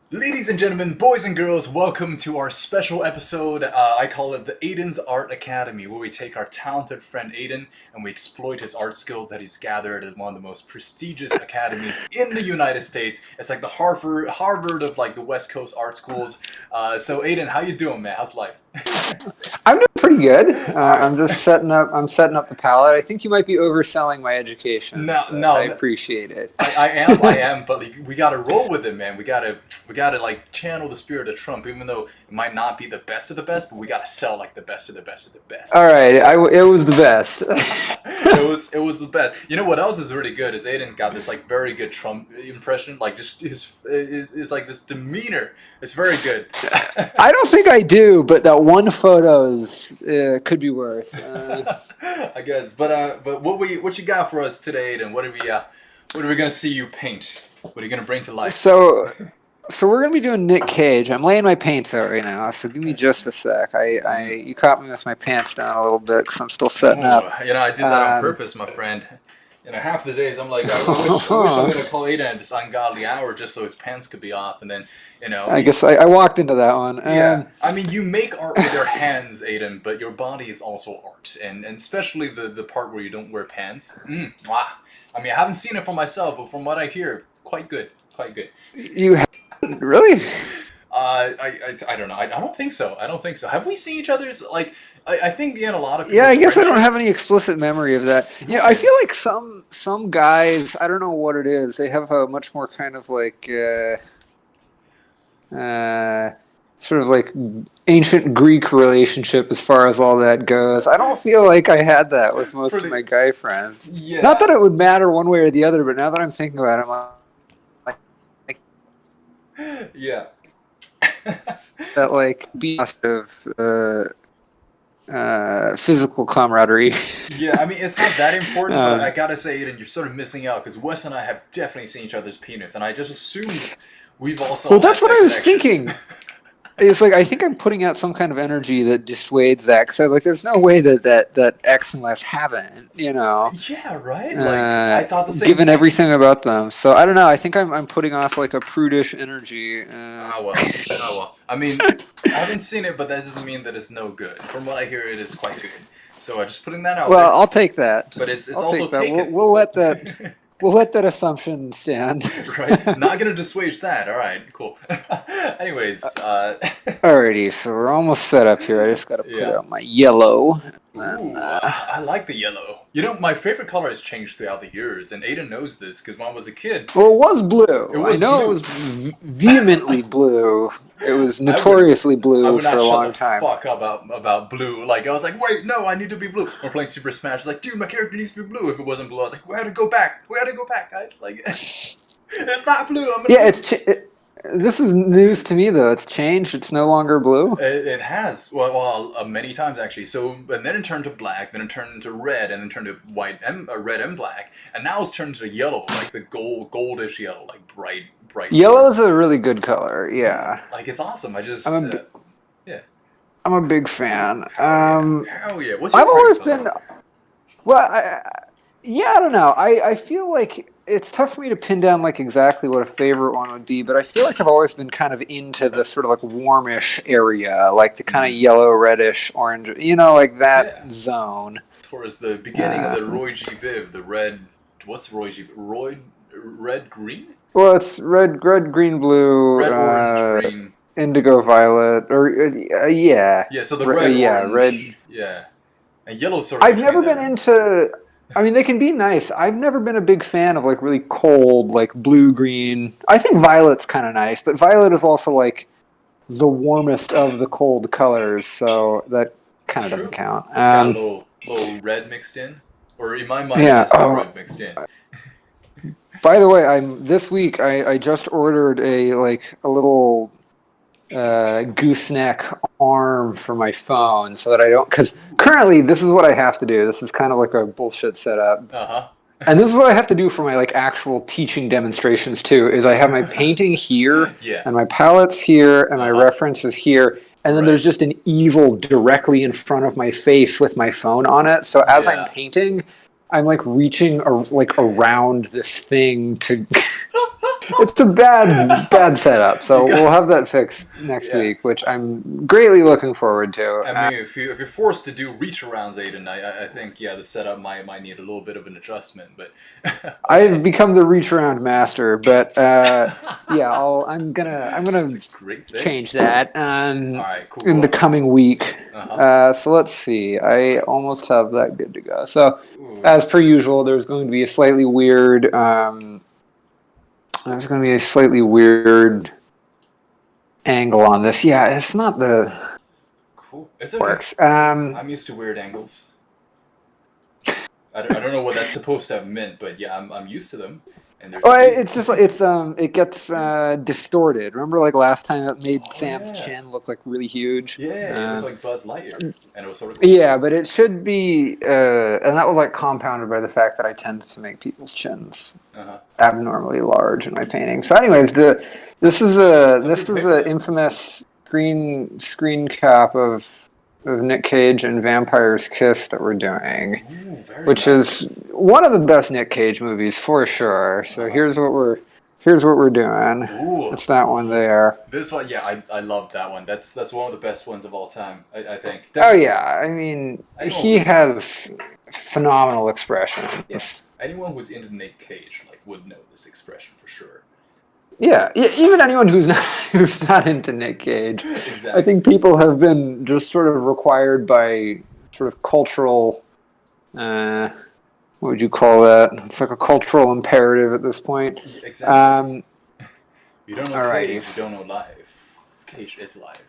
Ladies and gentlemen, boys and girls, welcome to our special episode. I call it the Aidan's Art Academy, where we take our talented friend Aidan and we exploit his art skills that he's gathered at one of the most prestigious academies in the United States. It's like the Harvard of like the West Coast art schools. So Aidan, how you doing, man? How's life? I'm doing pretty good. I'm just setting up. I'm setting up the palette. I think you might be overselling my education. No, I appreciate it. I am, but like, we gotta roll with it, man. We gotta like channel the spirit of Trump, even though it might not be the best of the best, but we gotta sell like the best of the best of the best. All right, So, it was the best. it was the best. You know what else is really good is Aiden's got this like very good Trump impression, like just his like this demeanor. It's very good. I don't think I do, but that one photo could be worse. I guess, but what you got for us today, Aiden? What are we gonna see you paint? What are you gonna bring to life? So we're gonna be doing Nick Cage. I'm laying my paints out right now, so give me just a sec. You caught me with my pants down a little bit because I'm still setting up. I did that on purpose, my friend. Half the days I'm like, I wish I'm gonna call Aidan at this ungodly hour just so his pants could be off, and then I guess I walked into that one. Yeah, I mean, you make art with your hands, Aidan, but your body is also art, and especially the part where you don't wear pants. Mwah. I mean, I haven't seen it for myself, but from what I hear, quite good, quite good. You really? I don't know. I don't think so. I don't think so. Have we seen each other's like? I think a lot of people. Yeah, I guess I don't have any explicit memory of that. Yeah, I feel like some guys. I don't know what it is. They have a much more kind of like. Sort of like ancient Greek relationship as far as all that goes. I don't feel like I had that with most of my guy friends. Yeah. Not that it would matter one way or the other, but now that I'm thinking about it, I'm like yeah. that like be of physical camaraderie. Yeah, I mean, it's not that important, but I gotta say, Aiden, you're sort of missing out because Wes and I have definitely seen each other's penis, and I just assumed we've also. Well, that's what I was thinking. It's like I think I'm putting out some kind of energy that dissuades that. So like, there's no way that X and Wes haven't, Yeah, right. Like I thought the same. Given thing. everything about them, so I don't know. I think I'm putting off like a prudish energy. Oh well. I mean, I haven't seen it, but that doesn't mean that it's no good. From what I hear, it is quite good. So just putting that out. Well, there. I'll take that. But it's I'll also take that. taken. We'll let that. We'll let that assumption stand. Right. Not gonna dissuade that. All right. Cool. Anyways. Alrighty. So we're almost set up here. I just gotta put out my yellow. Ooh, I like the yellow. My favorite color has changed throughout the years, and Aidan knows this because when I was a kid. Well, it was blue. It was It was vehemently blue. It was notoriously blue for a long time. Fuck about blue. Like I was like, wait, no, I need to be blue. We're playing Super Smash. It's like, dude, my character needs to be blue. If it wasn't blue, I was like, we had to go back. We had to go back, guys. Like, it's not blue. This is news to me, though. It's changed. It's no longer blue. It has. Well, many times actually. So, and then it turned to black, then it turned into red, and then turned to white and red and black, and now it's turned to yellow, like the goldish yellow, like bright. Yellow is a really good color. Yeah. Like it's awesome. Yeah. I'm a big fan. Hell yeah. What's your I've always favorite been. Well, I don't know. I feel like it's tough for me to pin down like exactly what a favorite one would be, but I feel like I've always been kind of into the sort of like warmish area, like the kind of yellow, reddish, orange, like that zone. Towards the beginning of the Roy G. Biv, the red. What's Roy G. Red green? Well, it's red, green, blue, red, orange, green, indigo, violet, or yeah. Yeah, so the red, orange, red. Yeah, and yellow sort of. I've never been into. I mean, they can be nice. I've never been a big fan of like really cold, like blue-green. I think violet's kind of nice, but violet is also like the warmest of the cold colors, so that kind of doesn't count. It's got a little red mixed in, or in my mind, it's red mixed in. By the way, this week I just ordered a little gooseneck arm for my phone so that I don't, because currently this is what I have to do. This is kind of like a bullshit setup. And this is what I have to do for my like actual teaching demonstrations too, is I have my painting here and my palettes here and my references here. And then there's just an easel directly in front of my face with my phone on it. So as I'm painting, I'm like reaching like around this thing to It's a bad setup. So we'll have that fixed next week, which I'm greatly looking forward to. I mean, if you're forced to do reach arounds, Aidan, I think the setup might need a little bit of an adjustment. But okay. I've become the reach around master. But I'm gonna change that in the coming week. So let's see. I almost have that good to go. So as per usual, there's going to be a slightly weird. There's going to be a slightly weird angle on this. Yeah, it's not the cool. It works. I'm used to weird angles. I don't know what that's supposed to have meant, but yeah, I'm used to them. And it gets distorted. Remember, like last time, it made Sam's chin look like really huge. Yeah, it looked like Buzz Lightyear, and it was sort of cool. Yeah, but it should be, and that was like compounded by the fact that I tend to make people's chins abnormally large in my painting. So, anyways, this is a infamous screen cap of Nick Cage and Vampire's Kiss that we're doing, which is one of the best Nick Cage movies for sure. So here's what we're doing. Ooh. It's that one there. This one, yeah, I love that one. That's one of the best ones of all time, I think. Definitely. Oh yeah, I mean he has phenomenal expression. Yeah. Anyone who's into Nick Cage would know this expression for sure. Yeah, even anyone who's not into Nick Cage. Exactly. I think people have been just sort of required by sort of cultural, what would you call that? It's like a cultural imperative at this point. Exactly. You don't know Cage, you don't know live. Cage is live.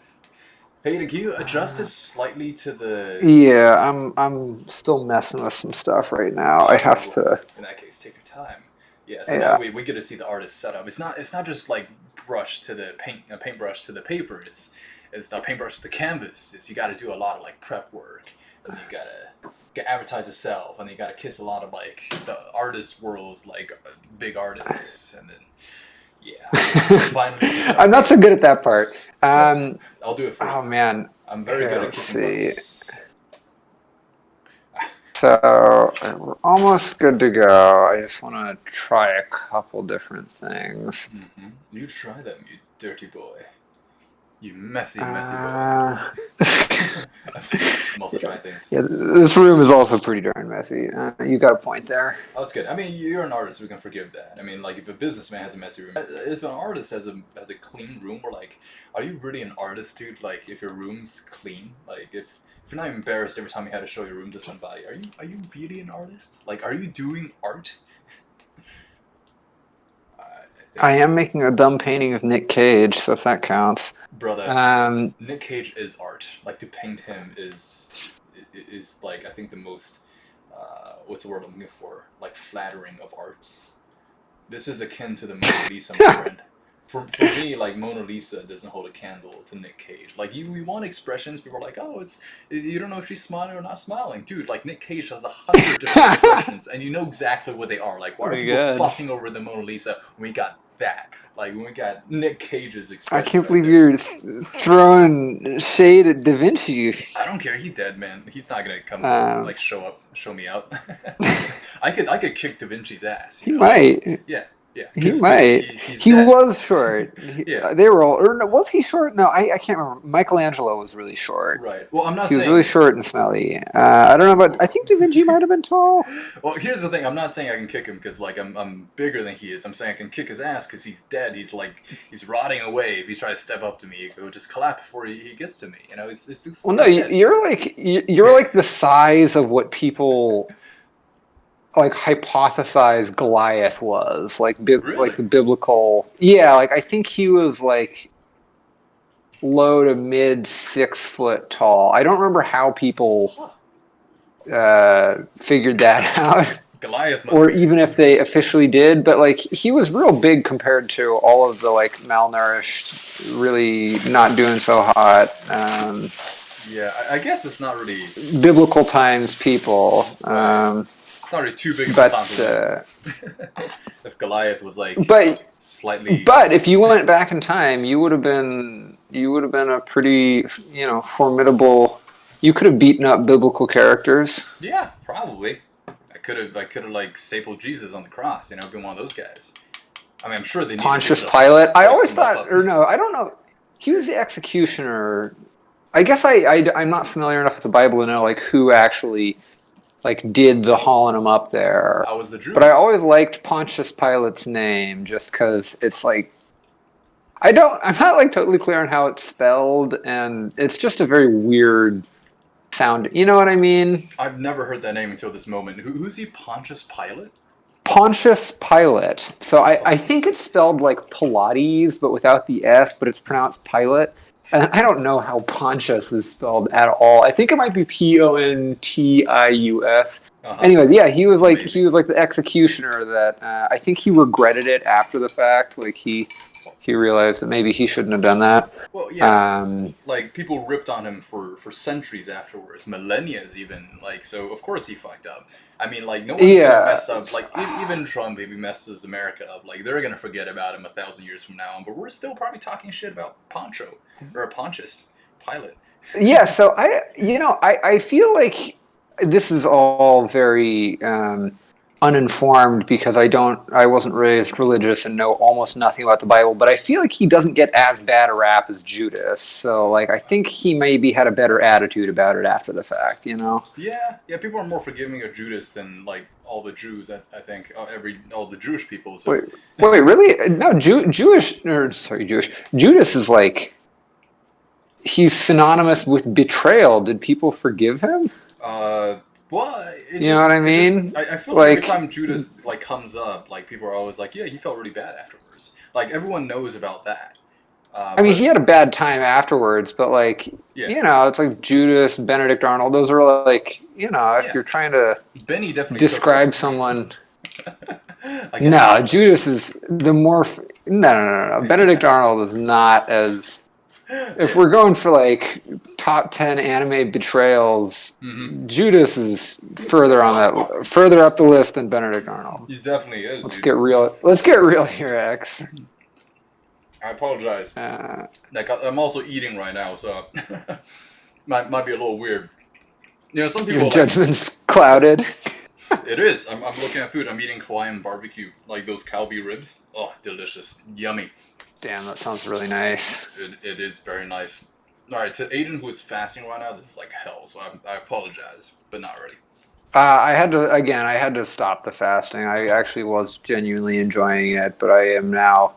Hey, can you adjust this slightly to the... Yeah, I'm still messing with some stuff right now. I have to... In that case, take your time. Yeah, so now we get to see the artist's setup. It's not just like brush to the paintbrush to the paper. It's the paintbrush to the canvas. You got to do a lot of like prep work, and you gotta advertise yourself, and you gotta kiss a lot of like the artist world's like big artists, and then finally. I'm not so good at that part. I'll do it for you. Oh man, I'm very good at kissing butts. So we're almost good to go. I just want to try a couple different things. Mm-hmm. You try them, you dirty boy. You messy boy. I'm also trying things. Yeah, this room is also pretty darn messy. You got a point there. Oh, that's good. I mean, you're an artist. We can forgive that. I mean, like if a businessman has a messy room, if an artist has a clean room, we're like, are you really an artist, dude? Like if your room's clean, like if you're not embarrassed every time you had to show your room to somebody, are you really an artist? Like, are you doing art? I am making a dumb painting of Nick Cage, so if that counts. Brother, Nick Cage is art. Like, to paint him is like, I think the most, what's the word I'm looking for? Like, flattering of arts. This is akin to the Mona Lisa, my friend. For me, like, Mona Lisa doesn't hold a candle to Nick Cage. Like, we want expressions. People are like, oh, you don't know if she's smiling or not smiling. Dude, like, Nick Cage has 100 different expressions, and you know exactly what they are. Like, why are people fussing over the Mona Lisa when we got that? Like, when we got Nick Cage's expression. I can't believe you're throwing shade at Da Vinci. I don't care. He's dead, man. He's not going to come, show me out. I could kick Da Vinci's ass. He might. Yeah. Yeah, he might. He was short. They were all. Or no, was he short? No, I can't remember. Michelangelo was really short. Right. Well, I'm not. He saying... was really short and smelly. I don't know, but I think Da Vinci might have been tall. Well, here's the thing. I'm not saying I can kick him because like I'm bigger than he is. I'm saying I can kick his ass because he's dead. He's rotting away. If he's trying to step up to me, he'll just collapse before he gets to me. You know, it's well, no, you're like the size of what people. Like hypothesize Goliath was like like the biblical like I think he was like low to mid 6 foot tall. I don't remember how people figured that out. Goliath or even if they officially did, but like he was real big compared to all of the like malnourished, really not doing so hot. Yeah, I guess it's not really biblical times people. It's not really too big of a compliment. If Goliath was like slightly. But if you went back in time, you would have been a pretty formidable. You could have beaten up biblical characters. Yeah, probably. I could have like stapled Jesus on the cross. Been one of those guys. I mean, I'm sure they need Pontius to Pilate. I always spice them thought, up. or no, I don't know. He was the executioner. I guess I'm not familiar enough with the Bible to know like who actually like did the hauling him up there. I was the But I Jews. always liked Pontius Pilate's name just because it's like I'm not like totally clear on how it's spelled, and it's just a very weird sound. You know what I mean? I've never heard that name until this moment. Who's he? Pontius Pilate? Pontius Pilate. So I think it's spelled like Pilates, but without the S, but it's pronounced Pilate. And I don't know how Pontius is spelled at all. I think it might be Pontius. Anyways, yeah, he was like the executioner that I think he regretted it after the fact. Like he realized that maybe he shouldn't have done that. Well, yeah, like people ripped on him for centuries afterwards, millennia even. Like, so of course he fucked up. I mean, like no one's gonna mess up. Like even Trump maybe messes America up. Like they're gonna forget about him 1,000 years from now. But we're still probably talking shit about Pontius Pilate. Yeah, so I feel like this is all very uninformed because I wasn't raised religious and know almost nothing about the Bible, but I feel like he doesn't get as bad a rap as Judas. So like I think he maybe had a better attitude about it after the fact, you know? Yeah, people are more forgiving of Judas than like all the Jews. I think all the Jewish people. So. Wait, really? No, Judas is like he's synonymous with betrayal. Did people forgive him? Well, you know what I mean? I feel like every time Judas like comes up, like people are always like, "Yeah, he felt really bad afterwards." Like everyone knows about that. I mean, he had a bad time afterwards, but like, it's like Judas, Benedict Arnold. Those are like, if you're trying to Benny definitely describe someone. No, Judas is the more. No. Benedict Arnold is not as. If we're going for like top 10 anime betrayals, Judas is further up the list than Benedict Arnold. He definitely is. Let's get real here, X. I apologize. Like I'm also eating right now, so might be a little weird. Some people. Your judgment's clouded. It is. I'm looking at food. I'm eating Hawaiian barbecue, like those Kalbi ribs. Oh, delicious, yummy. Damn, that sounds really nice. It is very nice. All right, to Aidan, who is fasting right now, this is like hell. So I apologize, but not really. I had to stop the fasting. I actually was genuinely enjoying it, but I am now.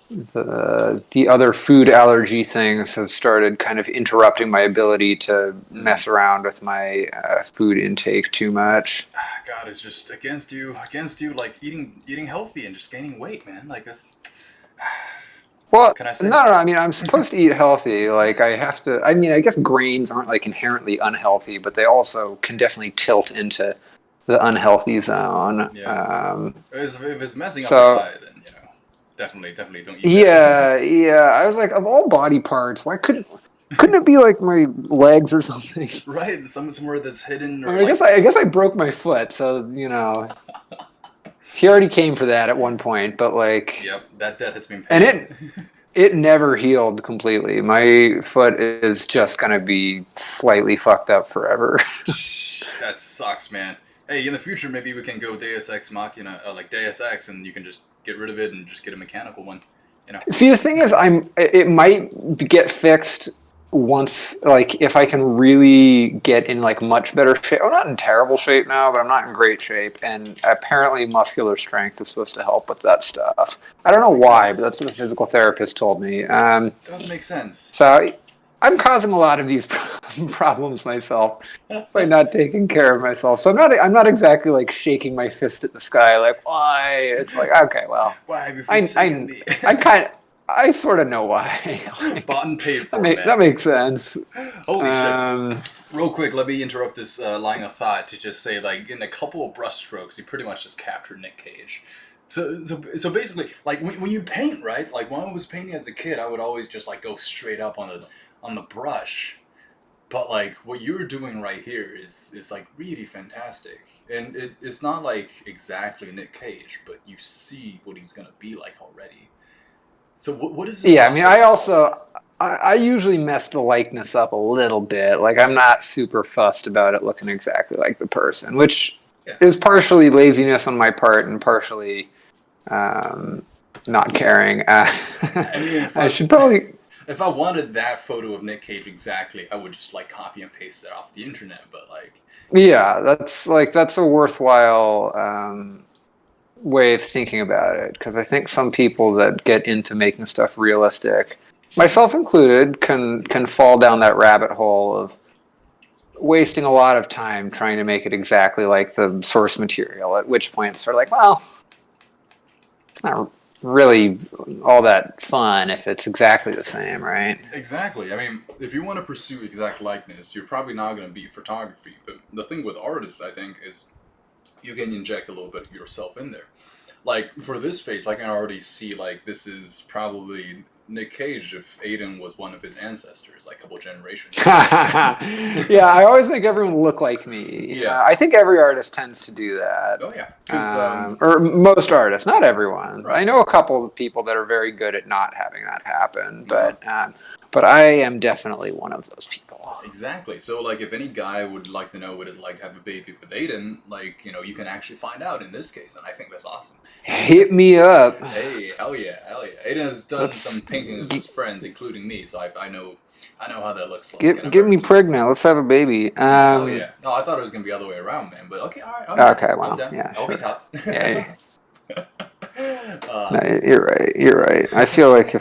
The other food allergy things have started kind of interrupting my ability to mess around with my food intake too much. God, it's just against you, like eating healthy and just gaining weight, man. Like that's. Well, no. I mean, I'm supposed to eat healthy. Like, I have to. I mean, I guess grains aren't like inherently unhealthy, but they also can definitely tilt into the unhealthy zone. Yeah. If it's messing up your diet, then definitely don't eat. Yeah. I was like, of all body parts, why couldn't it be like my legs or something? Right, somewhere that's hidden. Or I guess I broke my foot, so He already came for that at one point, but like... Yep, that debt has been paid. And it never healed completely. My foot is just going to be slightly fucked up forever. That sucks, man. Hey, in the future, maybe we can go Deus Ex Machina, like Deus Ex, and you can just get rid of it and just get a mechanical one. See, the thing is, it might get fixed once, like, if I can really get in, like, much better shape. I'm not in terrible shape now, but I'm not in great shape. And apparently muscular strength is supposed to help with that stuff. I don't know why, but that's what the physical therapist told me. Does make sense. So I'm causing a lot of these problems myself by not taking care of myself. So I'm not exactly, like, shaking my fist at the sky, like, why? It's like, okay, well, why have you me? I sort of know why. Bought and paid for, that makes sense. Holy shit. Real quick, let me interrupt this line of thought to just say, like, in a couple of brushstrokes, you pretty much just captured Nick Cage. So basically, like, when you paint, right? Like, when I was painting as a kid, I would always just, like, go straight up on the brush. But, like, what you're doing right here is like, really fantastic. And it's not, like, exactly Nick Cage, but you see what he's gonna be like already. So what is this? Yeah, I mean, I usually mess the likeness up a little bit. Like, I'm not super fussed about it looking exactly like the person, which is partially laziness on my part and partially not caring. I mean, I should probably. If I wanted that photo of Nick Cage exactly, I would just like copy and paste it off the internet. But like, Yeah, that's a worthwhile way of thinking about it, because I think some people that get into making stuff realistic, myself included, can fall down that rabbit hole of wasting a lot of time trying to make it exactly like the source material, at which point it's sort of like, well, it's not really all that fun if it's exactly the same, right? exactly. I mean, if you want to pursue exact likeness, you're probably not going to beat photography. But the thing with artists, I think, is you can inject a little bit of yourself in there. Like, for this face, I can already see, like, this is probably Nick Cage if Aidan was one of his ancestors, like a couple generations ago. Yeah, I always make everyone look like me. Yeah. I think every artist tends to do that. Oh, yeah. Or most artists, not everyone. Right. I know a couple of people that are very good at not having that happen, but I am definitely one of those people. Exactly. So, like, if any guy would like to know what it's like to have a baby with Aidan, like, you can actually find out in this case, and I think that's awesome. Hit me up. Hey, hell yeah. Aidan has done some painting of his friends, including me, so I know how that looks like. Get me pregnant. Let's have a baby. Oh yeah. No, I thought it was gonna be the other way around, man. But okay, all right. Well, I'm down. yeah, I'll sure. be top. Yeah. No, you're right. You're right. I feel like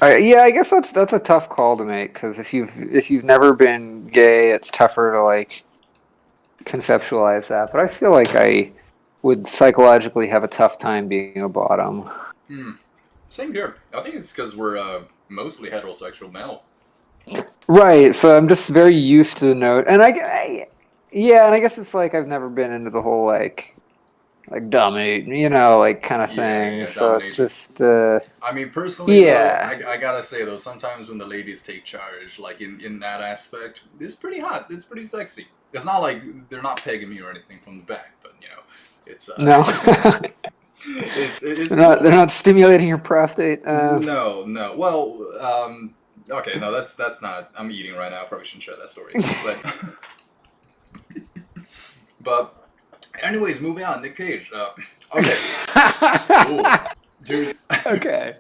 I guess that's a tough call to make, because if you've never been gay, it's tougher to like conceptualize that. But I feel like I would psychologically have a tough time being a bottom. Same here. I think it's because we're mostly heterosexual male. Right. So I'm just very used to the note, and I guess it's like I've never been into the whole like dominate, like kind of thing. Yeah, so dominate. It's just. I mean, personally, yeah. though, I gotta say though, sometimes when the ladies take charge, like in that aspect, it's pretty hot. It's pretty sexy. It's not like they're not pegging me or anything from the back, but it's no. it's they're not stimulating your prostate. No. Well, okay, no, that's not. I'm eating right now. I probably shouldn't share that story, but. Anyways, moving on. Nick Cage. Okay.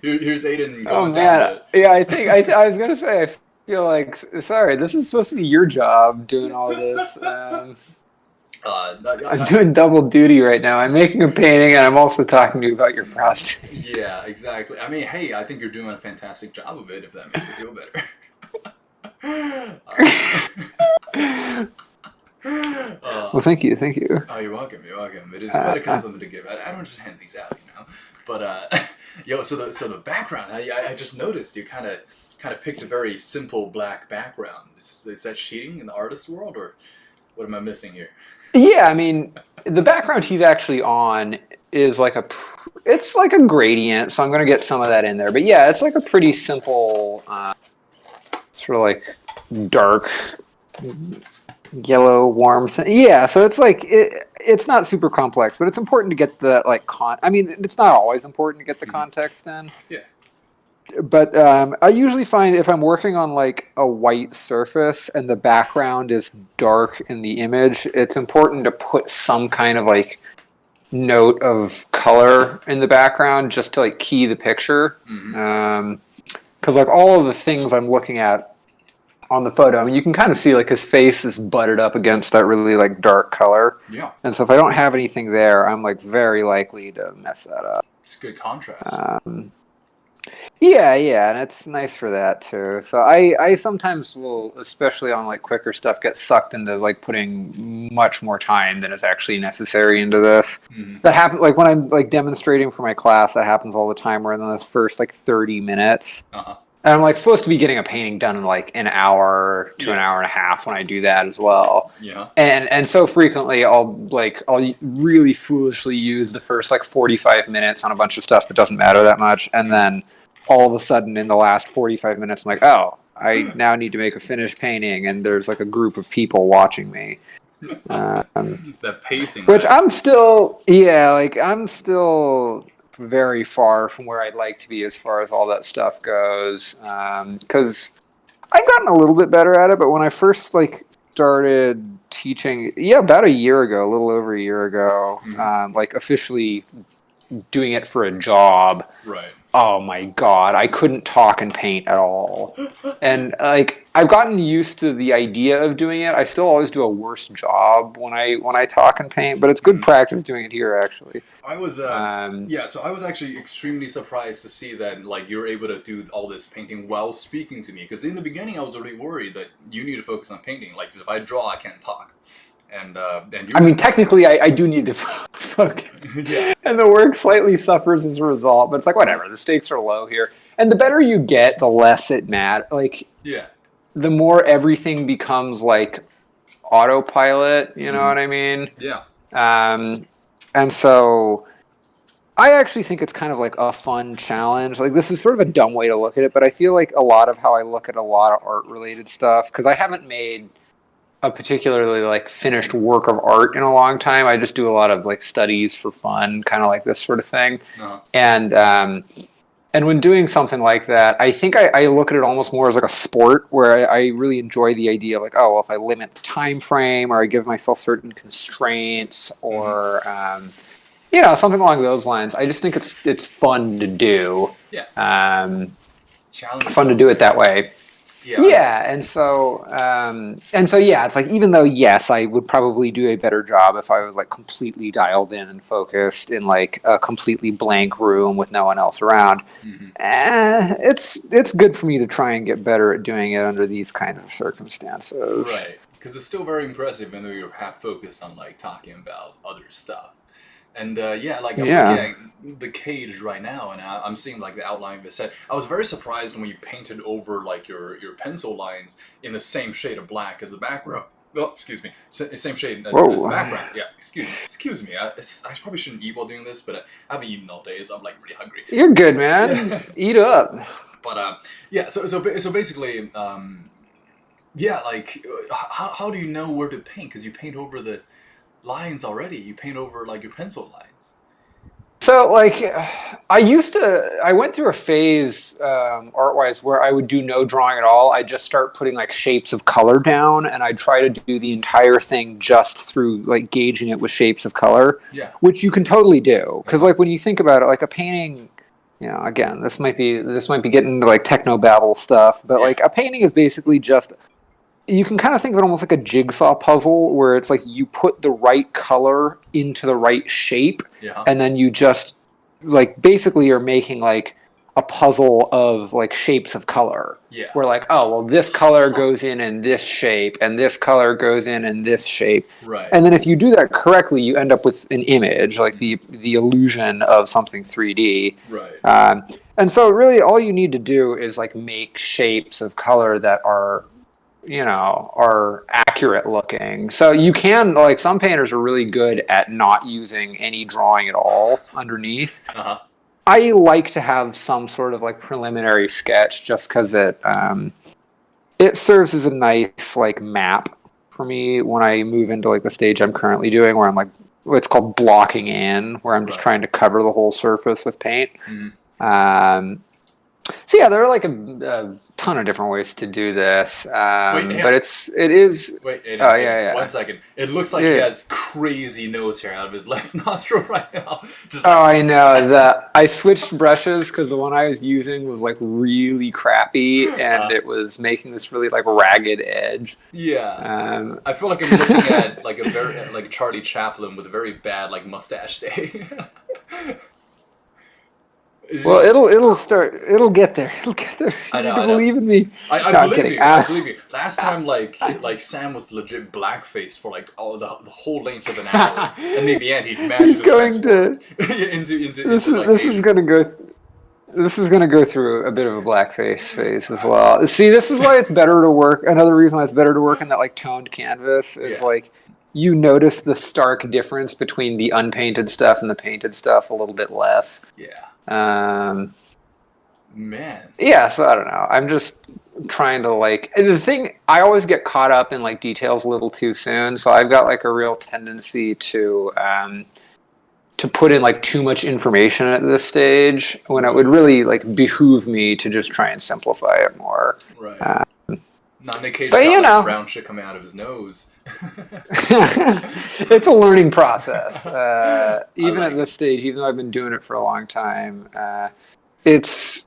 Here's Aidan going down. Yeah, I think I was gonna say. I feel like sorry. This is supposed to be your job doing all this. I'm doing double duty right now. I'm making a painting, and I'm also talking to you about your prostate. Yeah, exactly. I mean, hey, I think you're doing a fantastic job of it. If that makes you feel better. Well, thank you. Oh, you're welcome. It is quite a compliment to give. I don't just hand these out, But so the background, I just noticed you kind of picked a very simple black background. Is that cheating in the artist world, or what am I missing here? Yeah, I mean, the background he's actually on is it's like a gradient, so I'm going to get some of that in there. But yeah, it's like a pretty simple, sort of like dark yellow, warm. Yeah, so it's like it's not super complex, but it's important to get the I mean, it's not always important to get the context in. Yeah. But I usually find if I'm working on like a white surface and the background is dark in the image, it's important to put some kind of like note of color in the background just to like key the picture. Because like all of the things I'm looking at on the photo, I mean, you can kind of see like his face is butted up against that really like dark color. Yeah. And so if I don't have anything there, I'm like very likely to mess that up. It's a good contrast. Yeah, and it's nice for that too. So I sometimes will, especially on like quicker stuff, get sucked into like putting much more time than is actually necessary into this. That happens like when I'm like demonstrating for my class. That happens all the time. Where in the first like 30 minutes, and I'm like supposed to be getting a painting done in like an hour to an hour and a half when I do that as well. Yeah. And so frequently I'll really foolishly use the first like 45 minutes on a bunch of stuff that doesn't matter that much, and then all of a sudden in the last 45 minutes I'm like, oh, I now need to make a finished painting, and there's like a group of people watching me. That pacing. Which I'm still very far from where I'd like to be as far as all that stuff goes. Because I've gotten a little bit better at it, but when I first like started teaching, about a little over a year ago, like officially doing it for a job, Right. oh my god, I couldn't talk and paint at all. And like I've gotten used to the idea of doing it. I still always do a worse job when I talk and paint, but it's good practice doing it here actually. I was yeah, so I was actually extremely surprised to see that like you're able to do all this painting while speaking to me, because in the beginning I was already worried that you need to focus on painting. Like, 'cause if I draw, I can't talk. And you, I mean, technically, I do need to focus, yeah, and the work slightly suffers as a result. But it's like whatever. The stakes are low here, and the better you get, the less it matters. Like, yeah, the more everything becomes like autopilot. You know what I mean? yeah. And so I actually think it's kind of like a fun challenge. Like, this is sort of a dumb way to look at it, but I feel like a lot of how I look at a lot of art related stuff, because I haven't made a particularly like finished work of art in a long time. I just do a lot of like studies for fun, kind of like this sort of thing. Uh-huh. And when doing something like that, I think I look at it almost more as like a sport, where I really enjoy the idea of like, oh, well, if I limit the time frame, or I give myself certain constraints, or you know, something along those lines. I just think it's fun to do. Yeah. Fun to do it that way. Yeah. Yeah, and so yeah, it's like, even though yes, I would probably do a better job if I was like completely dialed in and focused in like a completely blank room with no one else around. It's good for me to try and get better at doing it under these kinds of circumstances. Right, because it's still very impressive, even though you're half focused on like talking about other stuff. And yeah, like I'm looking at the cage right now, and I'm seeing like the outline of the set. I was very surprised when you painted over like your pencil lines in the same shade of black as the background. Oh, excuse me, same shade as the background. Yeah, excuse me. I probably shouldn't eat while doing this, but I haven't eaten all day, so I'm like really hungry. You're good, man. Eat up. But yeah, so basically, yeah, like how do you know where to paint? Because you paint over the lines already. You paint over like your pencil lines. So like I went through a phase art-wise where I would do no drawing at all. I'd just start putting like shapes of color down, and I'd try to do the entire thing just through like gauging it with shapes of color. Yeah. Which you can totally do, because like when you think about it, like a painting, you know, again, this might be getting into like techno-babble stuff, but like a painting is basically just, you can kind of think of it almost like a jigsaw puzzle, where it's like you put the right color into the right shape, and then you just like basically you're making like a puzzle of like shapes of color. Yeah. Where like, oh, well, this color goes in this shape, and this color goes in this shape. Right. And then if you do that correctly, you end up with an image, like the illusion of something 3D. Right. And so really all you need to do is like make shapes of color that are, you know, are accurate looking. So you can, like, some painters are really good at not using any drawing at all underneath. I like to have some sort of like preliminary sketch, just because it serves as a nice like map for me when I move into like the stage I'm currently doing, where I'm like, what's called blocking in, where I'm just trying to cover the whole surface with paint. So yeah, there are like a ton of different ways to do this, but it is. Wait, Aidan, oh yeah. 1 second. It looks like he has crazy nose hair out of his left nostril right now. Just I know. I switched brushes because the one I was using was like really crappy, and it was making this really like ragged edge. Yeah. I feel like I'm looking at like a very like Charlie Chaplin with a very bad like mustache day. Well, it'll get there. It'll get there. I know. Believe in me. I believe you. I believe you. Last time, like Sam was legit blackface for like the whole length of an hour, and in the end, he managed He's going to this is going to go through a bit of a blackface phase as well. See, this is why it's better to work. Another reason why it's better to work in that like toned canvas is like you notice the stark difference between the unpainted stuff and the painted stuff a little bit less. Yeah. Man. Yeah, so I don't know. I'm just trying to like, the thing, I always get caught up in like details a little too soon, so I've got like a real tendency to put in like too much information at this stage, when it would really like behoove me to just try and simplify it more. Right. Not Nick Cage But, got you like know, brown shit coming out of his nose. it's a learning process. I Even like at it. this stage, even though I've been doing it for a long time, it's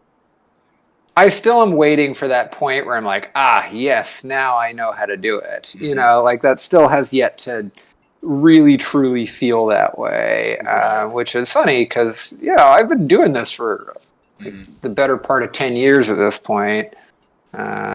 I still am waiting for that point where I'm like, yes, now I know how to do it. You Hmm. know, like that still has yet to really truly feel that way, Right. which is funny because, I've been doing this for like, Hmm. the better part of 10 years at this point. Um,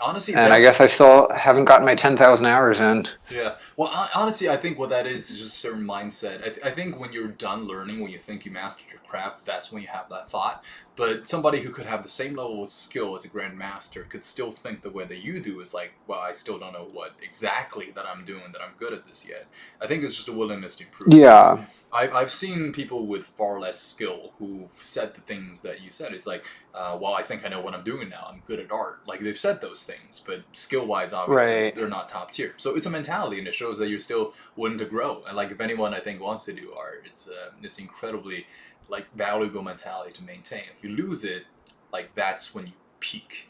Honestly, and I guess I that's still haven't gotten my 10,000 hours in. yeah. Well, honestly, I think what that is just a certain mindset. I think when you're done learning, when you think you mastered your craft, that's when you have that thought. But somebody who could have the same level of skill as a grandmaster could still think the way that you do is like, well, I still don't know what exactly that I'm doing, that I'm good at this yet. I think it's just a willingness to improve. 'Cause Yeah. I've seen people with far less skill who've said the things that you said. It's like, well, I think I know what I'm doing now. I'm good at art. Like, they've said those things, but skill-wise, obviously, Right. they're not top tier. So it's a mentality, and it shows that you're still willing to grow. And, like, if anyone, I think, wants to do art, it's this incredibly, like, valuable mentality to maintain. If you lose it, like, that's when you peak.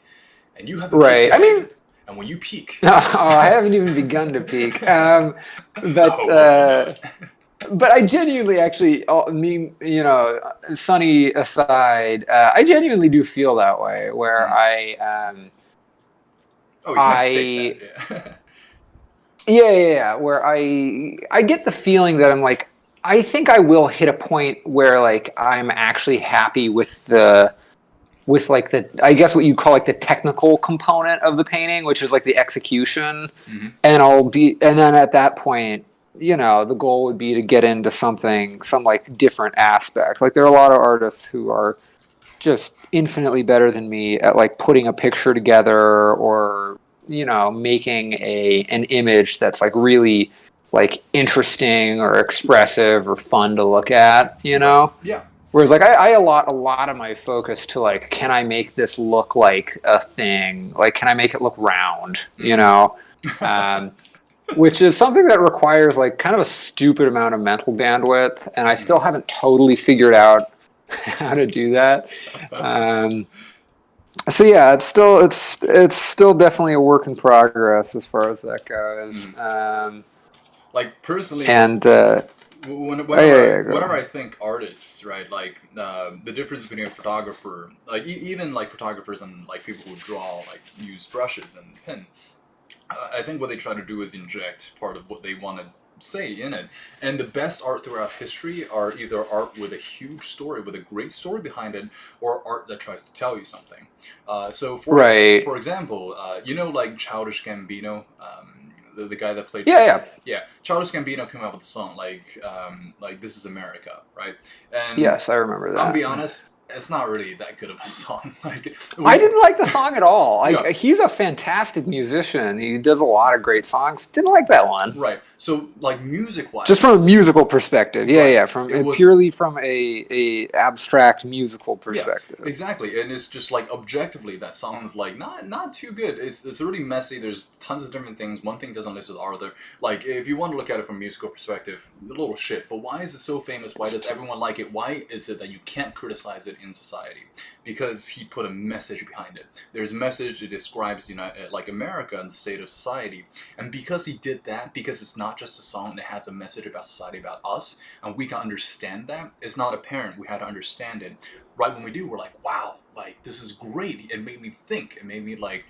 And you haven't peaked Right. I yet, mean, Aiden. And when you peak... I haven't even begun to peak. But No, you're not. but I genuinely, actually, Sunny aside, I genuinely do feel that way. Where Mhm. Oh, you can't fake that, I, yeah. yeah, where I get the feeling that I'm like, I think I will hit a point where like I'm actually happy with like the, I guess what you call like the technical component of the painting, which is like the execution. Hmm. And then at that point, the goal would be to get into some like different aspect. Like there are a lot of artists who are just infinitely better than me at like putting a picture together, or making an image that's like really like interesting or expressive or fun to look at. Right. Yeah. Whereas like I allot a lot of my focus to like, can I make this look like a thing? Like, can I make it look round? Hmm. Um, which is something that requires like kind of a stupid amount of mental bandwidth, and I still haven't totally figured out how to do that. Um, so yeah, it's still definitely a work in progress as far as that goes. Mm. Like, personally, And oh, whenever yeah, I yeah, go whenever ahead. I think artists, right, like the difference between a photographer, like even like photographers and like people who draw, like use brushes and pen, I think what they try to do is inject part of what they want to say in it. And the best art throughout history are either art with a huge story, with a great story behind it, or art that tries to tell you something. So Right. for example, like Childish Gambino, the guy that played Yeah, yeah. yeah, Childish Gambino came out with a song like "This Is America," right? And Yes, I remember I'm gonna be that. honest, it's not really that good of a song. Like I we, didn't like the song at all. Like yeah, he's a fantastic musician. He does a lot of great songs. Didn't like that one. right. So like music Just wise, from a musical perspective. Yeah, right? yeah. From It was purely from a abstract musical yeah, perspective. exactly. And it's just like objectively that song's like not too good. It's really messy. There's tons of different things. One thing doesn't list with the other. Like if you want to look at it from a musical perspective, a little shit. But why is it so famous? Why does everyone like it? Why is it that you can't criticize it in society? Because he put a message behind it. There's a message that describes like America and the state of society. And because he did that, because it's not just a song that has a message about society, about us, and we can understand that, it's not apparent. We had to understand it. Right when we do, we're like, wow, like this is great. It made me think. It made me like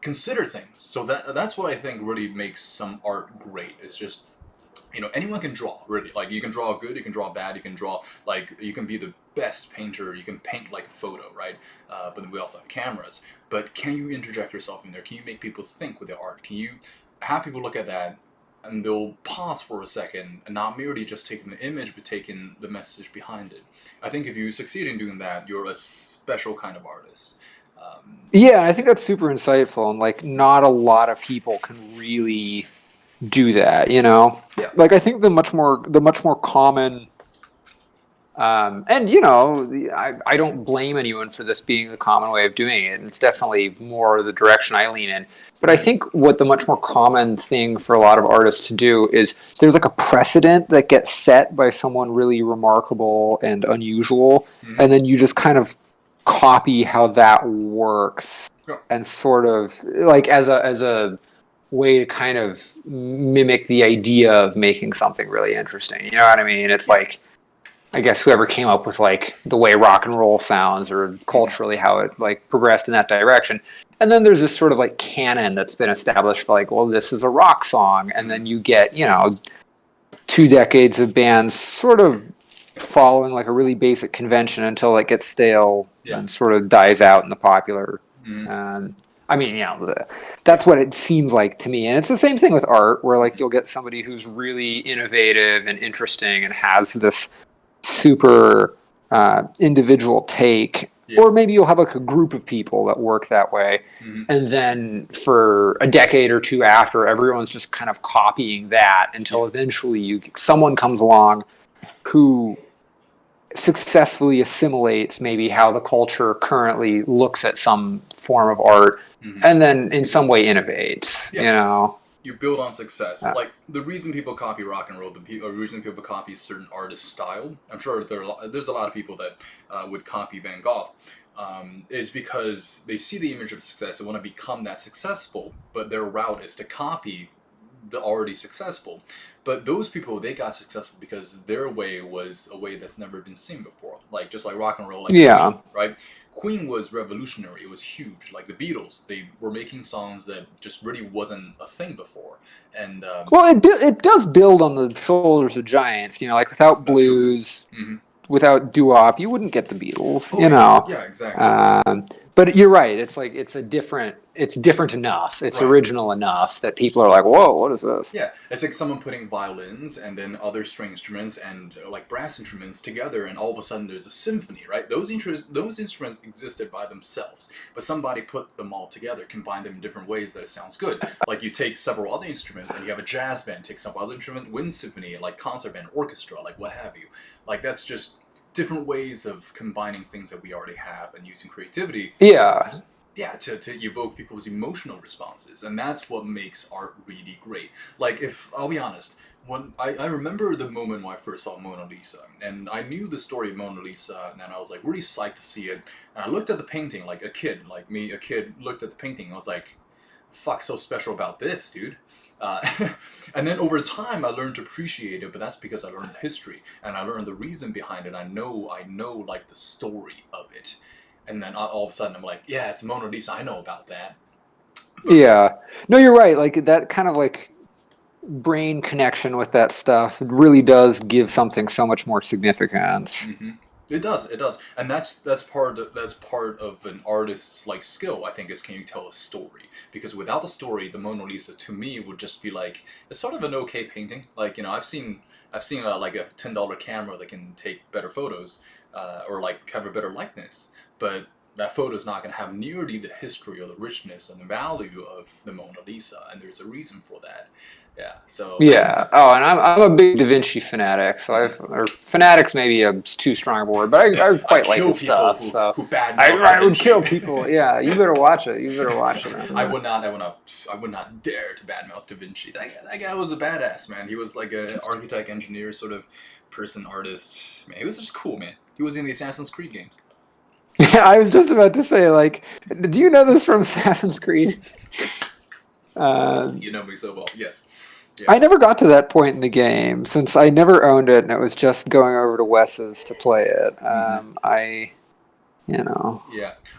consider things. So that's what I think really makes some art great. It's just anyone can draw, really. Like you can draw good, you can draw bad, you can draw like you can be the best painter, you can paint like a photo, right? But then we also have cameras. But can you interject yourself in there? Can you make people think with your art? Can you have people look at that and they'll pause for a second and not merely just taking the image but taking the message behind it? I think if you succeed in doing that, you're a special kind of artist. Yeah, I think that's super insightful, and like not a lot of people can really do that. Yeah. Like I think the much more common, and I don't blame anyone for this being the common way of doing it, and it's definitely more the direction I lean in. But I think what the much more common thing for a lot of artists to do is there's like a precedent that gets set by someone really remarkable and unusual, Mm-hmm. and then you just kind of copy how that works. and sort of like as a way to kind of mimic the idea of making something really interesting. You know what I mean? It's like, I guess whoever came up with like the way rock and roll sounds or culturally how it like progressed in that direction. And then there's this sort of like canon that's been established for like, well, this is a rock song. And then you get, 2 decades of bands sort of following like a really basic convention until it gets stale and sort of dies out in the popular. I mean, that's what it seems like to me. And it's the same thing with art where like you'll get somebody who's really innovative and interesting and has this super individual take, or maybe you'll have like a group of people that work that way, and then for a decade or two after, everyone's just kind of copying that until eventually someone comes along who successfully assimilates maybe how the culture currently looks at some form of art, and then in some way innovates. You build on success. Like, the reason people copy rock and roll, the reason people copy certain artist style, I'm sure there's a lot of people that would copy Van Gogh, is because they see the image of success and want to become that successful, but their route is to copy the already successful. But those people, they got successful because their way was a way that's never been seen before. Like, just like rock and roll, like Queen, right? Queen was revolutionary. It was huge. Like the Beatles, they were making songs that just really wasn't a thing before. And well, it does build on the shoulders of giants. Like without blues, without doo-wop, you wouldn't get the Beatles. Yeah, exactly. But you're right. It's like it's different enough. It's original enough that people are like, "Whoa, what is this?" Yeah, it's like someone putting violins and then other string instruments and like brass instruments together, and all of a sudden there's a symphony, right? Those instruments existed by themselves, but somebody put them all together, combined them in different ways that it sounds good. Like you take several other instruments and you have a jazz band, take some other instrument, wind symphony, like concert band, orchestra, like what have you. Like that's just different ways of combining things that we already have and using creativity. To evoke people's emotional responses, and that's what makes art really great. Like, if I'll be honest, when I remember the moment when I first saw Mona Lisa, and I knew the story of Mona Lisa, and I was like really psyched to see it. And I looked at the painting like a kid looked at the painting, and I was like, "Fuck, so special about this, dude." And then over time, I learned to appreciate it, but that's because I learned the history and I learned the reason behind it. I know like the story of it. And then all of a sudden I'm like, yeah, it's Mona Lisa. I know about that. Yeah. No, you're right. Like that kind of like brain connection with that stuff really does give something so much more significance. It does, and that's part of an artist's like skill. I think is, can you tell a story? Because without the story, the Mona Lisa to me would just be like, it's sort of an okay painting. Like I've seen like a $10 camera that can take better photos, or like have a better likeness, but that photo is not going to have nearly the history or the richness and the value of the Mona Lisa, and there's a reason for that. Yeah. So. Yeah. Oh, and I'm a big Da Vinci fanatic. So or fanatics maybe a too strong a word, but I quite like his stuff. I would kill people. Yeah. You better watch it. I would not dare to badmouth Da Vinci. That guy was a badass, man. He was like an architect, engineer, sort of person, artist. Man, he was just cool, man. He was in the Assassin's Creed games. Yeah, I was just about to say, like, do you know this from Assassin's Creed? You know me so well. Yes. Yeah. I never got to that point in the game since I never owned it, and it was just going over to Wes's to play it. Yeah.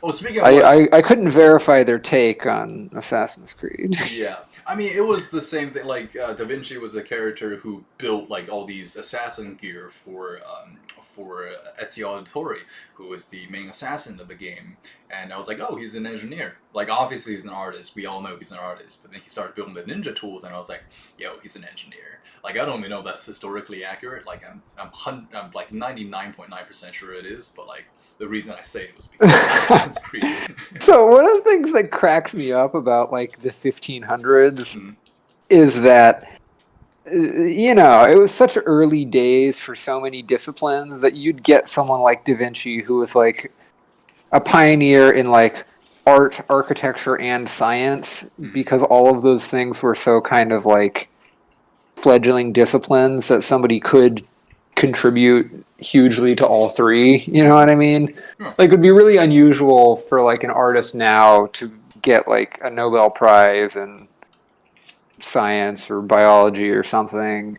Oh, speaking of Wes, I couldn't verify their take on Assassin's Creed. Yeah. I mean, it was the same thing. Like, Da Vinci was a character who built like all these assassin gear for Ezio Auditore, who was the main assassin of the game. And I was like, oh, he's an engineer. Like, obviously he's an artist. We all know he's an artist. But then he started building the ninja tools, and I was like, yo, he's an engineer. Like, I don't even know if that's historically accurate. Like, I'm like 99.9% sure it is. But like, the reason I say it was because of Assassin's Creed. So one of the things that cracks me up about like the 1500s is that it was such early days for so many disciplines that you'd get someone like Da Vinci who was like a pioneer in like art, architecture, and science, because all of those things were so kind of like fledgling disciplines that somebody could contribute hugely to all three. You know what I mean? Like, it would be really unusual for like an artist now to get like a Nobel Prize in science or biology or something.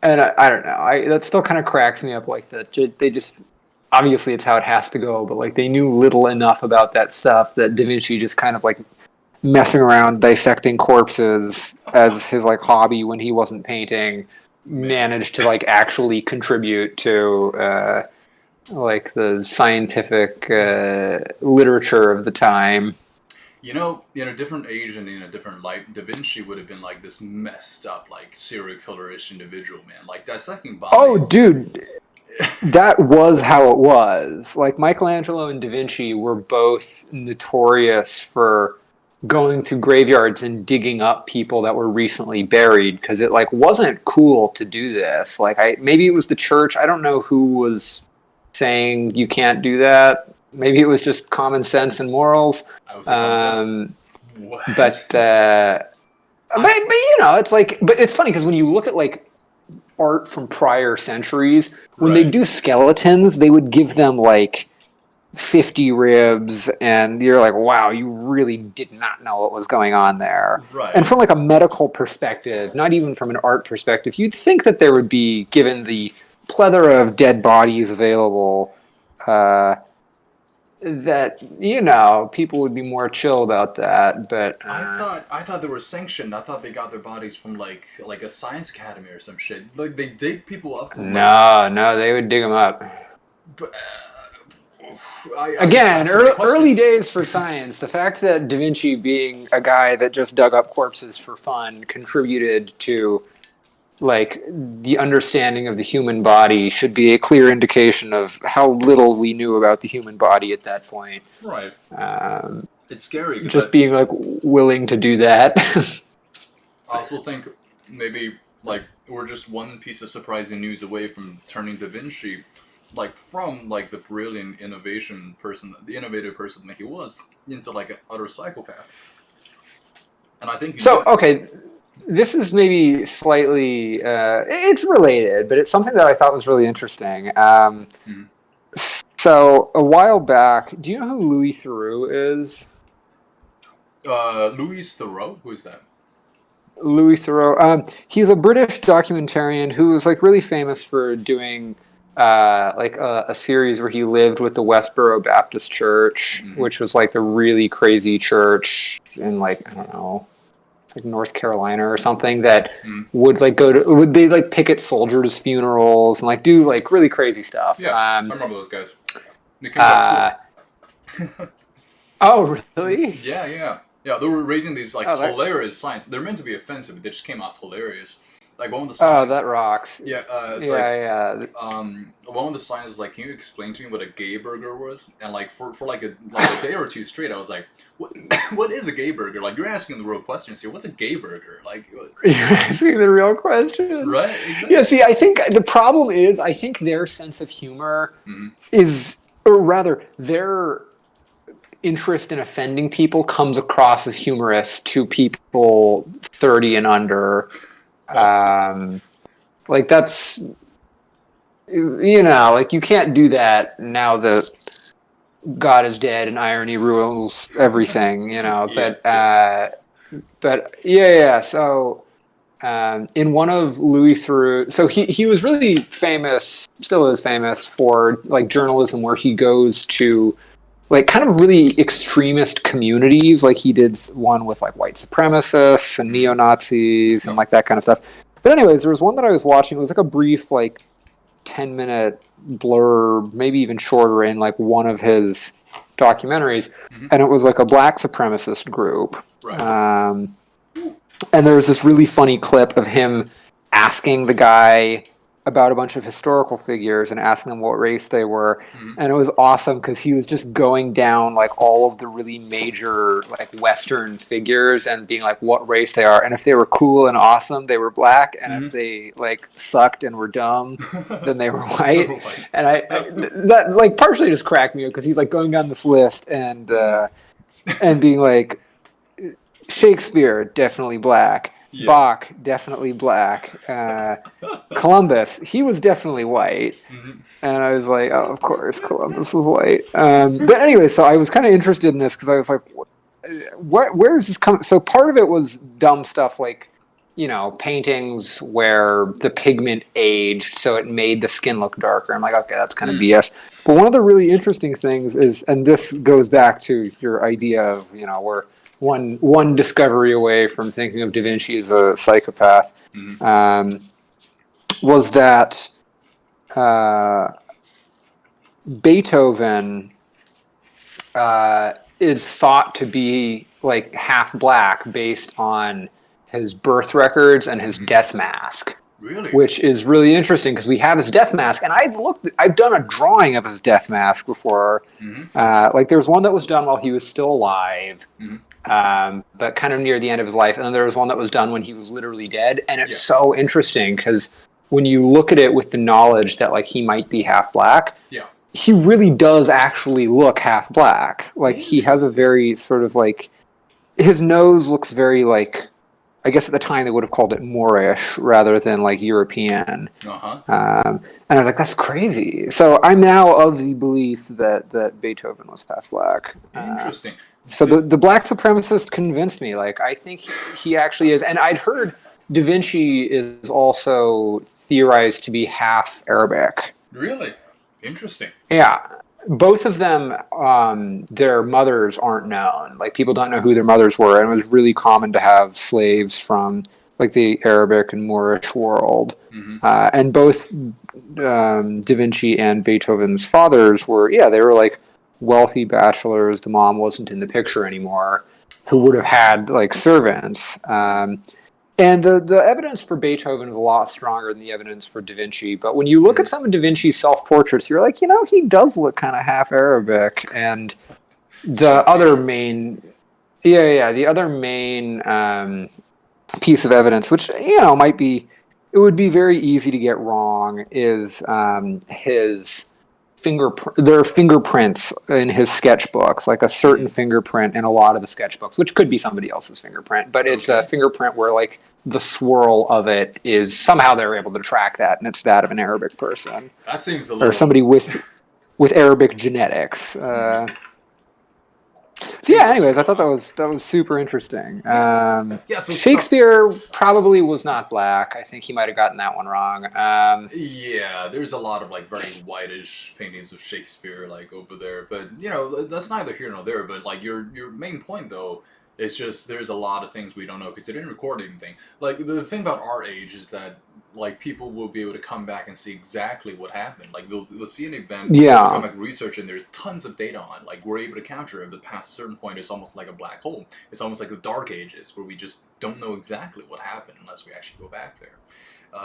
And I don't know. That still kind of cracks me up like that. They just, obviously it's how it has to go, but like they knew little enough about that stuff that Da Vinci just kind of like messing around dissecting corpses as his like hobby when he wasn't painting managed to like actually contribute to like the scientific literature of the time. In a different age and in a different life, Da Vinci would have been like this messed up, like serial killer-ish individual, man. Like dissecting bodies. Oh, dude, that was how it was. Like Michelangelo and Da Vinci were both notorious for going to graveyards and digging up people that were recently buried because it like wasn't cool to do this. Like maybe it was the church. I don't know who was saying you can't do that. Maybe it was just common sense and morals. What? But it's like, but it's funny because when you look at like art from prior centuries, when they do skeletons, they would give them like 50 ribs, and you're like, wow, you really did not know what was going on there. Right. And from like a medical perspective, not even from an art perspective, you'd think that there would be, given the plethora of dead bodies available, that people would be more chill about that. But I thought they were sanctioned. I thought they got their bodies from like a science academy or some shit. Like they dig people up from no, they would dig them up. But again, early days for science. The fact that Da Vinci, being a guy that just dug up corpses for fun, contributed to like the understanding of the human body should be a clear indication of how little we knew about the human body at that point. Right. It's scary. Just being like willing to do that. I also think maybe like we're just one piece of surprising news away from turning Da Vinci, like from like the brilliant innovative person that he was, into like an utter psychopath. And I think okay. This is maybe slightly, it's related, but it's something that I thought was really interesting. So, a while back, do you know who Louis Theroux is? Louis Theroux? Who is that? Louis Theroux. He's a British documentarian who was like really famous for doing like a series where he lived with the Westboro Baptist Church, which was like the really crazy church in like, I don't know, like North Carolina or something, that would like would they like picket soldiers' funerals and like do like really crazy stuff. Yeah, I remember those guys. They came to school. Oh, really? Yeah. They were raising these like hilarious signs. They're meant to be offensive, but they just came off hilarious. Like one of the signs. Oh, that rocks. Yeah. One of the signs was like, "Can you explain to me what a gay burger was?" And like for like a day or two straight, I was like, "What is a gay burger?" Like you're asking the real questions here. What's a gay burger? Like you're asking the real questions, right? Exactly. Yeah. See, I think the problem is, I think their sense of humor is, or rather, their interest in offending people comes across as humorous to people 30 and under. Like that's, like you can't do that now that God is dead and irony rules everything, but yeah. So, in one of Louis Theroux, so he was really famous, still is famous for like journalism where he goes to like kind of really extremist communities. Like he did one with like white supremacists and neo-Nazis and like that kind of stuff. But anyways, there was one that I was watching. It was like a brief like 10-minute blurb, maybe even shorter, in like one of his documentaries. And it was like a black supremacist group. Right. And there was this really funny clip of him asking the guy about a bunch of historical figures and asking them what race they were. And it was awesome because he was just going down like all of the really major like Western figures and being like what race they are. And if they were cool and awesome, they were black. And if they like sucked and were dumb, then they were white. And I that like partially just cracked me up because he's like going down this list and being like, Shakespeare, definitely black. Yeah. Bach, definitely black. Columbus, he was definitely white. Mm-hmm. And I was like, oh, of course, Columbus was white. But anyway, so I was kind of interested in this because I was like, where is this coming? So part of it was dumb stuff like, paintings where the pigment aged, so it made the skin look darker. I'm like, okay, that's kind of BS. But one of the really interesting things is, and this goes back to your idea of, we're one discovery away from thinking of Da Vinci as a psychopath, was that Beethoven is thought to be like half black based on his birth records and his death mask. Really? Which is really interesting because we have his death mask, and I've done a drawing of his death mask before. Like there's one that was done while he was still alive, but kind of near the end of his life, and then there was one that was done when he was literally dead. And it's so interesting because when you look at it with the knowledge that like he might be half black, he really does actually look half black. Like he has a very sort of like, his nose looks very like, I guess at the time they would have called it Moorish rather than like European. And I'm like, that's crazy. So I'm now of the belief that Beethoven was half black. Interesting. So the black supremacist convinced me. Like I think he actually is. And I'd heard Da Vinci is also theorized to be half Arabic. Really? Interesting. Yeah. Both of them, their mothers aren't known. Like people don't know who their mothers were, and it was really common to have slaves from like the Arabic and Moorish world. And both Da Vinci and Beethoven's fathers were, they were like wealthy bachelors. The mom wasn't in the picture anymore, who would have had like servants. And the evidence for Beethoven is a lot stronger than the evidence for Da Vinci. But when you look at some of Da Vinci's self-portraits, you're like, he does look kind of half Arabic. And the other main, the other main piece of evidence, which, might be, it would be very easy to get wrong, is his there are fingerprints in his sketchbooks, like a certain fingerprint in a lot of the sketchbooks, which could be somebody else's fingerprint, but it's a fingerprint where like the swirl of it is somehow they're able to track that, and it's that of an Arabic person. That seems a little... Or somebody with Arabic genetics. So anyways, I thought that was super interesting. So Shakespeare probably was not black. I think he might have gotten that one wrong. There's a lot of like very whitish paintings of Shakespeare like over there, but that's neither here nor there. But like your main point though is just there's a lot of things we don't know because they didn't record anything. Like the thing about our age is that like people will be able to come back and see exactly what happened. Like they'll see an event, they'll come back and research, and there's tons of data on. Like we're able to capture it, but past a certain point, it's almost like a black hole. It's almost like the Dark Ages, where we just don't know exactly what happened unless we actually go back there.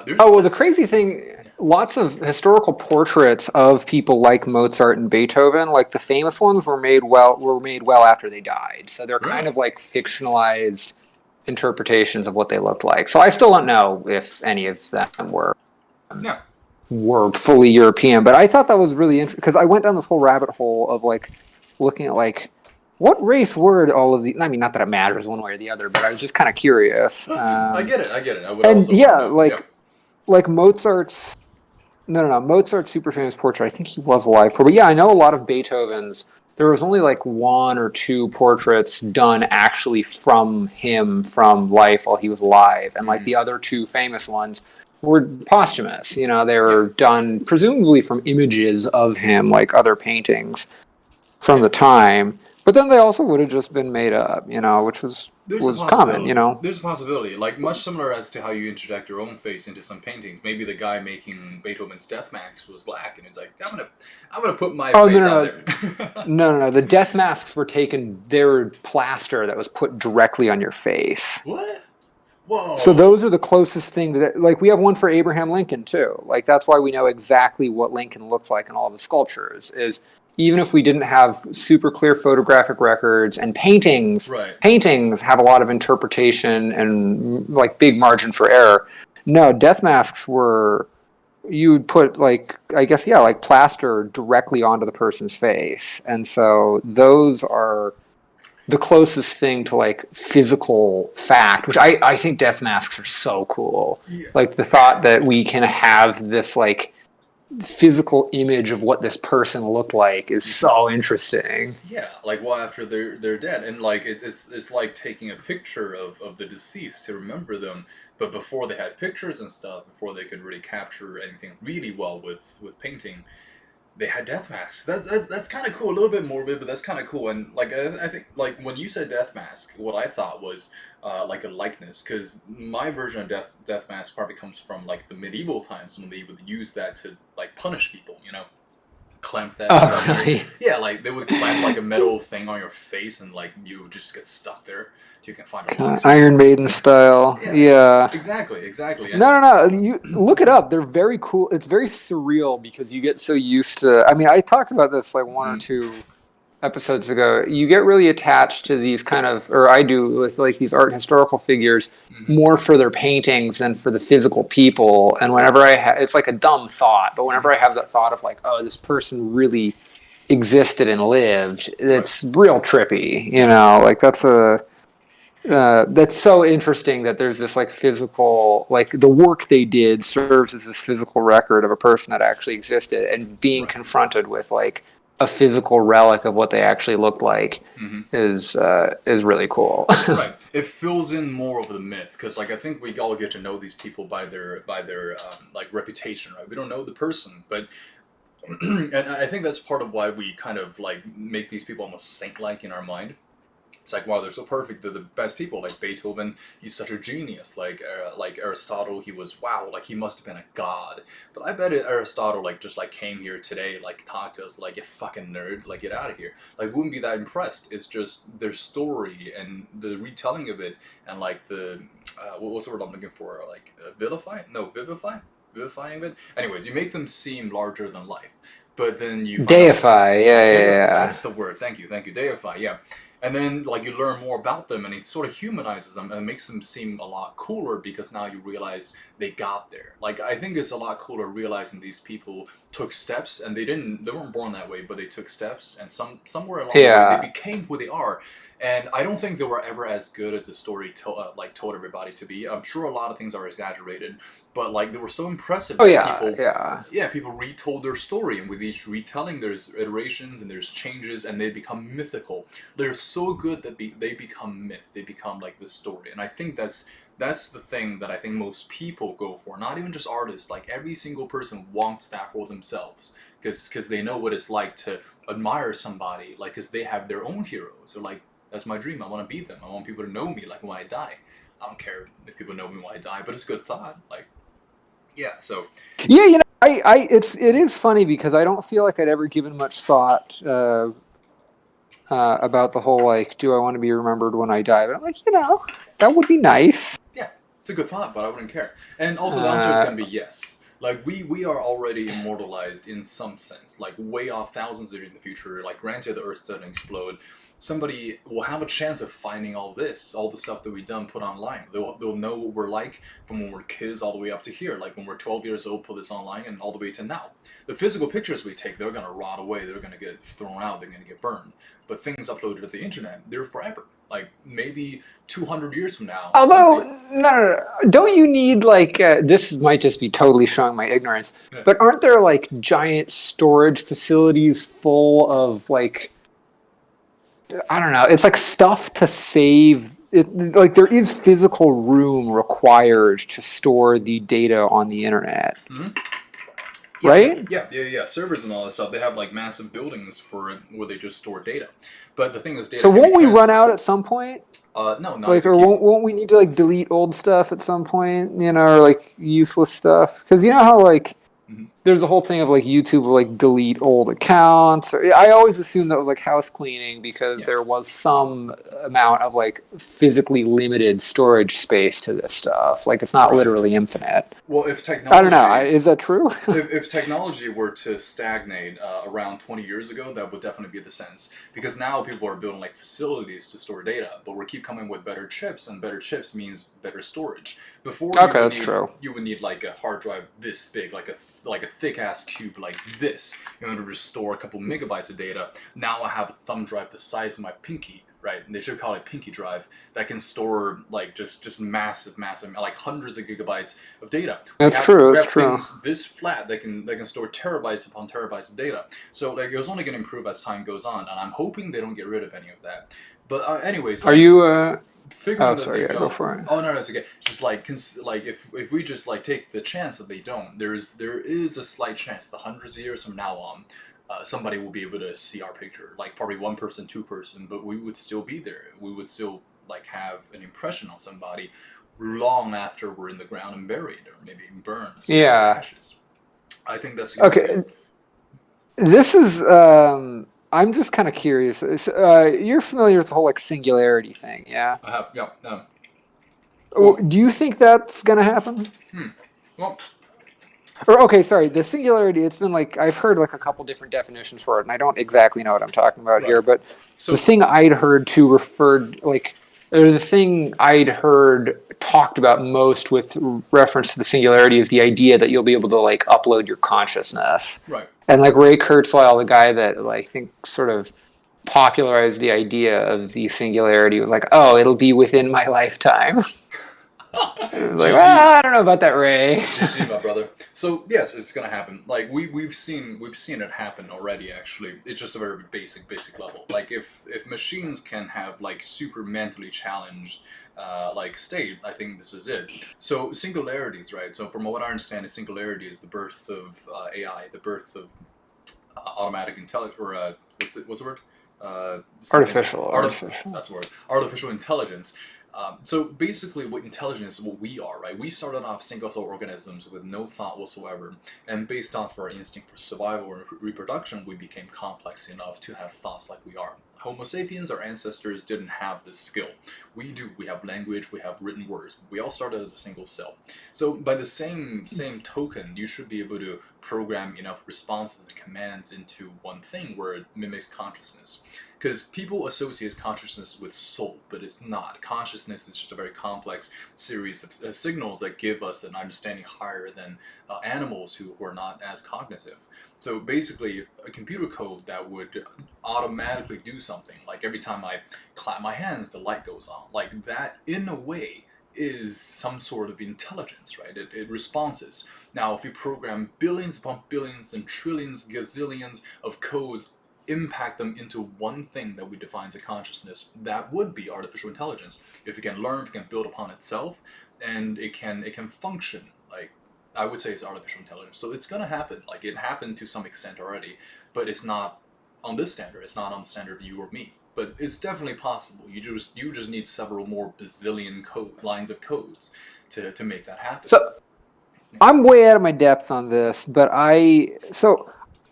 The crazy thing, lots of historical portraits of people like Mozart and Beethoven, like the famous ones, were made well after they died. So they're kind of like fictionalized interpretations of what they looked like. So I still don't know if any of them were fully European, but I thought that was really interesting because I went down this whole rabbit hole of like looking at like what race were all of the. I mean, not that it matters one way or the other, but I was just kind of curious. I get it. I would like Mozart's. Mozart's super famous portrait. I think he was alive for, but I know a lot of Beethoven's. There was only like one or two portraits done actually from him from life while he was alive, and like the other two famous ones were posthumous. They were done presumably from images of him, like other paintings from the time. But then they also would have just been made up, which was common, There's a possibility, like much similar as to how you interject your own face into some paintings. Maybe the guy making Beethoven's death mask was black, and he's like, I'm gonna put my face out there. No. The death masks were taken. They were plaster that was put directly on your face. What? Whoa. So those are the closest thing that, like, we have one for Abraham Lincoln too. Like that's why we know exactly what Lincoln looks like in all of the sculptures. Is even if we didn't have super clear photographic records and paintings, paintings have a lot of interpretation and like big margin for error. No, death masks were, you'd put like, I guess, like plaster directly onto the person's face. And so those are the closest thing to like physical fact, which I think death masks are so cool. Yeah. Like the thought that we can have this like physical image of what this person looked like is so interesting. Yeah, like well after they're dead, and like it's like taking a picture of the deceased to remember them, but before they had pictures and stuff, before they could really capture anything really well with painting, they had death masks. That's kind of cool. A little bit morbid, but that's kind of cool. And like I think like when you said death mask, what I thought was like a likeness, because my version of death mask probably comes from like the medieval times when they would use that to like punish people. You know, clamp that stuff. Really? Yeah, like they would clamp like a metal thing on your face, and like you would just get stuck there till you can find a box. Iron Maiden style. Yeah. Exactly. No. You look it up. They're very cool. It's very surreal because you get so used to. I mean, I talked about this like one or two episodes ago. You get really attached to these kind of, or I do, with like these art historical figures more for their paintings than for the physical people. And whenever it's like a dumb thought, but whenever I have that thought of like, oh, this person really existed and lived, it's real trippy. You know, like that's so interesting that there's this like physical, like the work they did serves as this physical record of a person that actually existed, and being confronted with like a physical relic of what they actually looked like is really cool. Right. It fills in more of the myth, because like I think we all get to know these people by their like reputation, right? We don't know the person, but and I think that's part of why we kind of like make these people almost saint-like in our mind. It's like, wow, they're so perfect. They're the best people. Like Beethoven, he's such a genius. Like Aristotle, he was, wow, like he must have been a god. But I bet Aristotle like just like came here today, like talked to us, like, you fucking nerd, like get out of here. Like we wouldn't be that impressed. It's just their story and the retelling of it, and like the what's the word I'm looking for? Like vilify? No, vivify. Vivifying of it. Anyways, you make them seem larger than life, but then you Deify. Yeah. That's the word. Thank you. Deify. Yeah. And then, like, you learn more about them, and it sort of humanizes them, and it makes them seem a lot cooler, because now you realize they got there. Like, I think it's a lot cooler realizing these people took steps, and they weren't born that way, but they took steps, and somewhere along the way, they became who they are. And I don't think they were ever as good as the story told everybody to be. I'm sure a lot of things are exaggerated, but like they were so impressive that people retold their story, and with each retelling there's iterations and there's changes, and they become mythical. They're so good that they become myth. They become like the story. And I think that's the thing that I think most people go for. Not even just artists, like every single person wants that for themselves, because they know what it's like to admire somebody, like because they have their own heroes. They're like, that's my dream. I want to be them. I want people to know me like when I die. I don't care if people know me when I die, but it's a good thought. Like, yeah. So. Yeah, you know, it is funny because I don't feel like I'd ever given much thought about the whole like, do I want to be remembered when I die? But I'm like, you know, that would be nice. Yeah, it's a good thought, but I wouldn't care. And also the answer is going to be yes. Like, we are already immortalized in some sense, like way off thousands of years in the future. Like, granted the Earth doesn't explode, somebody will have a chance of finding all the stuff that we've done, put online. They'll know what we're like from when we're kids all the way up to here. Like when we're 12 years old, put this online, and all the way to now. The physical pictures we take, they're going to rot away. They're going to get thrown out. They're going to get burned. But things uploaded to the internet, they're forever. Like maybe 200 years from now. Although, no. Don't you need like, this might just be totally showing my ignorance, but aren't there like giant storage facilities full of like, I don't know. It's like stuff to save. Like there is physical room required to store the data on the internet, right? Yeah. Servers and all that stuff. They have like massive buildings for where they just store data. But the thing is, data. So won't we run out at some point? No. Like, or won't we need to like delete old stuff at some point? You know, or like useless stuff? Because you know how like. There's a whole thing of like YouTube will like delete old accounts. I always assumed that was like house cleaning because there was some amount of like physically limited storage space to this stuff. Like it's not literally infinite. Well, if technology, I don't know, is that true? if technology were to stagnate around 20 years ago, that would definitely be the sense. Because now people are building like facilities to store data, but we keep coming with better chips, and better chips means better storage. Before, that's true. You would need like a hard drive this big, like a thick ass cube like this, in order to store a couple megabytes of data. Now I have a thumb drive the size of my pinky right? And they should call it Pinky Drive that can store like just massive, like hundreds of gigabytes of data. That's true. We That's have true. things this flat that can store terabytes upon terabytes of data. So like it's only going to improve as time goes on, and I'm hoping they don't get rid of any of that. But anyways, Are like you? figuring Oh, that sorry. they Yeah, go don't. for it. Oh no, it's okay. Just like like if we just like take the chance that they don't, there is a slight chance the hundreds of years from now on, somebody will be able to see our picture. Like probably one person, two person, but we would still be there. We would still like have an impression on somebody long after we're in the ground and buried, or maybe burned, scattered Yeah. ashes. I think that's Okay. This is. I'm just kind of curious. You're familiar with the whole like singularity thing, yeah? I have yeah. Well, do you think that's gonna happen? Well, Or okay, sorry, the singularity. It's been like I've heard like a couple different definitions for it, and I don't exactly know what I'm talking about right. here. But So the thing I'd heard to referred like, or the thing I'd heard talked about most with reference to the singularity is the idea that you'll be able to like upload your consciousness. right. And like Ray Kurzweil, the guy that like, I think sort of popularized the idea of the singularity, was like, oh, it'll be within my lifetime. Like, well, I don't know about that, Ray. GG, my brother. So yes, it's gonna happen. Like we've seen it happen already. Actually, it's just a very basic level. Like if machines can have like super mentally challenged like state, I think this is it. So singularities, right? So from what I understand, a singularity is the birth of AI, the birth of automatic intelligence, or what's the word? Artificial. That's the word. Artificial intelligence. So basically, what intelligence is what we are, right? We started off single-cell organisms with no thought whatsoever, and based off our instinct for survival or reproduction, we became complex enough to have thoughts like we are. Homo sapiens, our ancestors, didn't have this skill. We do. We have language. We have written words. We all started as a single cell. So by the same token, you should be able to program enough responses and commands into one thing where it mimics consciousness. Because people associate consciousness with soul, but it's not. Consciousness is just a very complex series of signals that give us an understanding higher than animals who are not as cognitive. So basically, a computer code that would automatically do something, like every time I clap my hands, the light goes on. Like that, in a way, is some sort of intelligence, right? It responses. Now, if you program billions upon billions and trillions, gazillions of codes, impact them into one thing that we define as a consciousness, that would be artificial intelligence. If it can learn, if it can build upon itself, and it can function, like I would say it's artificial intelligence. So it's gonna happen. Like it happened to some extent already, but it's not on this standard. It's not on the standard of you or me. But it's definitely possible. You just need several more bazillion lines of codes to make that happen. So I'm way out of my depth on this, but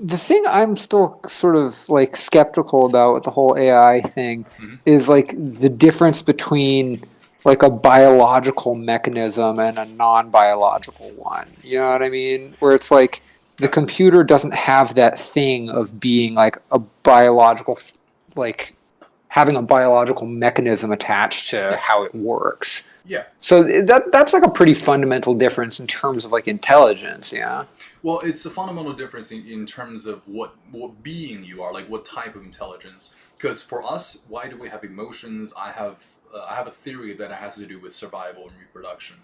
the thing I'm still sort of like skeptical about with the whole AI thing is like the difference between like a biological mechanism and a non-biological one. You know what I mean? Where it's like the computer doesn't have that thing of being like a biological, like having a biological mechanism attached to how it works. Yeah. So that's like a pretty fundamental difference in terms of like intelligence, yeah. Well, it's a fundamental difference in terms of what being you are, like what type of intelligence. Because for us, why do we have emotions? I have a theory that it has to do with survival and reproduction.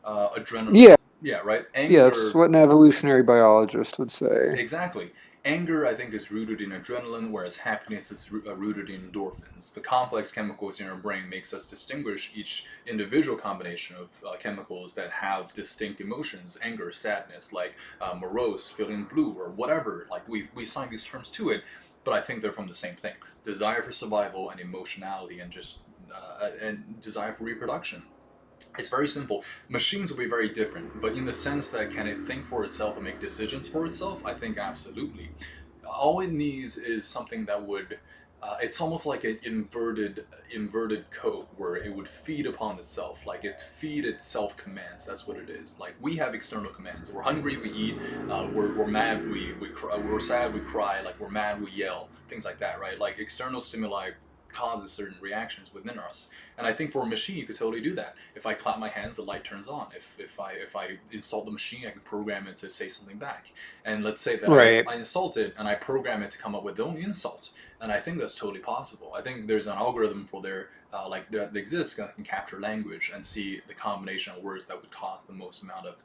Adrenaline. Yeah. Yeah, right? Anger. Yeah, that's what an evolutionary biologist would say. Exactly. Anger, I think, is rooted in adrenaline, whereas happiness is rooted in endorphins. The complex chemicals in our brain makes us distinguish each individual combination of chemicals that have distinct emotions, anger, sadness, like morose, feeling blue, or whatever. Like we assign these terms to it, but I think they're from the same thing. Desire for survival and emotionality and just and desire for reproduction. It's very simple. Machines will be very different, but in the sense that can it think for itself and make decisions for itself, I think absolutely. All it needs is something that would, it's almost like an inverted code where it would feed upon itself, like it feed itself commands. That's what it is. Like we have external commands. We're hungry, we eat. We're mad, we cry. We're sad, we cry. Like we're mad, we yell. Things like that, right? Like external stimuli causes certain reactions within us. And I think for a machine, you could totally do that. If I clap my hands, the light turns on. If I insult the machine, I can program it to say something back. And let's say that Right. I insult it and I program it to come up with their own insult. And I think that's totally possible. I think there's an algorithm for that exists that can capture language and see the combination of words that would cause the most amount of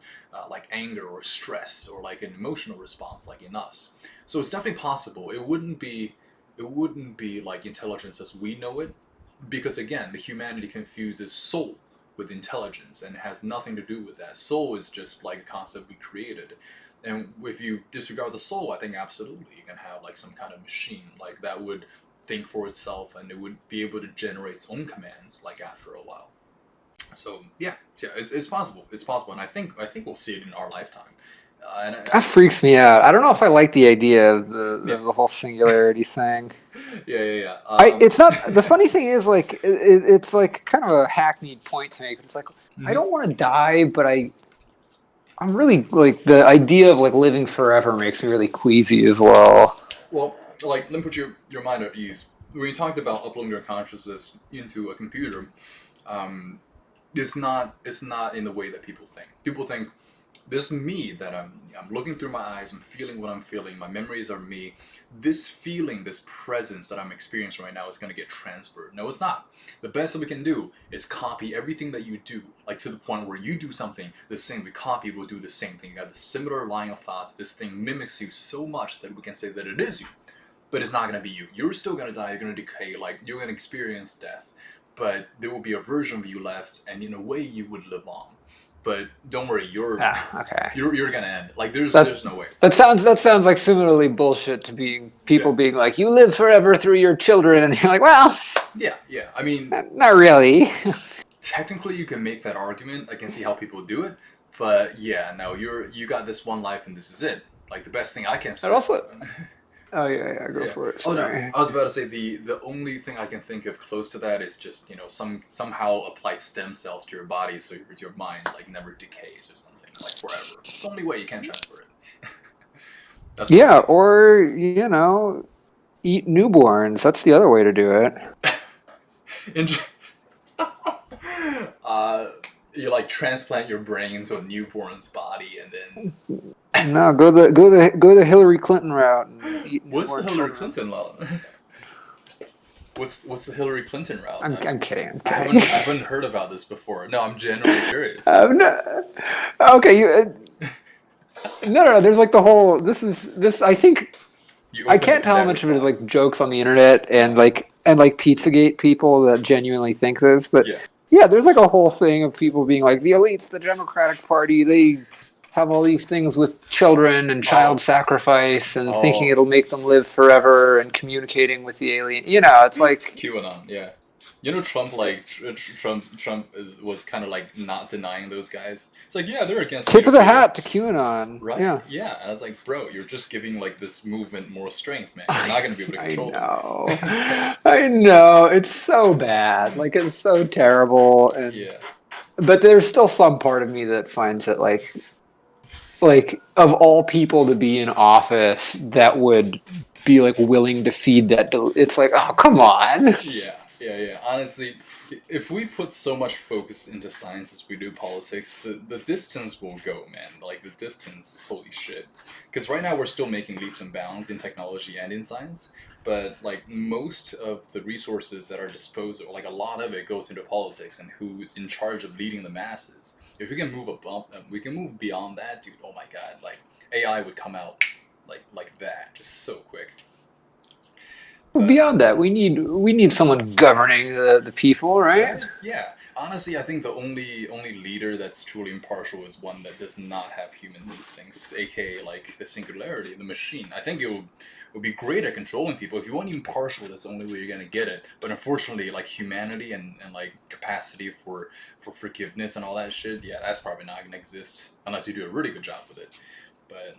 like anger or stress or like an emotional response, like in us. So it's definitely possible. It wouldn't be like intelligence as we know it, because again, the humanity confuses soul with intelligence, and it has nothing to do with that. Soul is just like a concept we created. And if you disregard the soul, I think absolutely you can have like some kind of machine like that would think for itself, and it would be able to generate its own commands like after a while. So yeah, it's possible. It's possible, and I think we'll see it in our lifetime. That freaks me out. I don't know if I like the idea of the whole singularity thing. Yeah. It's not. The funny thing is, like, it's like kind of a hackneyed point to make. It's like I don't want to die, but I'm really like the idea of like living forever makes me really queasy as well. Well, like let me put your mind at ease. When you talked about uploading your consciousness into a computer, it's not in the way that people think. People think this me that I'm looking through my eyes, I'm feeling what I'm feeling, my memories are me. This feeling, this presence that I'm experiencing right now is going to get transferred. No, it's not. The best that we can do is copy everything that you do, like to the point where you do something, the same we copy will do the same thing. You have the similar line of thoughts. This thing mimics you so much that we can say that it is you, but it's not going to be you. You're still going to die, you're going to decay, like you're going to experience death, but there will be a version of you left, and in a way you would live on. But don't worry, you're gonna end. Like there's no way. That sounds like similarly bullshit to being like, you live forever through your children, and you're like, well, yeah. I mean, not really. Technically, you can make that argument. I can see how people do it, but yeah, no, you got this one life, and this is it. Like the best thing I can say. Oh yeah, go for it. Sorry. Oh no, I was about to say the only thing I can think of close to that is just somehow apply stem cells to your body so your mind like never decays or something like forever. It's the only way you can transfer it. Or eat newborns. That's the other way to do it. You like transplant your brain into a newborn's body and then. No, go the Hillary Clinton route. And eat What's the Hillary Clinton route? What's the Hillary Clinton route? I'm kidding. I haven't heard about this before. No, I'm genuinely curious. Okay, no. There's like the whole. This. I think I can't tell how much of it is like jokes on the internet and like Pizzagate people that genuinely think this, but yeah, there's like a whole thing of people being like the elites, the Democratic Party, they have all these things with children and child sacrifice and thinking it'll make them live forever and communicating with the alien. It's like QAnon, yeah. Trump was kind of like not denying those guys. It's like, yeah, they're against tip of the hat to QAnon, right? Yeah. And I was like, bro, you're just giving like this movement more strength, man. You're not gonna be able to control them. I know, it's so bad, like it's so terrible, and but there's still some part of me that finds it like of all people to be in office that would be like willing to feed that. It's like, oh, come on. Yeah. Honestly, if we put so much focus into science as we do politics, the distance will go, man. Like the distance, holy shit. Because right now we're still making leaps and bounds in technology and in science, but like most of the resources that are disposed of, like a lot of it goes into politics and who's in charge of leading the masses. If we can move beyond that, dude. Oh my god, like AI would come out like that, just so quick. But beyond that, we need someone governing the people, right? Yeah. Honestly, I think the only leader that's truly impartial is one that does not have human instincts, aka like the singularity, the machine. I think it would be great at controlling people. If you want impartial, that's the only way you're gonna get it. But unfortunately, like humanity and like capacity for forgiveness and all that shit, yeah, that's probably not gonna exist unless you do a really good job with it. But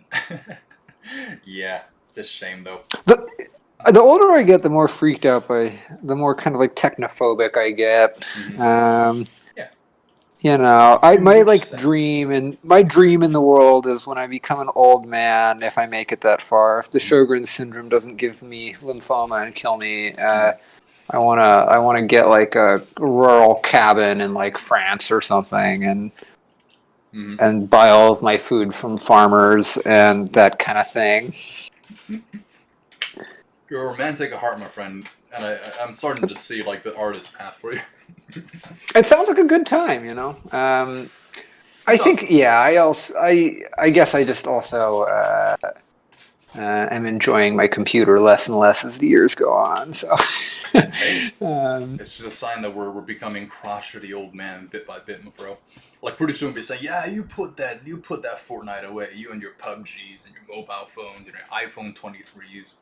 yeah, it's a shame though. The older I get, the more freaked out the more kind of like technophobic I get. Mm-hmm. My dream in the world is when I become an old man, if I make it that far, if the Sjogren's syndrome doesn't give me lymphoma and kill me, I wanna get like a rural cabin in like France or something, and buy all of my food from farmers and that kind of thing. You're romantic at heart, my friend, and I'm starting to see like the artist path for you. It sounds like a good time, I think, yeah. I guess I just also am enjoying my computer less and less as the years go on. So, Hey, it's just a sign that we're becoming crotchety old man bit by bit, my bro. Like pretty soon, we'll be saying, "Yeah, you put that Fortnite away. You and your PUBGs and your mobile phones and your iPhone 23s."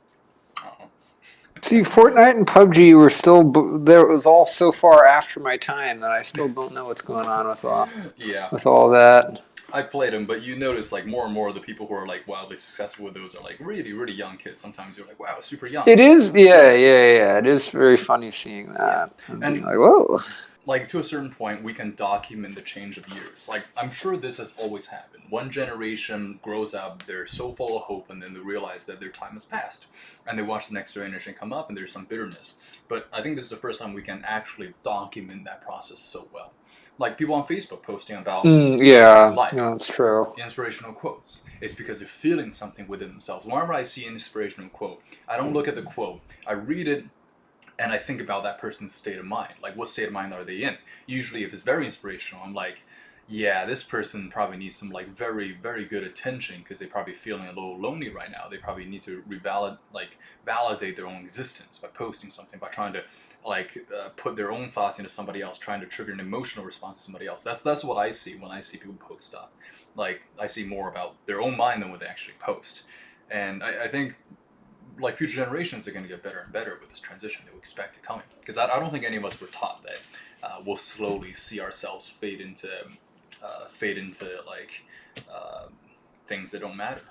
See, Fortnite and PUBG were still there. It was all so far after my time that I still don't know what's going on with all that. I played them, but you notice like more and more of the people who are like wildly successful with those are like really, really young kids. Sometimes you're like, wow, super young. It is, yeah. It is very funny seeing that. And like, whoa. Like to a certain point, we can document the change of years. Like I'm sure this has always happened. One generation grows up, they're so full of hope, and then they realize that their time has passed, and they watch the next generation come up, and there's some bitterness. But I think this is the first time we can actually document that process so well. Like people on Facebook posting about life. No, it's true. Inspirational quotes. It's because they're feeling something within themselves. Whenever I see an inspirational quote, I don't look at the quote. I read it, and I think about that person's state of mind. Like, what state of mind are they in? Usually, if it's very inspirational, I'm like, yeah, this person probably needs some like very, very good attention because they're probably feeling a little lonely right now. They probably need to validate their own existence by posting something, by trying to put their own thoughts into somebody else, trying to trigger an emotional response to somebody else. That's what I see when I see people post stuff. Like, I see more about their own mind than what they actually post. And I think like future generations are going to get better and better with this transition that we expect to come. Because I don't think any of us were taught that we'll slowly see ourselves fade into things that don't matter.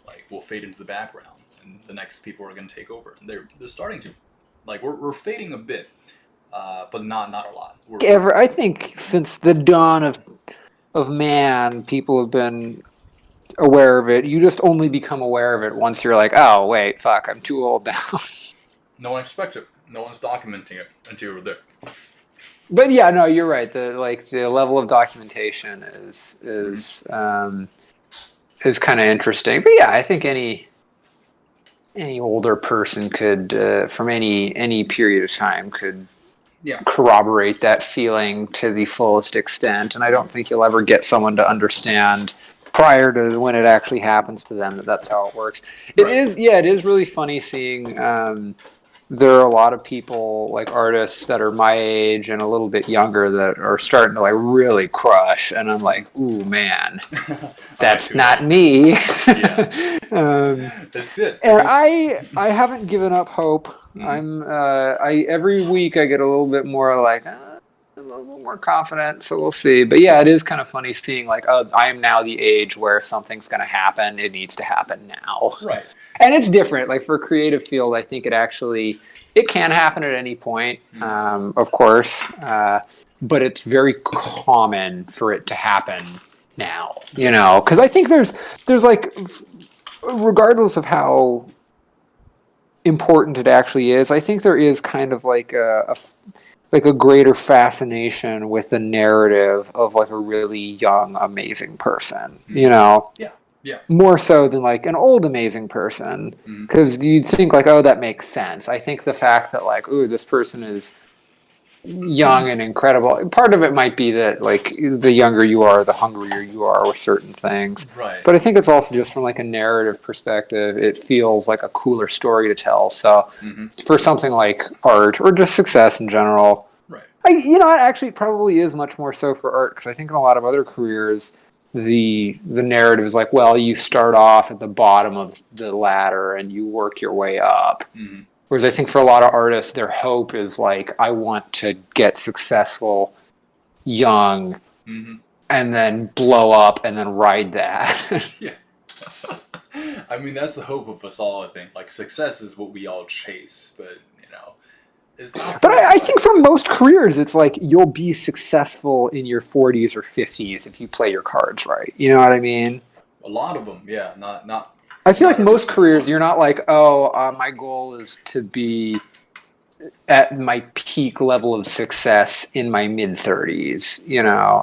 Like we'll fade into the background, and the next people are going to take over. And they're starting to. Like we're fading a bit, but not a lot. I think since the dawn of man, people have been aware of it. You just only become aware of it once you're like, oh wait, fuck, I'm too old now. No one expects it. No one's documenting it until you're there. But yeah, no, you're right. The level of documentation is kind of interesting. But yeah, I think any older person could, from any period of time, could corroborate that feeling to the fullest extent. And I don't think you'll ever get someone to understand prior to when it actually happens to them that's how it works. It is really funny seeing. There are a lot of people, like artists that are my age and a little bit younger, that are starting to like really crush, and I'm like, ooh man, that's not me. That's good. And I haven't given up hope. I'm every week I get a little bit more like a little bit more confident, so we'll see. But yeah, it is kind of funny seeing like, oh, I am now the age where something's going to happen. It needs to happen now. Right. And it's different. Like for a creative field, I think it can happen at any point, of course, but it's very common for it to happen now, because I think there's like, regardless of how important it actually is, I think there is kind of like a greater fascination with the narrative of like a really young, amazing person, Yeah. More so than like an old amazing person, because you'd think like, oh, that makes sense. I think the fact that like, ooh, this person is young and incredible. Part of it might be that like the younger you are, the hungrier you are with certain things. Right. But I think it's also just from like a narrative perspective, it feels like a cooler story to tell. So for something like art or just success in general, right. It actually probably is much more so for art, because I think in a lot of other careers, the narrative is like, well, you start off at the bottom of the ladder and you work your way up. Whereas I think for a lot of artists, their hope is like, I want to get successful young and then blow up and then ride that. Yeah. I mean, that's the hope of us all, I think. Like, success is what we all chase, but, it's not. But I think for most careers, it's like you'll be successful in your 40s or 50s if you play your cards right. You know what I mean? A lot of them, yeah. Not. I feel like most careers, you're not like, oh, my goal is to be at my peak level of success in my mid-30s.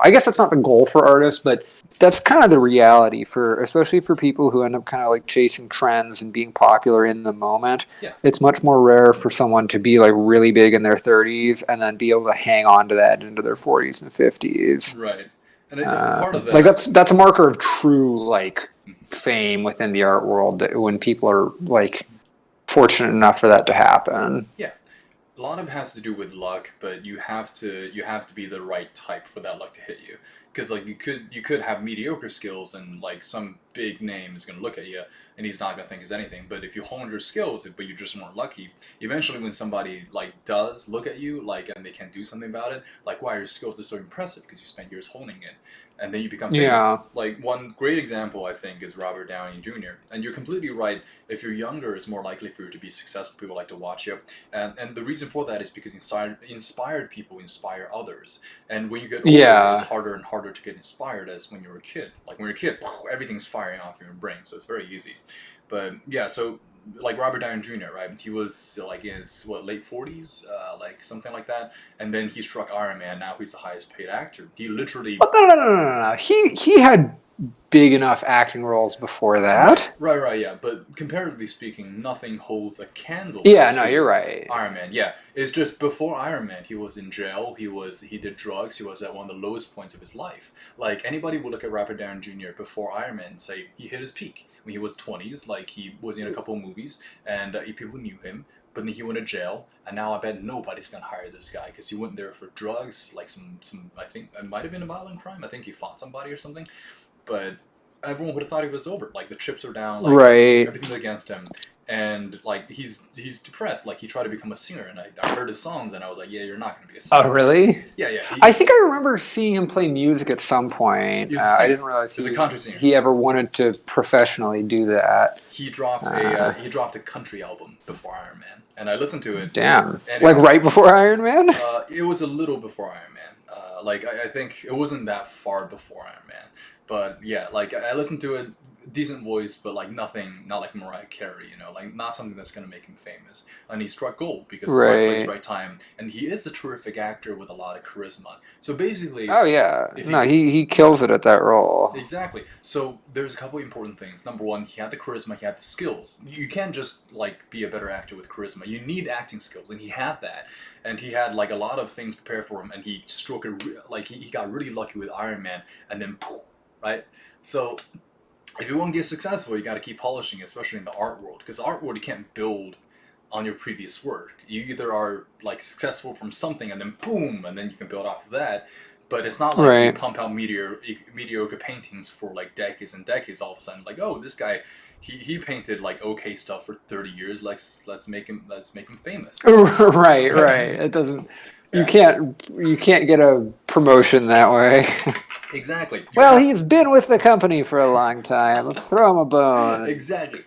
I guess that's not the goal for artists, but that's kind of the reality especially for people who end up kind of like chasing trends and being popular in the moment. Yeah. It's much more rare for someone to be like really big in their 30s and then be able to hang on to that into their 40s and 50s. Right. And part of that, like that's a marker of true like fame within the art world, that when people are like fortunate enough for that to happen. Yeah. A lot of it has to do with luck, but you have to be the right type for that luck to hit you. Because like you could have mediocre skills and like some big name is gonna look at you and he's not gonna think it's anything. But if you hone your skills, but you're just more lucky, eventually when somebody like does look at you like and they can do something about it, like wow, your skills are so impressive because you spent years honing it, and then you become famous. Yeah. Like one great example I think is Robert Downey Jr. And you're completely right. If you're younger, it's more likely for you to be successful. People like to watch you, and the reason for that is because inspired people inspire others. And when you get older, it's harder and harder to get inspired as when you're a kid. Like when you're a kid, everything's firing off in your brain, so it's very easy. But yeah, so like Robert Downey Jr., right? He was like in his late 40s, like something like that, and then he struck Iron Man. Now he's the highest paid actor. He literally no. He had big enough acting roles before that. Right, yeah. But comparatively speaking, nothing holds a candle. Yeah, no, you're right. Iron Man, yeah. It's just before Iron Man, he was in jail. He did drugs. He was at one of the lowest points of his life. Like anybody would look at Robert Downey Jr. before Iron Man and say he hit his peak when he was 20s. Like he was in a couple of movies and people knew him. But then he went to jail, and now I bet nobody's gonna hire this guy because he went there for drugs, like some. I think it might have been a violent crime. I think he fought somebody or something. But everyone would have thought he was over. Like the chips are down, like everything's against him, and like he's depressed. Like he tried to become a singer, and I heard his songs, and I was like, yeah, you're not going to be a singer. Oh, really? Yeah. I think I remember seeing him play music at some point. I didn't realize he was a country singer. He ever wanted to professionally do that. He dropped a country album before Iron Man, and I listened to it. Damn, like right before Iron Man. It was a little before Iron Man. Like I think it wasn't that far before Iron Man. But yeah, like I listened to it, decent voice, but like nothing, not like Mariah Carey, like not something that's gonna make him famous. And he struck gold because right place, right time, and he is a terrific actor with a lot of charisma. So basically, oh yeah, he kills it at that role. Exactly. So there's a couple important things. Number one, he had the charisma, he had the skills. You can't just like be a better actor with charisma. You need acting skills, and he had that. And he had like a lot of things prepared for him, and he struck it like he got really lucky with Iron Man, and then poof. Right? So, if you want to get successful, you got to keep polishing, especially in the art world. Because the art world, you can't build on your previous work. You either are like successful from something and then boom, and then you can build off of that. But it's not like you pump out mediocre paintings for like decades and decades. All of a sudden, like, oh, this guy, he painted like okay stuff for 30 years. Like, let's make him famous. Right. It doesn't. You can't get a promotion that way. Exactly. He's been with the company for a long time. Let's throw him a bone. Exactly.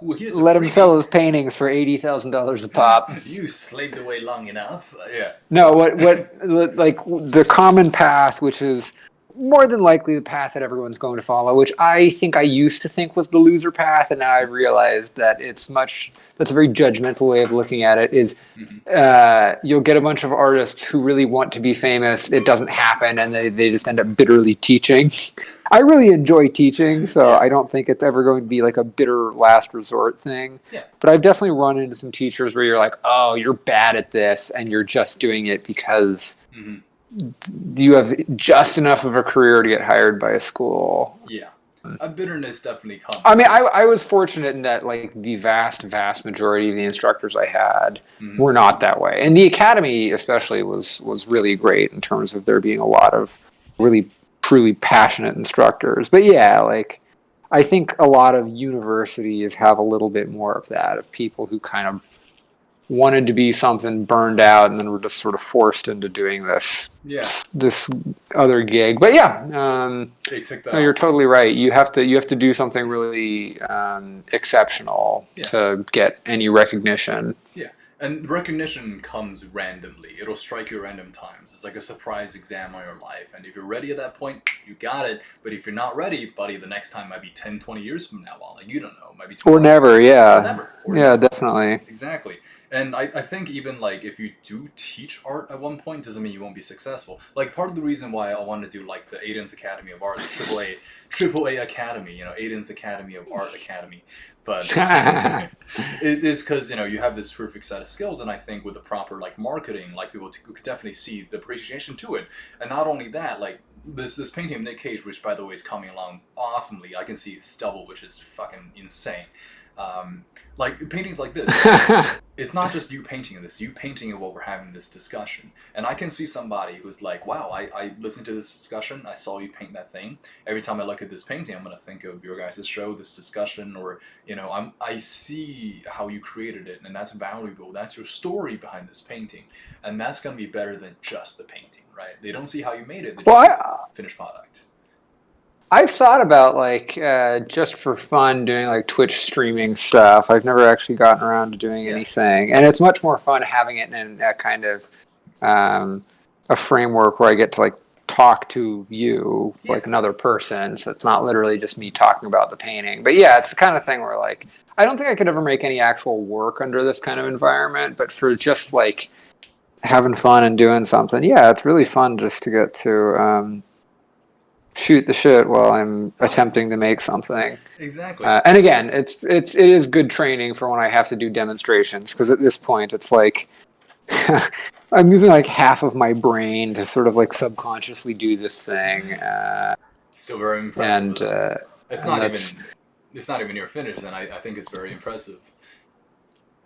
Let him sell his paintings for $80,000 a pop. You slaved away long enough. Yeah. No, what like the common path, which is more than likely the path that everyone's going to follow, which I think I used to think was the loser path, and now I've realized that that's a very judgmental way of looking at it, is you'll get a bunch of artists who really want to be famous, it doesn't happen, and they just end up bitterly teaching. I really enjoy teaching, so I don't think it's ever going to be like a bitter last resort thing. Yeah. But I've definitely run into some teachers where you're like, oh, you're bad at this, and you're just doing it because you have just enough of a career to get hired by a school. Yeah. A bitterness definitely comes. I mean, I was fortunate in that like the vast majority of the instructors I had were not that way. And the academy especially was really great in terms of there being a lot of really truly passionate instructors. But yeah, like I think a lot of universities have a little bit more of that, of people who kind of wanted to be something, burned out, and then were just sort of forced into doing this other gig. But they took that. No, you're totally right. You have to do something really exceptional to get any recognition. Yeah. And recognition comes randomly. It'll strike you at random times. It's like a surprise exam on your life. And if you're ready at that point, you got it. But if you're not ready, buddy, the next time might be 10, 20 years from now on. Like, you don't know. It might be 20 Or never, yeah. Yeah, definitely. Exactly. And I think even like if you do teach art at one point doesn't mean you won't be successful. Like part of the reason why I want to do like the Aidan's Academy of Art, the triple A Academy, Aidan's Academy of Art Academy, but is because you have this perfect set of skills, and I think with the proper like marketing, like people could definitely see the appreciation to it. And not only that, like this painting of Nick Cage, which by the way is coming along awesomely. I can see his stubble, which is fucking insane. Like paintings like this, it's not just you painting this, you painting it while we're having this discussion. And I can see somebody who's like, wow, I listened to this discussion, I saw you paint that thing. Every time I look at this painting, I'm going to think of your guys' show, this discussion, or, I see how you created it, and that's valuable. That's your story behind this painting. And that's going to be better than just the painting, right? They don't see how you made it, they just see the finished product. I've thought about like just for fun doing like Twitch streaming stuff. I've never actually gotten around to doing anything, and it's much more fun having it in a kind of a framework where I get to like talk to you like another person. So it's not literally just me talking about the painting. But yeah, it's the kind of thing where like I don't think I could ever make any actual work under this kind of environment, but for just like having fun and doing something, yeah, it's really fun just to get to shoot the shit while I'm attempting to make something. Exactly. And again, it is good training for when I have to do demonstrations, because at this point it's like I'm using like half of my brain to sort of like subconsciously do this thing. Still very impressive. And it's not even near finished, and I think it's very impressive.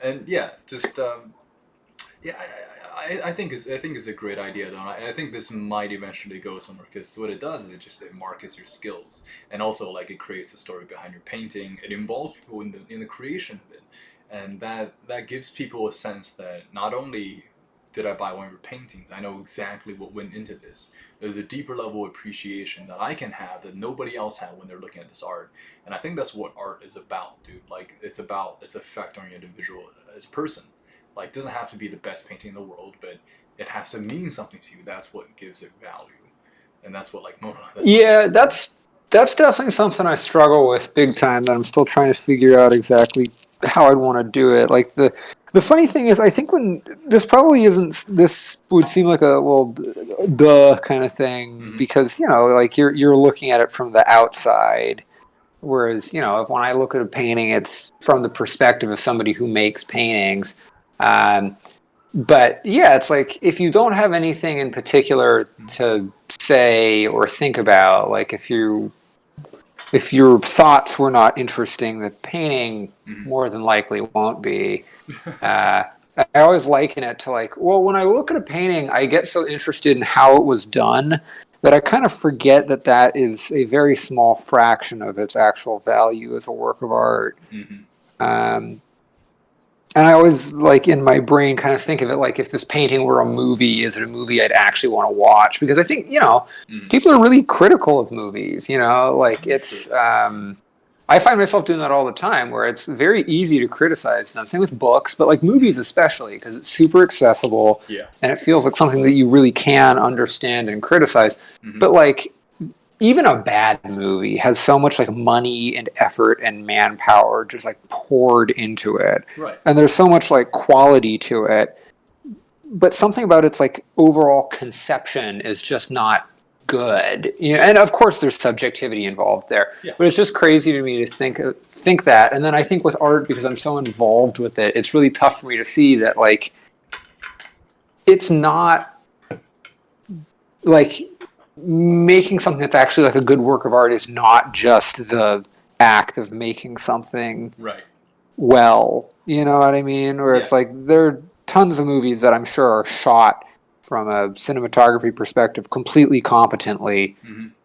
And yeah, just I think it's a great idea though. I think this might eventually go somewhere, because what it does is it markets your skills, and also like it creates a story behind your painting. It involves people in the creation of it, and that gives people a sense that not only did I buy one of your paintings, I know exactly what went into this. There's a deeper level of appreciation that I can have that nobody else had when they're looking at this art. And I think that's what art is about, dude. Like it's about its effect on your individual as a person. Like, it doesn't have to be the best painting in the world, but it has to mean something to you. That's what gives it value. And that's what, like, that's definitely something I struggle with big time, that I'm still trying to figure out exactly how I'd want to do it. Like, the funny thing is, I think when this probably isn't, this would seem like a, well, duh kind of thing, because, like, you're looking at it from the outside. Whereas, when I look at a painting, it's from the perspective of somebody who makes paintings. But yeah, it's like if you don't have anything in particular to say or think about, like if your thoughts were not interesting, the painting more than likely won't be. I always liken it to like, well, when I look at a painting, I get so interested in how it was done that I kind of forget that is a very small fraction of its actual value as a work of art. And I always, like, in my brain kind of think of it like, if this painting were a movie, is it a movie I'd actually want to watch? Because I think, people are really critical of movies, like it's, I find myself doing that all the time, where it's very easy to criticize them. Same with books, but like movies especially, because it's super accessible, and it feels like something that you really can understand and criticize. But like, even a bad movie has so much like money and effort and manpower just like poured into it. Right. And there's so much like quality to it. But something about its like overall conception is just not good. And of course there's subjectivity involved there. Yeah. But it's just crazy to me to think that. And then I think with art, because I'm so involved with it, it's really tough for me to see that like it's not like making something that's actually like a good work of art is not just the act of making something well, you know what I mean? Where it's like, there are tons of movies that I'm sure are shot from a cinematography perspective completely competently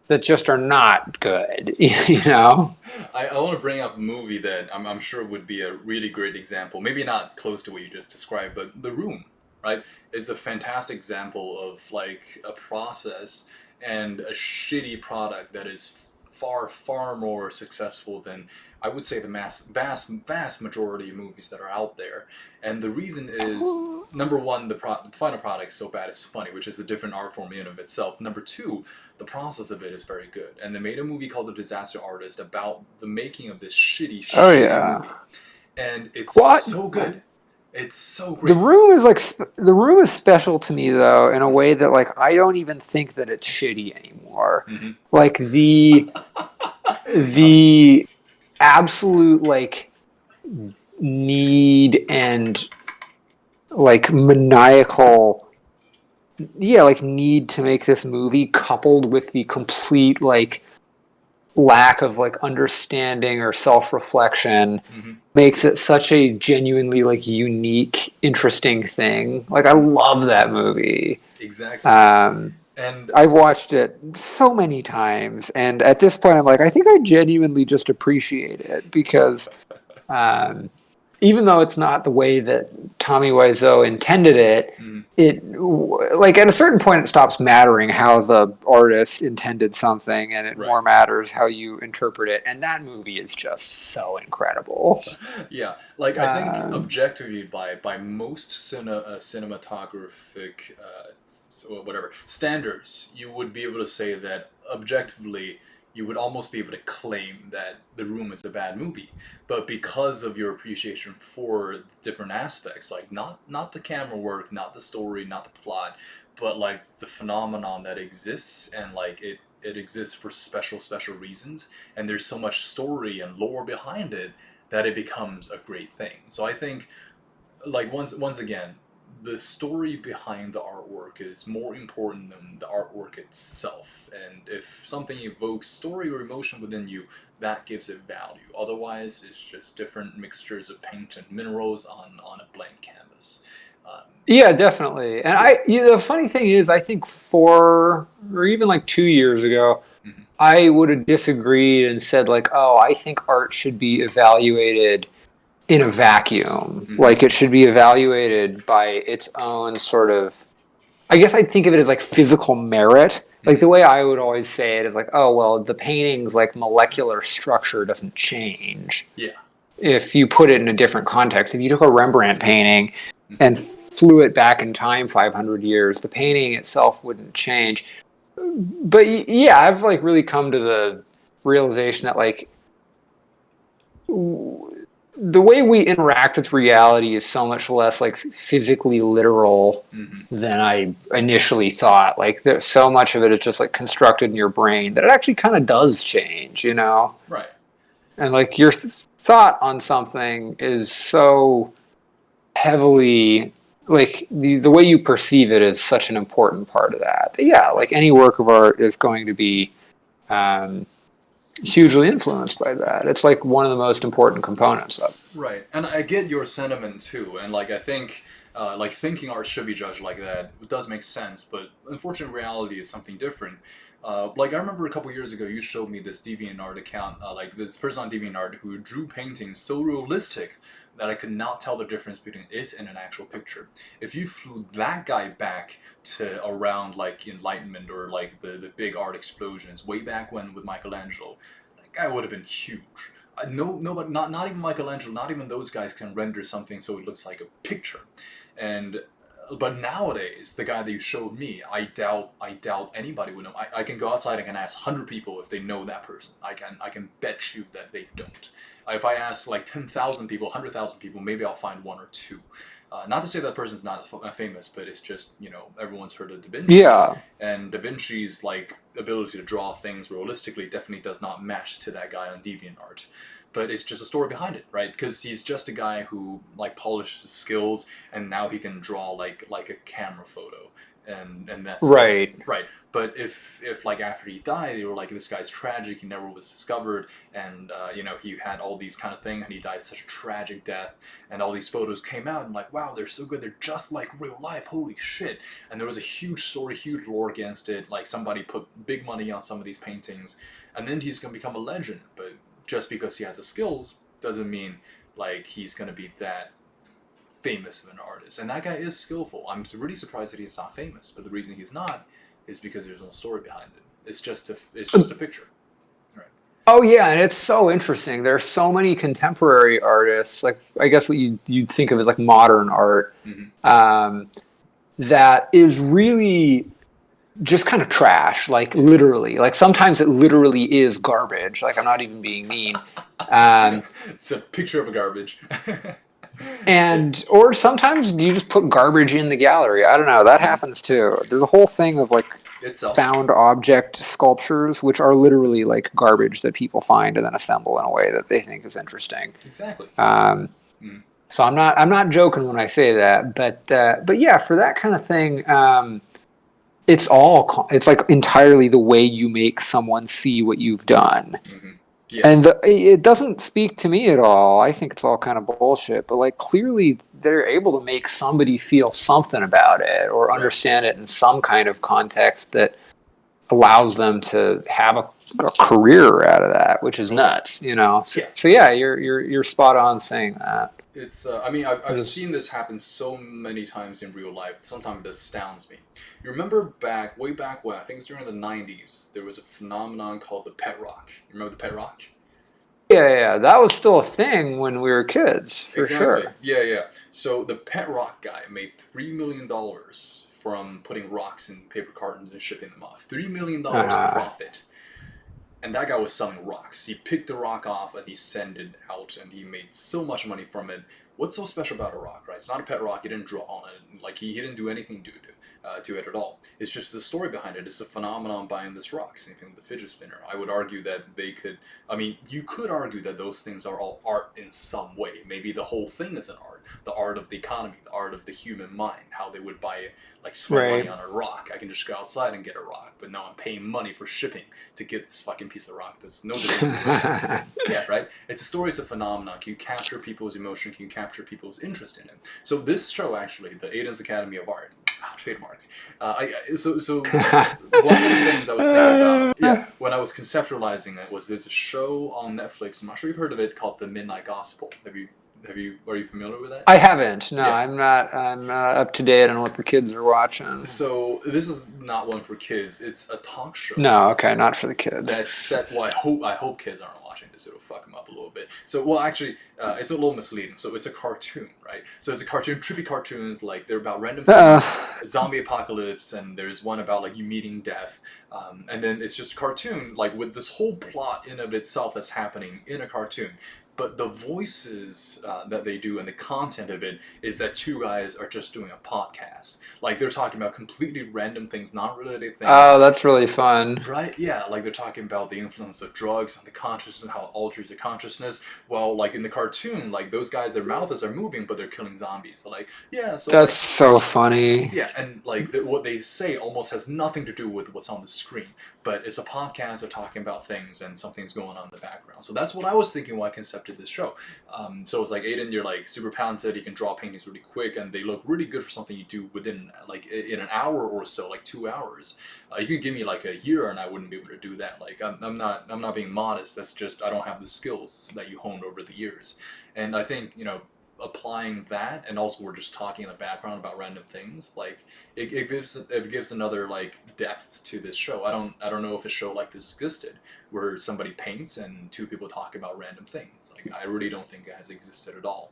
that just are not good, I want to bring up a movie that I'm sure would be a really great example, maybe not close to what you just described, but The Room, right, is a fantastic example of like a process and a shitty product that is far, far more successful than, I would say, the vast majority of movies that are out there. And the reason is, number one, the final product is so bad it's funny, which is a different art form in and of itself. Number two, the process of it is very good. And they made a movie called The Disaster Artist about the making of this shitty movie. and it's What? so good. It's so The great. Room is like the Room is special to me though in a way that like I don't even think that it's shitty anymore. Mm-hmm. Like the absolute like need and like maniacal like need to make this movie coupled with the complete like lack of like understanding or self-reflection Mm-hmm. makes it such a genuinely like unique interesting thing. Like I love that movie. Exactly. um And I've watched it so many times and at this point I'm like I think I genuinely just appreciate it because um even though it's not the way that Tommy Wiseau intended it, mm, it like at a certain point it stops mattering how the artist intended something, and it right. more matters how you interpret it. And that movie is just so incredible. Yeah, like I think objectively by most cinematographic so whatever standards, you would be able to say that objectively you would almost be able to claim that The Room is a bad movie. But because of your appreciation for different aspects, like not the camera work, not the story, not the plot, but like the phenomenon that exists, and like it exists for special reasons, and there's so much story and lore behind it that it becomes a great thing. So I think, like once again, the story behind the artwork is more important than the artwork itself. And if something evokes story or emotion within you, that gives it value. Otherwise, it's just different mixtures of paint and minerals on a blank canvas. Yeah, definitely. And the funny thing is, I think 4 or even like 2 years ago, mm-hmm. I would have disagreed and said like, oh, I think art should be evaluated in a vacuum. Mm-hmm. Like it should be evaluated by its own sort of. I guess I think of it as like physical merit. Like the way I would always say it is like, oh well, the painting's like molecular structure doesn't change. Yeah. If you put it in a different context, if you took a Rembrandt painting mm-hmm. and flew it back in time 500 years, the painting itself wouldn't change. But yeah, I've like really come to the realization that like the way we interact with reality is so much less like physically literal mm-hmm. than I initially thought. Like there's so much of it is just like constructed in your brain that it actually kind of does change, you know? Right. And like your thought on something is so heavily like the way you perceive it is such an important part of that. But yeah, like any work of art is going to be hugely influenced by that. It's like one of the most important components of it. Right, and I get your sentiment too, and like I think, like thinking art should be judged like that, it does make sense. But unfortunate reality is something different. Like I remember a couple years ago, you showed me this DeviantArt account, like this person on DeviantArt who drew paintings so realistic that I could not tell the difference between it and an actual picture. If you flew that guy back to around like Enlightenment or like the big art explosions way back when with Michelangelo, that guy would have been huge. But not even Michelangelo, not even those guys can render something so it looks like a picture. And but nowadays, the guy that you showed me, I doubt anybody would know. I can go outside and can ask 100 people if they know that person. I can bet you that they don't. If I ask like 10,000 people, 100,000 people, maybe I'll find one or two. Not to say that person's not famous, but it's just, everyone's heard of Da Vinci. Yeah. And Da Vinci's like ability to draw things realistically definitely does not match to that guy on DeviantArt. But it's just a story behind it, right? Because he's just a guy who like polished his skills, and now he can draw like a camera photo, and that's right. Right. But if like after he died, you were like, this guy's tragic, he never was discovered, and he had all these kind of things, and he died such a tragic death, and all these photos came out, and like, wow, they're so good, they're just like real life, holy shit. And there was a huge story, huge lore against it, like somebody put big money on some of these paintings, and then he's gonna become a legend. But just because he has the skills doesn't mean like he's gonna be that famous of an artist. And that guy is skillful. I'm really surprised that he's not famous, but the reason he's not is because there's no story behind it. It's just a picture. Right. Oh yeah, and it's so interesting. There are so many contemporary artists, like I guess what you'd think of as like modern art, that is really just kind of trash. Like literally, like sometimes it literally is garbage. Like I'm not even being mean. It's a picture of a garbage. Or sometimes you just put garbage in the gallery. I don't know. That happens too. There's a whole thing of like found object sculptures, which are literally like garbage that people find and then assemble in a way that they think is interesting. Exactly. So I'm not joking when I say that, but yeah, for that kind of thing, it's like entirely the way you make someone see what you've done. Mm-hmm. Yeah. And it doesn't speak to me at all. I think it's all kind of bullshit. But like clearly they're able to make somebody feel something about it or understand it in some kind of context that allows them to have a career out of that, which is nuts, you know. So yeah, you're spot on saying that. It's I mean I've seen this happen so many times in real life. Sometimes it astounds me. You remember way back when, I think it was during the 90s, there was a phenomenon called the pet rock. You remember the pet rock? Yeah, that was still a thing when we were kids, for sure. Yeah. So the pet rock guy made $3 million from putting rocks in paper cartons and shipping them off. $3 million profit. And that guy was selling rocks. He picked the rock off and he sent it out and he made so much money from it. What's so special about a rock, right? It's not a pet rock. He didn't draw on it. Like, he didn't do anything to it at all. It's just the story behind it. It's a phenomenon buying this rock. Same thing with the fidget spinner. I would argue that you could argue that those things are all art in some way. Maybe the whole thing is an art. The art of the economy, the art of the human mind, how they would buy spend money on a rock. I can just go outside and get a rock, but now I'm paying money for shipping to get this fucking piece of rock that's no different. Yeah, right? It's a story, it's a phenomenon. Can you capture people's emotion? Can you capture people's interest in it? So this show, actually, the Aidan's Academy of Art, trademarks. So one of the things I was thinking about, when I was conceptualizing it, was there's a show on Netflix, I'm not sure you've heard of it, called The Midnight Gospel. Are you familiar with that? I haven't. No, yeah. I'm not up to date on what the kids are watching. So this is not one for kids. It's a talk show. No, okay, not for the kids. That's set. Well, I hope kids aren't watching this. It'll fuck them up a little bit. So, well, actually, it's a little misleading. So it's a cartoon, right? So it's a cartoon, trippy cartoons. Like they're about random things, zombie apocalypse, and there's one about like you meeting death, and then it's just a cartoon, like with this whole plot in of itself that's happening in a cartoon. But the voices that they do and the content of it is that two guys are just doing a podcast. Like they're talking about completely random things, not related things. Oh, that's really fun. Right? Yeah, like they're talking about the influence of drugs on the consciousness and how it alters the consciousness. Well, like in the cartoon, like those guys, their mouths are moving, but they're killing zombies. They're like, yeah, so that's so funny. Yeah, and like what they say almost has nothing to do with what's on the screen. But it's a podcast, they're talking about things and something's going on in the background. So that's what I was thinking when I concepted this show. So it's like, Aidan, you're like super talented, you can draw paintings really quick and they look really good for something you do within like in an hour or so, like 2 hours. You could give me like a year and I wouldn't be able to do that. Like I'm not being modest, that's just I don't have the skills that you honed over the years. And I think, applying that, and also we're just talking in the background about random things, like it gives another like depth to this show. I don't know if a show like this existed where somebody paints and two people talk about random things. Like I really don't think it has existed at all.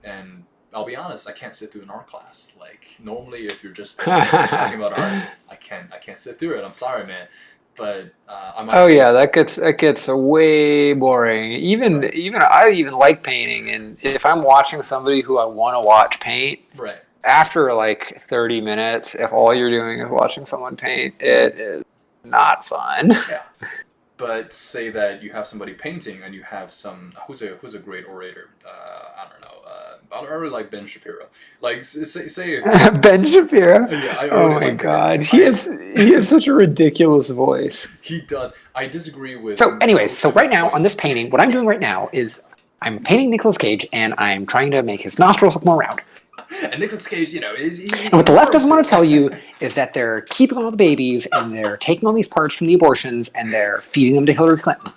And I'll be honest, I can't sit through an art class. Like normally if you're just talking about art, I can't sit through it. I'm sorry, man. But that gets way boring. Even I even like painting, and if I'm watching somebody who I want to watch paint, right, after like 30 minutes, if all you're doing is watching someone paint, it is not fun. Yeah. But say that you have somebody painting and you have some who's a great orator. I don't know. I really like Ben Shapiro. Like say Ben Shapiro. Yeah. Oh my God, he has such a ridiculous voice. He does. I disagree with. So, anyways, so right now on this painting, what I'm doing right now is I'm painting Nicolas Cage, and I'm trying to make his nostrils look more round. And Nicolas Cage, and what the left doesn't want to tell you is that they're keeping all the babies and they're taking all these parts from the abortions and they're feeding them to Hillary Clinton.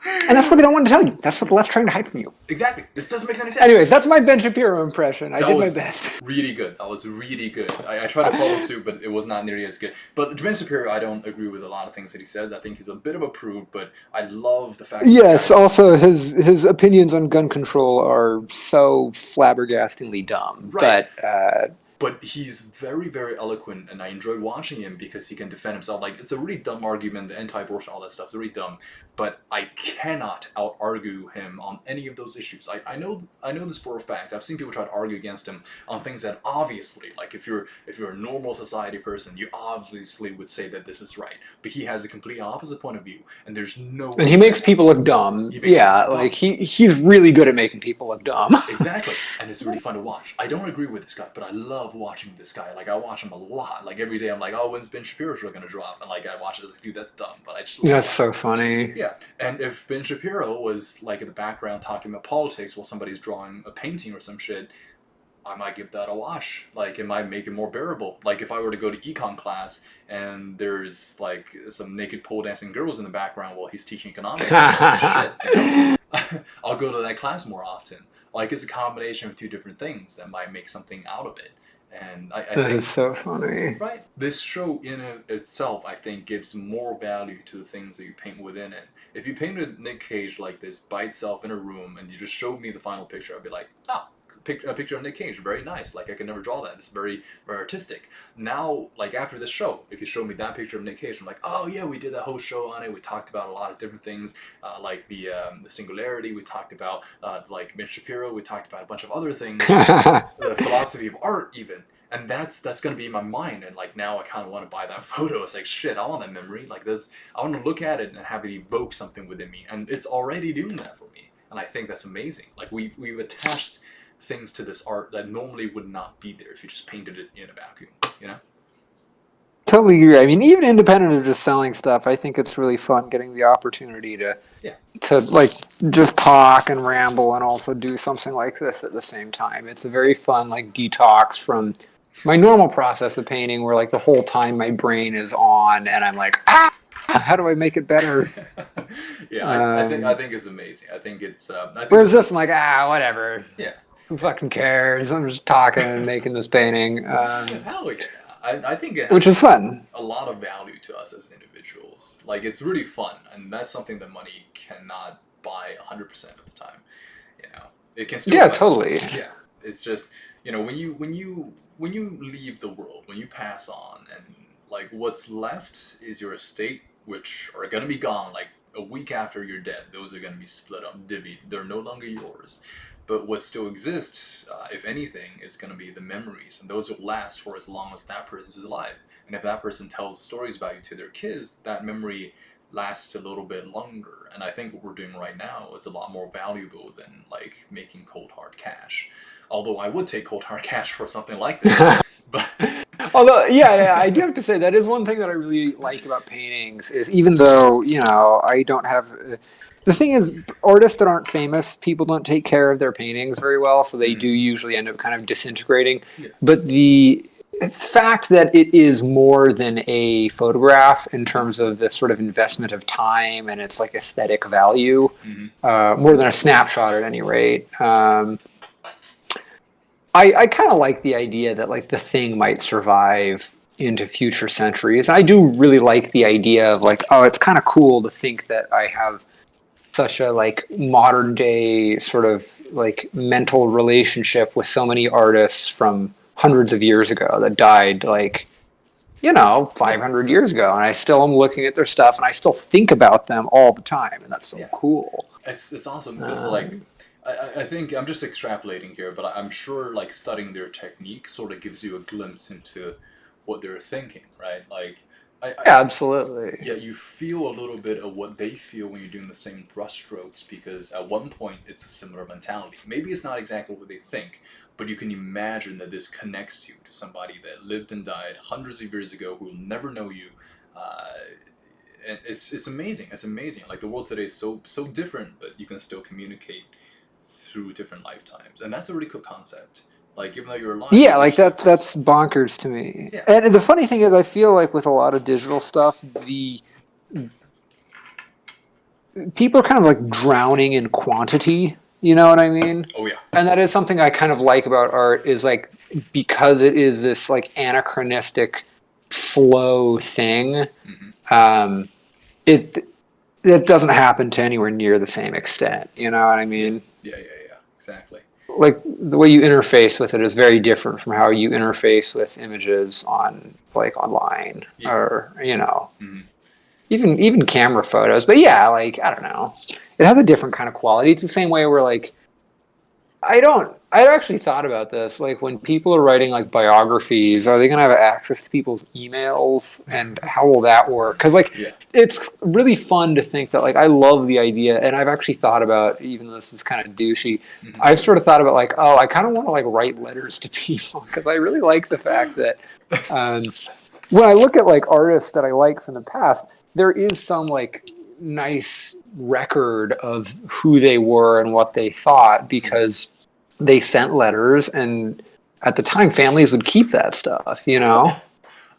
And that's what they don't want to tell you. That's what the left's trying to hide from you. Exactly. This doesn't make any sense. Anyways, that's my Ben Shapiro impression. I did my best. Really good. That was really good. I tried to follow suit, but it was not nearly as good. But Ben Shapiro, I don't agree with a lot of things that he says. I think he's a bit of a prude, but I love the fact. Yes. Also, his opinions on gun control are so flabbergastingly dumb. Right. But he's very, very eloquent, and I enjoy watching him because he can defend himself. Like, it's a really dumb argument, the anti-abortion, all that stuff is really dumb. But I cannot out-argue him on any of those issues. I know this for a fact. I've seen people try to argue against him on things that obviously, like if you're a normal society person, you obviously would say that this is right. But he has a complete opposite point of view, and there's no. And he makes people look dumb. Yeah, like he's really good at making people look dumb. Exactly, and it's really fun to watch. I don't agree with this guy, but I love watching this guy. Like I watch him a lot. Like every day, I'm like, oh, when's Ben Shapiro's show gonna drop? And like I watch it, like, dude, that's dumb. But I just. That's so funny. Yeah, and if Ben Shapiro was like in the background talking about politics while somebody's drawing a painting or some shit, I might give that a watch. Like, it might make it more bearable. Like, if I were to go to econ class and there's like some naked pole dancing girls in the background while he's teaching economics, shit, you know? I'll go to that class more often. Like, it's a combination of two different things that might make something out of it. And I think is so funny. Right. This show in itself, I think, gives more value to the things that you paint within it. If you painted Nick Cage like this by itself in a room and you just showed me the final picture, I'd be like, oh, a picture of Nick Cage, very nice. Like, I could never draw that. It's very, very artistic. Now, like, after this show, if you show me that picture of Nick Cage, I'm like, oh, yeah, we did that whole show on it. We talked about a lot of different things, like the singularity. We talked about, like, Ben Shapiro. We talked about a bunch of other things, the philosophy of art, even. And that's going to be in my mind, and like now I kind of want to buy that photo. It's like, shit, I want that memory. Like this, I want to look at it and have it evoke something within me, and it's already doing that for me. And I think that's amazing. Like we've attached things to this art that normally would not be there if you just painted it in a vacuum, you know? Totally agree. I mean, even independent of just selling stuff, I think it's really fun getting the opportunity to like just talk and ramble and also do something like this at the same time. It's a very fun like detox from my normal process of painting, where like the whole time my brain is on and I'm like, how do I make it better? I think it's amazing. I think it's. Whereas this, I'm like, whatever. Yeah. Who fucking cares? I'm just talking and making this painting. Hell yeah. I think it has which is fun. A lot of value to us as individuals. Like, it's really fun, and that's something that money cannot buy 100% of the time. You know, it can still. Yeah, totally. Yeah, it's just, you know, when you leave the world, when you pass on, and like what's left is your estate, which are gonna be gone like a week after you're dead. Those are gonna be split up, divvied. They're no longer yours. But what still exists, if anything, is going to be the memories. And those will last for as long as that person is alive. And if that person tells stories about you to their kids, that memory lasts a little bit longer. And I think what we're doing right now is a lot more valuable than, like, making cold hard cash. Although I would take cold hard cash for something like this. But although, yeah, I do have to say that is one thing that I really like about paintings, is even though, you know, I don't have... the thing is, artists that aren't famous, people don't take care of their paintings very well, so they do usually end up kind of disintegrating. Yeah. But the fact that it is more than a photograph in terms of this sort of investment of time and its like aesthetic value, more than a snapshot at any rate, I kind of like the idea that like the thing might survive into future centuries. And I do really like the idea of like, oh, it's kind of cool to think that I have such a like modern day sort of like mental relationship with so many artists from hundreds of years ago that died like, you know, 500 years ago, and I still am looking at their stuff and I still think about them all the time, and that's so cool. It's awesome because like I think I'm just extrapolating here, but I'm sure like studying their technique sort of gives you a glimpse into what they're thinking, right? Like absolutely. Yeah, you feel a little bit of what they feel when you're doing the same brushstrokes, because at one point it's a similar mentality. Maybe it's not exactly what they think, but you can imagine that this connects you to somebody that lived and died hundreds of years ago who will never know you. And it's amazing. It's amazing. Like, the world today is so different, but you can still communicate through different lifetimes, and that's a really cool concept. Like, even though you're alive. Yeah, like that's bonkers to me. Yeah. And the funny thing is, I feel like with a lot of digital stuff, the people are kind of like drowning in quantity. You know what I mean? Oh yeah. And that is something I kind of like about art, is like, because it is this like anachronistic, slow thing. It doesn't happen to anywhere near the same extent. You know what I mean? Yeah. Exactly. like the way you interface with it is very different from how you interface with images on like online or even camera photos. But yeah, like I don't know, it has a different kind of quality. It's the same way where like I actually thought about this. Like when people are writing like biographies, are they going to have access to people's emails, and how will that work? Because like it's really fun to think that like I love the idea, and I've actually thought about, even though this is kind of douchey, I've sort of thought about like, oh, I kind of want to like write letters to people because I really like the fact that when I look at like artists that I like from the past, there is some like nice record of who they were and what they thought because they sent letters, and at the time families would keep that stuff, you know.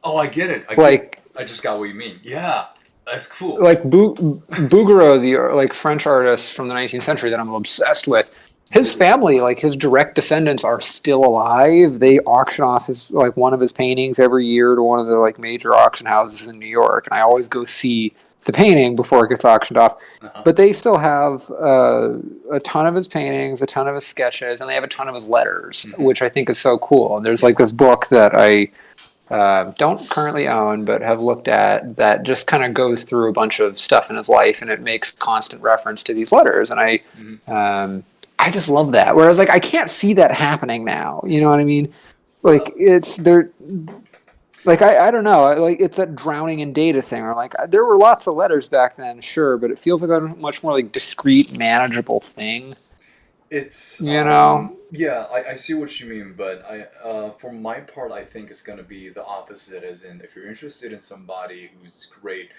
Oh, I get it. I just got what you mean. Yeah, that's cool. Like Bouguereau, the like French artist from the 19th century that I'm obsessed with, his family, like his direct descendants, are still alive. They auction off his like one of his paintings every year to one of the like major auction houses in New York, and I always go see the painting before it gets auctioned off. But they still have a ton of his paintings, a ton of his sketches, and they have a ton of his letters, which I think is so cool. And there's like this book that I don't currently own, but have looked at, that just kind of goes through a bunch of stuff in his life, and it makes constant reference to these letters. And I just love that. Whereas like I can't see that happening now. You know what I mean? Like it's there. Like, I don't know, like, it's that drowning in data thing, or like, there were lots of letters back then, sure, but it feels like a much more, like, discrete, manageable thing. It's, you know? Yeah, I see what you mean, but for my part, I think it's going to be the opposite, as in, if you're interested in somebody who's great,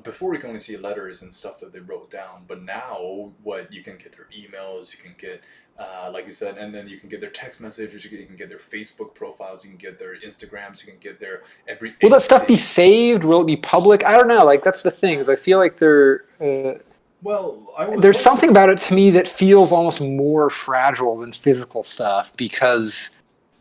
before we can only see letters and stuff that they wrote down, but now, you can get their emails, you can get, like you said, and then you can get their text messages, you can get their Facebook profiles, you can get their Instagrams, you can get their every. Will that stuff be saved? Will it be public? I don't know. Like, that's the thing, is I feel like there's something about it to me that feels almost more fragile than physical stuff, because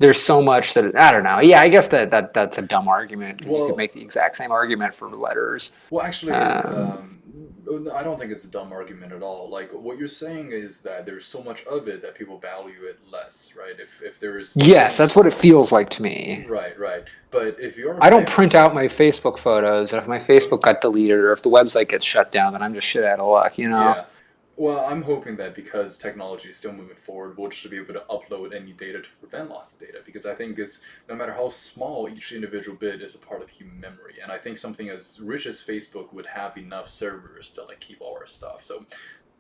there's so much that I don't know. Yeah, I guess that's a dumb argument, because you could make the exact same argument for letters. Well, actually, I don't think it's a dumb argument at all. Like, what you're saying is that there's so much of it that people value it less, right? If there is... Yes, that's what it feels like to me. Right. But if you're... I don't print out my Facebook photos, and if my Facebook got deleted, or if the website gets shut down, then I'm just shit out of luck, you know? Yeah. Well, I'm hoping that because technology is still moving forward, we'll just be able to upload any data to prevent loss of data. Because I think no matter how small each individual bit is a part of human memory. And I think something as rich as Facebook would have enough servers to like keep all our stuff. So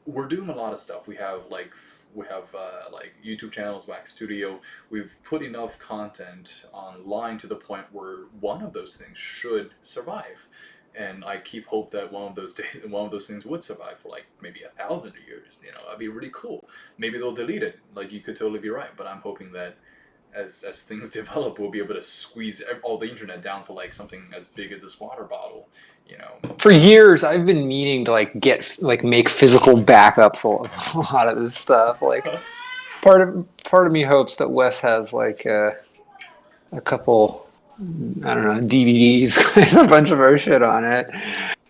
we're doing a lot of stuff. We have YouTube channels, Wax Studio. We've put enough content online to the point where one of those things should survive. And I keep hope that one of those things would survive for like maybe 1,000 years. You know, that'd be really cool. Maybe they'll delete it. Like, you could totally be right. But I'm hoping that as things develop, we'll be able to squeeze all the internet down to like something as big as this water bottle. You know. For years, I've been meaning to make physical backups of a lot of this stuff. Like, part of me hopes that Wes has like a couple, I don't know, DVDs with a bunch of our shit on it.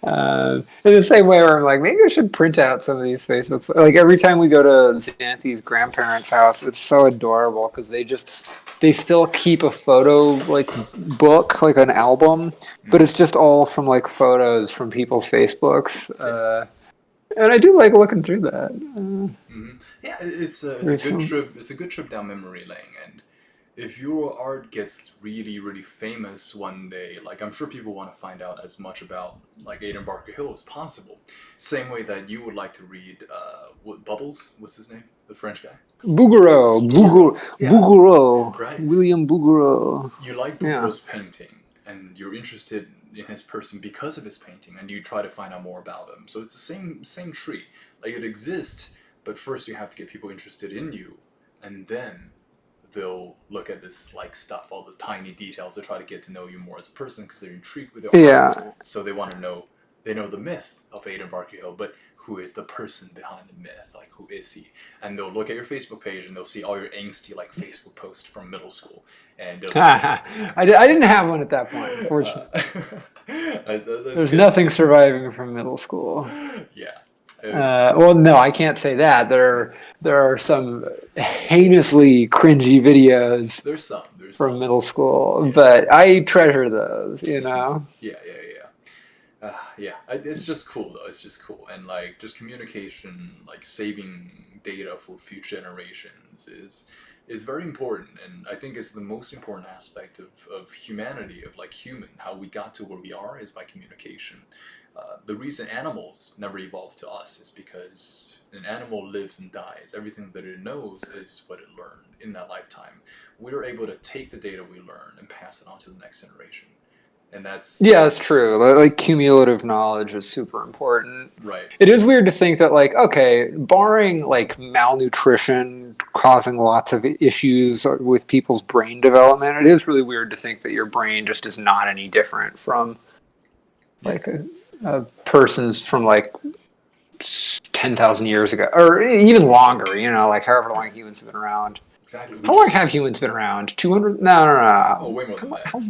In the same way where I'm like, maybe I should print out some of these Facebook. Like, every time we go to Xanthi's grandparents' house, it's so adorable because they still keep a photo like book, like an album, but it's just all from like photos from people's Facebooks. And I do like looking through that. Yeah, it's a good trip. It's a good trip down memory lane. And if your art gets really, really famous one day, like, I'm sure people want to find out as much about like Aidan Barker Hill as possible. Same way that you would like to read Bubbles. What's his name? The French guy. Bouguereau. Right. William Bouguereau. You like Bouguereau's painting, and you're interested in his person because of his painting, and you try to find out more about him. So it's the same tree. Like, it exists, but first you have to get people interested in you, and then they'll look at this like stuff, all the tiny details. They try to get to know you more as a person because they're intrigued with your art. So they want to know. They know the myth of Aidan Barker Hill, but who is the person behind the myth? Like, who is he? And they'll look at your Facebook page and they'll see all your angsty like Facebook posts from middle school. And I didn't have one at that point, unfortunately. There's nothing surviving from middle school. Yeah. Well, no, I can't say that. There are some heinously cringy videos there's from some. middle school, Yeah. but I treasure those, you know? Yeah, yeah, yeah. Yeah, it's just cool though. It's just cool, and like just communication, like saving data for future generations is very important, and I think it's the most important aspect of humanity, of like human. How we got to where we are is by communication. The reason animals never evolved to us is because an animal lives and dies. Everything that it knows is what it learned in that lifetime. We're able to take the data we learn and pass it on to the next generation, and Yeah, that's true. Like cumulative knowledge is super important. right. It is weird to think that, like, okay, barring like malnutrition causing lots of issues with people's brain development, it is really weird to think that your brain just is not any different from Yeah, like a person's from like 10,000 years ago, or even longer. You know, like however long humans have been around. exactly. We How long just have humans been around? 200? No, no, oh, no. way more than that. How,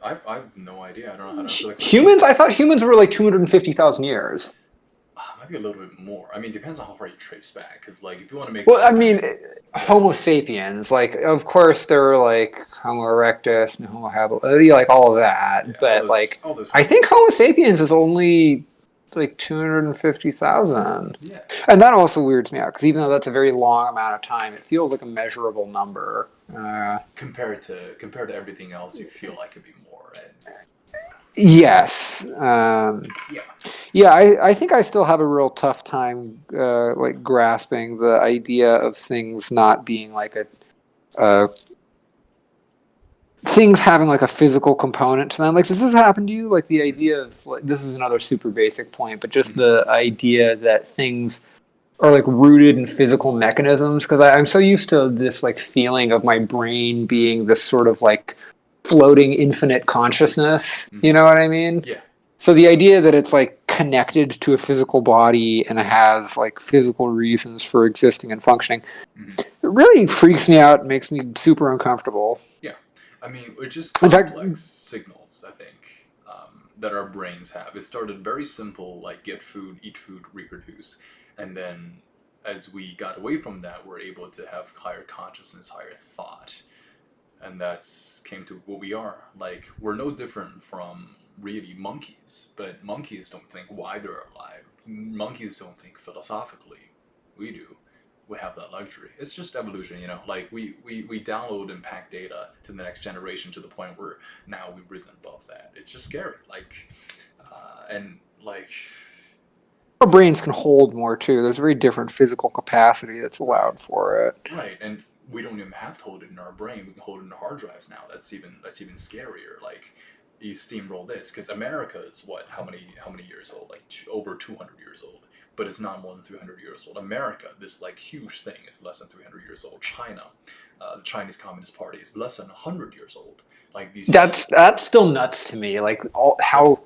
I have no idea. I don't know how to answer that question. humans? I thought humans were like 250,000 years. Might be a little bit more. I mean, it depends on how far you trace back. Because like, if you want to make Well, I like, mean, Homo sapiens. Like, of course, there were like Homo erectus and Homo habilis, like all of that. yeah, But like, all those. I think Homo sapiens is only like 250,000, Yeah, and that also weirds me out because even though that's a very long amount of time, it feels like a measurable number. compared to everything else, you feel like it'd be more. And Yes. yeah, Yeah, I think I still have a real tough time like grasping the idea of things not being like a things having like a physical component to them. Like, does this happen to you? Like the idea of like this is another super basic point, but just the idea that things are like rooted in physical mechanisms. Because I'm so used to this like feeling of my brain being this sort of like floating infinite consciousness. You know what I mean? yeah. So the idea that it's like connected to a physical body and it has like physical reasons for existing and functioning, it really freaks me out and makes me super uncomfortable. Yeah, I mean, it's just In fact, complex signals, I think, that our brains have. It started very simple, like get food, eat food, reproduce. And then as we got away from that, we're able to have higher consciousness, higher thought. And that's came to what we are. Like, we're no different from really monkeys, but monkeys don't think why they're alive. Monkeys don't think philosophically. We do. We have that luxury. It's just evolution, you know. Like we download and pack data to the next generation to the point where now we've risen above that. It's just scary. Like, and like, our brains can hold more too. There's a very different physical capacity that's allowed for it. right, and we don't even have to hold it in our brain. We can hold it in our hard drives now. That's even scarier. Like, you steamroll this because America is what? How many years old? Like over 200 years old. But it's not more than 300 years old. America, this like huge thing, is less than 300 years old. China, the Chinese Communist Party, is less than 100 years old. Like these. That's still nuts to me. Like how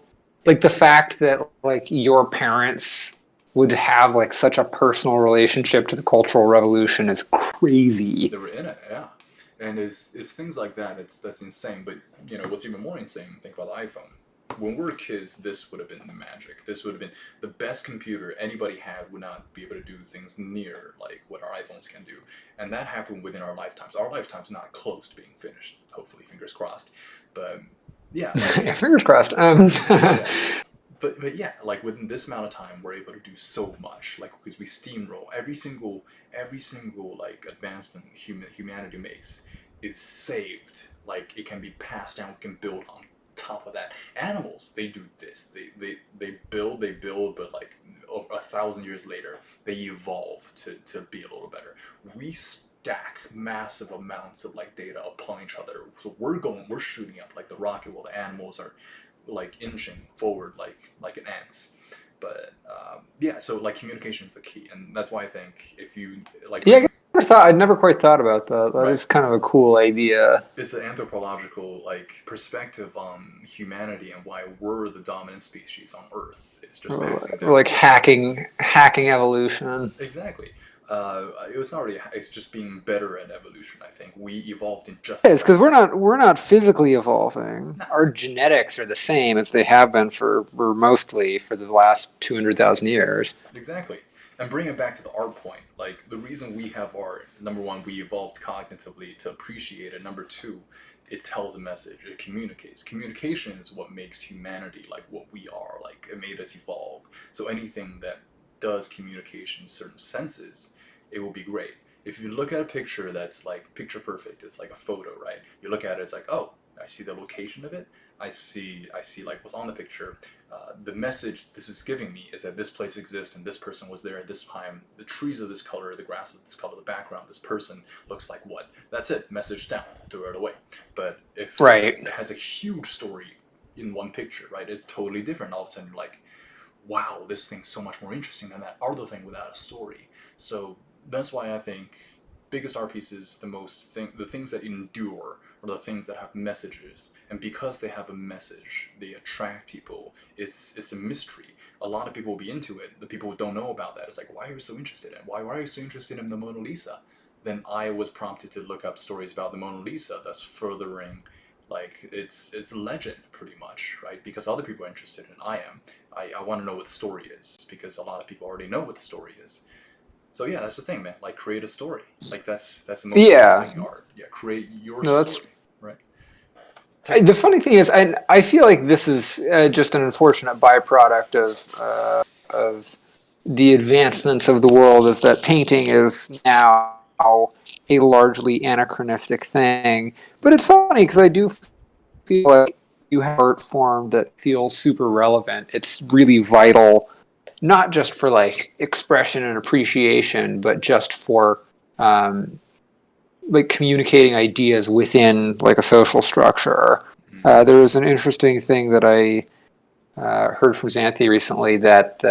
like the fact that like your parents would have like such a personal relationship to the Cultural Revolution is crazy. They were in it, yeah. And it's things like that. That's insane. But you know what's even more insane? Think about the iPhone. When we were kids, this would have been the magic. This would have been the best computer anybody had. Would not be able to do things near like what our iPhones can do, and that happened within our lifetimes. Our lifetime's not close to being finished. Hopefully, fingers crossed. But yeah, Yeah, fingers crossed. yeah. But yeah, like within this amount of time, we're able to do so much. Like because we steamroll every single like advancement humanity makes is saved. Like it can be passed down. We can build on top of that. Animals, they do this. They build, but like over 1,000 years later, they evolve to be a little better. We stack massive amounts of like data upon each other. So we're shooting up like the rocket while the animals are like inching forward like an ants. But yeah, so like communication is the key, and that's why I think if you like Yeah, I'd never quite thought about that. That right. is kind of a cool idea. It's an anthropological like perspective on humanity and why we're the dominant species on Earth. It's just passing down. Or like hacking evolution. Exactly. It was not really. It's just being better at evolution. I think we evolved in just the It's right because way. we're not physically evolving. No, Our genetics are the same as they have been for mostly for the last 200,000 years. exactly. And bring it back to the art point. Like the reason we have art. Number one, we evolved cognitively to appreciate it. Number two, it tells a message. It communicates. Communication is what makes humanity like what we are. Like it made us evolve. So anything that does communication in certain senses, it will be great. If you look at a picture that's like picture perfect, it's like a photo, right? You look at it, it's like, oh, I see the location of it. I see like what's on the picture. The message this is giving me is that this place exists and this person was there at this time. The trees are this color, the grass is this color, the background, this person looks like what. That's it. Message down. Throw it away. But if Right. it has a huge story in one picture, right? It's totally different. All of a sudden, you're like, wow, this thing's so much more interesting than that other thing without a story. So that's why I think biggest art pieces, the things that endure are the things that have messages, and because they have a message, they attract people. It's a mystery. A lot of people will be into it. The people who don't know about that, it's like, why are you so interested in? Why are you so interested in the Mona Lisa? Then I was prompted to look up stories about the Mona Lisa. That's furthering like it's legend pretty much, right? Because other people are interested in it. I am. I want to know what the story is because a lot of people already know what the story is. So yeah, that's the thing, man. Like create a story. Like that's the most important Yeah. thing in art. Yeah, create your No, that's story, right? Take the funny thing is, and I feel like this is just an unfortunate byproduct of the advancements of the world is that painting is now a largely anachronistic thing. But it's funny because I do feel like you have art form that feels super relevant. It's really vital, not just for like expression and appreciation, but just for um, like communicating ideas within like a social structure. mm, There was an interesting thing that I heard from Xanthi recently that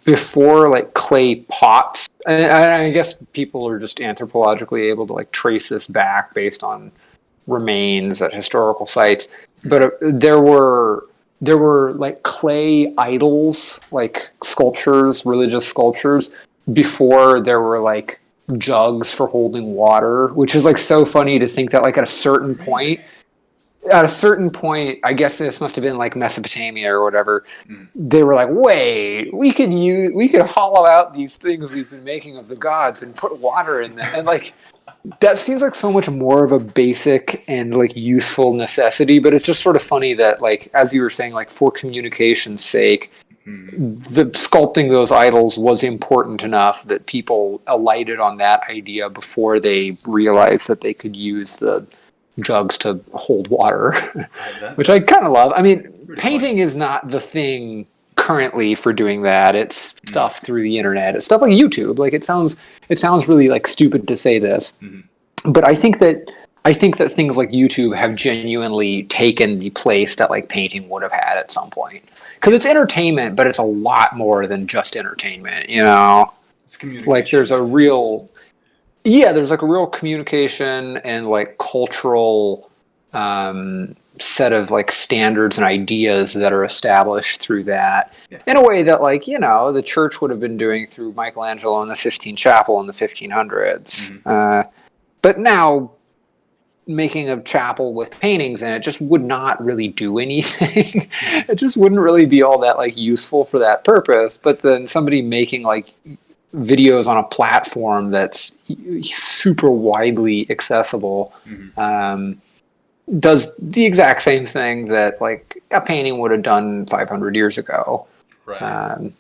before like clay pots, and I guess people are just anthropologically able to like trace this back based on remains at historical sites, but there were like clay idols, like sculptures, religious sculptures, before there were like jugs for holding water, which is like so funny to think that like really? at a certain point, I guess this must have been like Mesopotamia or whatever. Mm, They were like, "Wait, we could hollow out these things we've been making of the gods and put water in them." And like that seems like so much more of a basic and like useful necessity, but it's just sort of funny that like as you were saying, like for communication's sake, mm, the sculpting those idols was important enough that people alighted on that idea before they realized that they could use the jugs to hold water, right. which I kind of That's love. I mean, pretty funny. painting is not the thing currently for doing that. It's Mm, stuff through the internet. It's stuff like YouTube. Like it sounds really like stupid to say this, mm, but I think that things like YouTube have genuinely taken the place that like painting would have had at some point. Because yeah, it's entertainment, but it's a lot more than just entertainment. You know, it's like communication messages. there's like a real communication and like cultural set of like standards and ideas that are established through that Yeah. in a way that like the church would have been doing through Michelangelo in the Sistine Chapel in the 1500s. Mm, But now making a chapel with paintings in it just would not really do anything. It just wouldn't really be all that like useful for that purpose. But then somebody making like videos on a platform that's super widely accessible mm, does the exact same thing that like a painting would have done 500 years ago. right. Um,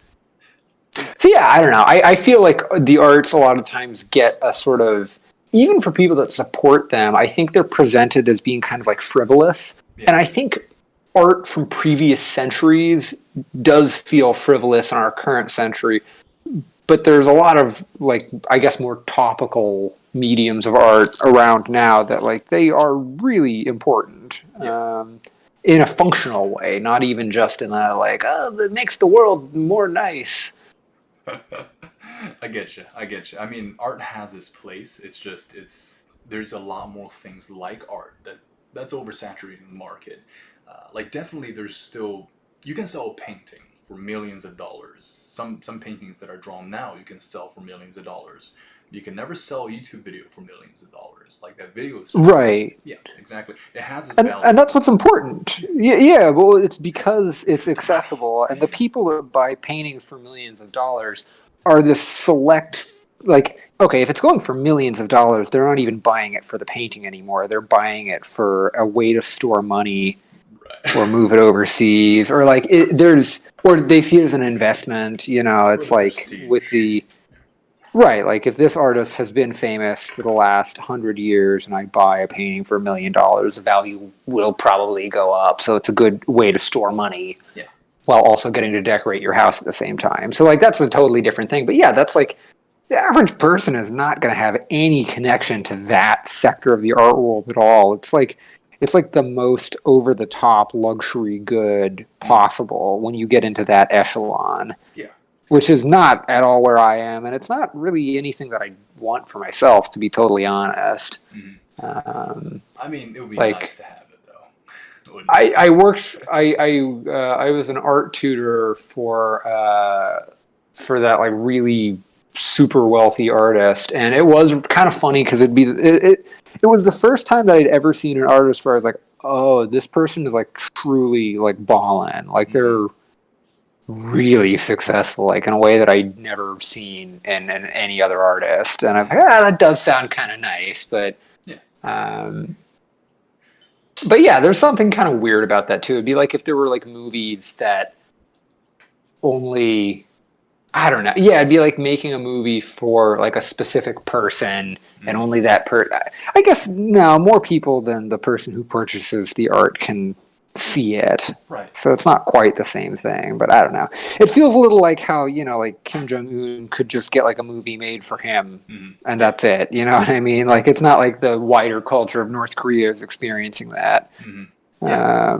so yeah, I don't know. I feel like the arts a lot of times get a sort of, even for people that support them, I think they're presented as being kind of like frivolous. Yeah. And I think art from previous centuries does feel frivolous in our current century. But there's a lot of like, I guess, more topical mediums of art around now that like they are really important. Yeah. In a functional way, not even just in a like, oh, that makes the world more nice. I get you. I get you. I mean, art has its place. It's just it's there's a lot more things like art that's oversaturating the market. Like definitely, there's still you can sell a painting for millions of dollars. Some paintings that are drawn now you can sell for millions of dollars. You can never sell a YouTube video for millions of dollars. Like that video is just, right. yeah, exactly. It has its And value. that's what's important. Yeah, well, it's because it's accessible, and the people that buy paintings for millions of dollars are the select. Like, okay, if it's going for millions of dollars, they're not even buying it for the painting anymore. They're buying it for a way to store money, Right. or move it overseas, or like or they see it as an investment. You know, it's like prestige. with the. Right, like if this artist has been famous for the last 100 years and I buy a painting for $1 million, the value will probably go up. So it's a good way to store money while also getting to decorate your house at the same time. So like that's a totally different thing. But yeah, that's like the average person is not going to have any connection to that sector of the art world at all. It's like the most over the top luxury good possible when you get into that echelon. Yeah. Which is not at all where I am, and it's not really anything that I want for myself, to be totally honest. Mm-hmm. I mean, it would be like, nice to have it, though. I worked. I was an art tutor for that like really super wealthy artist, and it was kind of funny because it was the first time that I'd ever seen an artist where I was like, oh, this person is like truly like ballin', like they're really successful, like in a way that I'd never seen in any other artist. And that does sound kind of nice, but yeah, there's something kind of weird about that too. It'd be like if there were like movies that only, I don't know. Yeah, it'd be like making a movie for like a specific person and only that I guess no, more people than the person who purchases the art can see it. Right. So it's not quite the same thing, but I don't know. It feels a little like how, like Kim Jong-un could just get like a movie made for him and that's it. You know what I mean? Like it's not like the wider culture of North Korea is experiencing that. Yeah.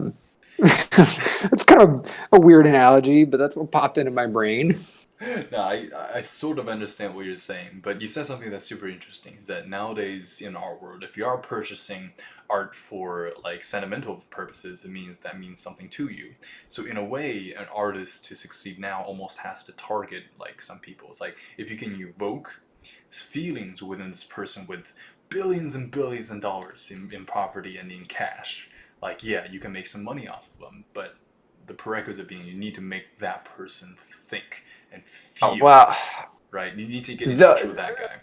It's kind of a weird analogy, but that's what popped into my brain. No, I sort of understand what you're saying, but you said something that's super interesting, is that nowadays in our world, if you are purchasing art for like sentimental purposes, that means something to you. So in a way, an artist to succeed now almost has to target like some people. It's like if you can evoke feelings within this person with billions and billions of dollars in property and in cash, like yeah, you can make some money off of them, but the prerequisite being you need to make that person think and feel. Oh, wow. Right? You need to get in touch with that guy.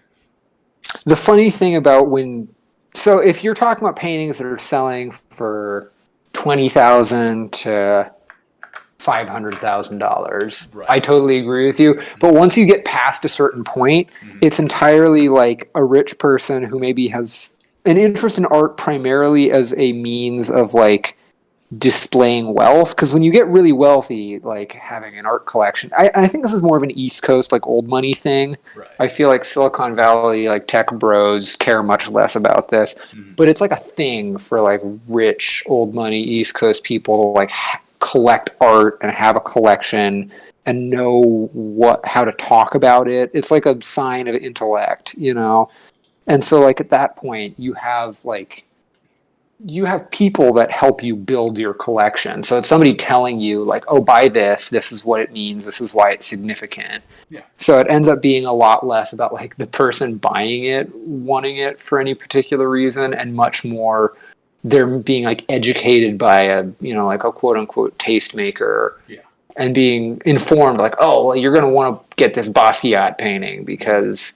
The funny thing about so if you're talking about paintings that are selling for $20,000 to $500,000, right. I totally agree with you. But once you get past a certain point, it's entirely like a rich person who maybe has an interest in art primarily as a means of like displaying wealth, because when you get really wealthy, like having an art collection, I think this is more of an East Coast like old money thing. Right. I feel like Silicon Valley like tech bros care much less about this, but it's like a thing for like rich old money East Coast people to like collect art and have a collection and know how to talk about it. It's like a sign of intellect, and so like at that point you have people that help you build your collection. So it's somebody telling you like, oh, buy this is what it means, this is why it's significant. Yeah. So it ends up being a lot less about like the person buying it wanting it for any particular reason, and much more they're being like educated by a like a quote unquote tastemaker. Yeah. And being informed like, oh, well, you're going to want to get this Basquiat painting because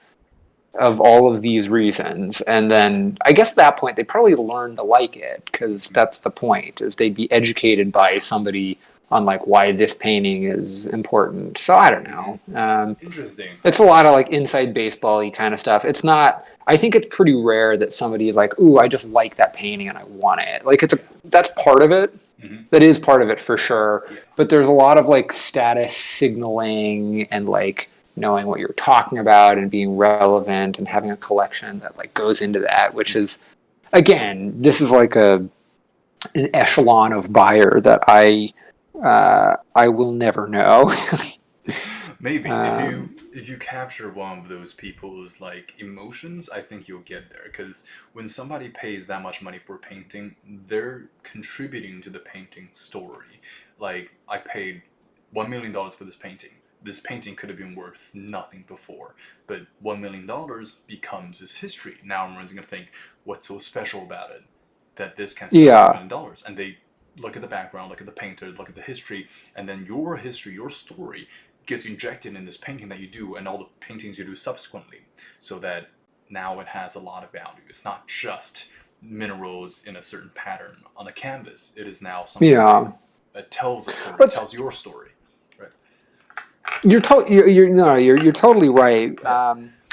of all of these reasons. And then I guess at that point they probably learn to like it, because that's the point, is they'd be educated by somebody on like why this painting is important. So I don't know. Interesting. It's a lot of like inside baseball-y kind of stuff. It's not, I think it's pretty rare that somebody is like, ooh, I just like that painting and I want it. Like that's part of it. That is part of it for sure. Yeah. But there's a lot of like status signaling and like knowing what you're talking about and being relevant and having a collection that like goes into that, which is, again, this is like an echelon of buyer that I will never know. Maybe if you capture one of those people's like emotions, I think you'll get there. Because when somebody pays that much money for a painting, they're contributing to the painting story. Like I paid $1 million for this painting. This painting could have been worth nothing before, but $1 million becomes his history. Now everyone's going to think, what's so special about it that this can sell $1 million? And they look at the background, look at the painter, look at the history, and then your history, your story gets injected in this painting that you do and all the paintings you do subsequently, so that now it has a lot of value. It's not just minerals in a certain pattern on a canvas. It is now something that tells a story, tells your story. Right? You're totally right.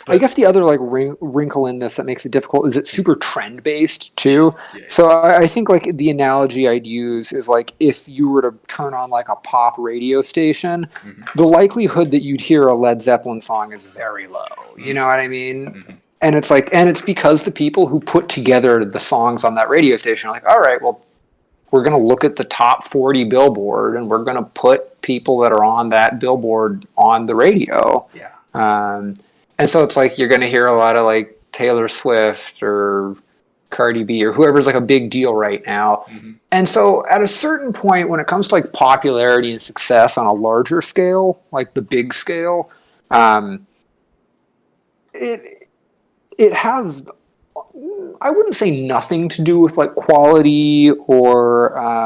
I guess the other like wrinkle in this that makes it difficult is it's super trend based too. Yeah. So I think like the analogy I'd use is like if you were to turn on like a pop radio station, the likelihood that you'd hear a Led Zeppelin song is very low. You know what I mean? And it's like, and it's because the people who put together the songs on that radio station are like, all right, well, we're going to look at the top 40 Billboard and we're going to put people that are on that Billboard on the radio. Yeah. And so it's like you're going to hear a lot of like Taylor Swift or Cardi B or whoever's like a big deal right now. And so at a certain point when it comes to like popularity and success on a larger scale, like the big scale, it has, I wouldn't say nothing to do with like quality or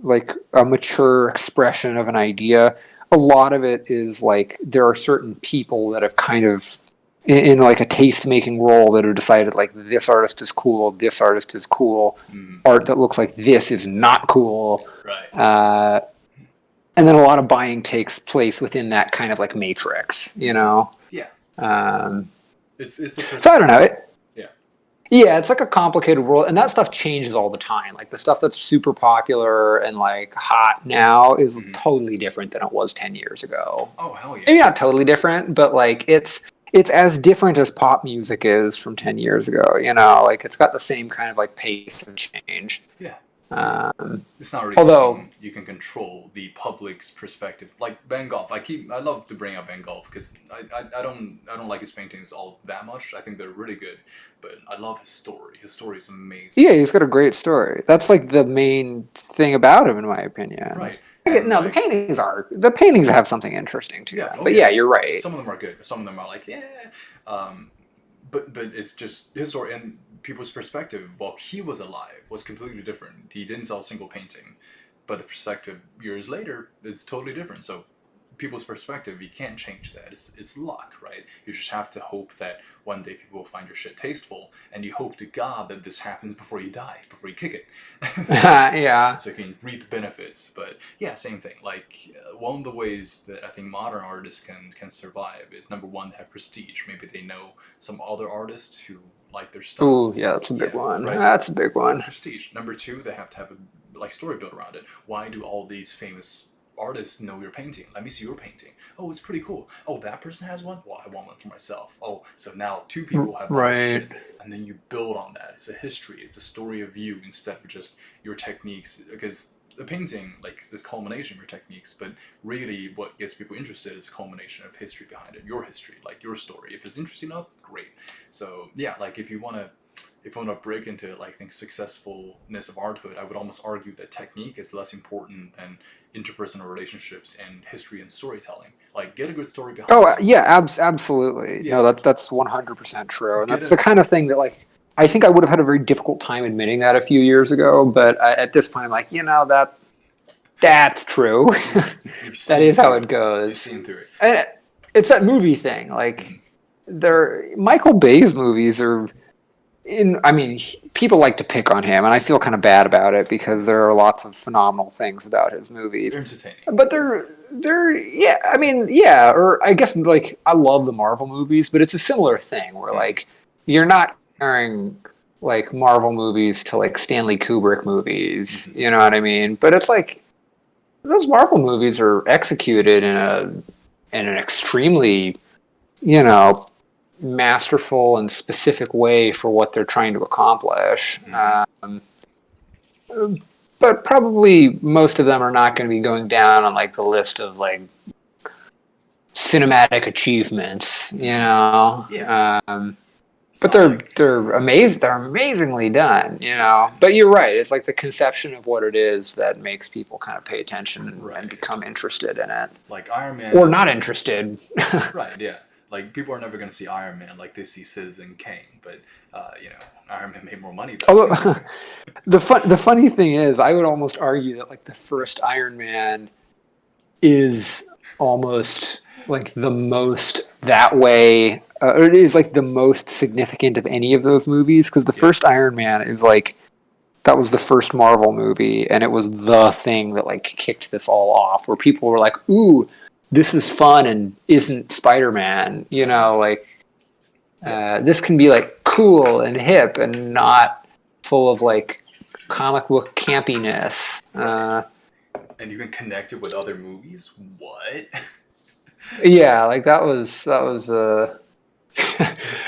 like a mature expression of an idea. A lot of it is like there are certain people that have kind of in like a taste-making role that have decided like this artist is cool, this artist is cool. Art that looks like this is not cool. Right. And then a lot of buying takes place within that kind of like matrix, you know? Yeah. It's so I don't know. Yeah, it's like a complicated world, and that stuff changes all the time. Like the stuff that's super popular and like hot now is totally different than it was 10 years ago. Oh, hell yeah. Maybe not totally different, but like it's as different as pop music is from 10 years ago, you know? Like it's got the same kind of like pace and change. Yeah. It's not really something you can control the public's perspective. Like Van Gogh, I love to bring up Van Gogh because I don't like his paintings all that much. I think they're really good, but I love his story. His story is amazing. Yeah, he's got a great story. That's like the main thing about him, in my opinion. Right. No, the paintings have something interesting to them. But yeah, you're right. Some of them are good. Some of them are like but it's just his story and people's perspective while he was alive was completely different. He didn't sell a single painting, but the perspective years later is totally different. So people's perspective, you can't change that. It's luck, right? You just have to hope that one day people will find your shit tasteful, and you hope to God that this happens before you die, before you kick it. Yeah. So you can reap the benefits. But yeah, same thing. Like one of the ways that I think modern artists can survive is number one, they have prestige. Maybe they know some other artists who like their stuff. Ooh, yeah, that's a big one. Right? That's a big one. Prestige. Number two, they have to have a story built around it. Why do all these famous artists know your painting? Let me see your painting. Oh, it's pretty cool. Oh, that person has one? Well, I want one for myself. Oh, so now two people have one. Shit. And then you build on that. It's a history. It's a story of you instead of just your techniques. Because the painting, like, this culmination of your techniques, but really what gets people interested is a culmination of history behind it. Your history, like your story. If it's interesting enough, great. So yeah, like if you want to break into like think successfulness of arthood, I would almost argue that technique is less important than interpersonal relationships and history and storytelling. Like get a good story behind. Oh yeah, absolutely. Yeah. No, that's 100% true, and that's the kind of thing that like I think I would have had a very difficult time admitting that a few years ago, but at this point I'm like, you know, that's true. That is how it goes. You've seen through it. And it's that movie thing. Like Michael Bay's movies are. People like to pick on him, and I feel kind of bad about it because there are lots of phenomenal things about his movies. They're entertaining. But or I guess like I love the Marvel movies, but it's a similar thing where like you're not comparing like Marvel movies to like Stanley Kubrick movies, you know what I mean? But it's like those Marvel movies are executed in an extremely, you know, masterful and specific way for what they're trying to accomplish. But probably most of them are not going to be going down on like the list of like cinematic achievements, you know? Yeah. But they're amazing. They're amazingly done, you know. But you're right. It's like the conception of what it is that makes people kind of pay attention and become interested in it. Like Iron Man, or not interested. Right? Yeah. Like people are never going to see Iron Man like they see Citizen Kane, but Iron Man made more money. Although the funny thing is, I would almost argue that like the first Iron Man is almost like the most that way. Or it is like the most significant of any of those movies, because the first Iron Man is like, that was the first Marvel movie, and it was the thing that like kicked this all off, where people were like, ooh, this is fun and isn't Spider-Man, you know, like this can be like cool and hip and not full of like comic book campiness. And you can connect it with other movies? What? Yeah, like that was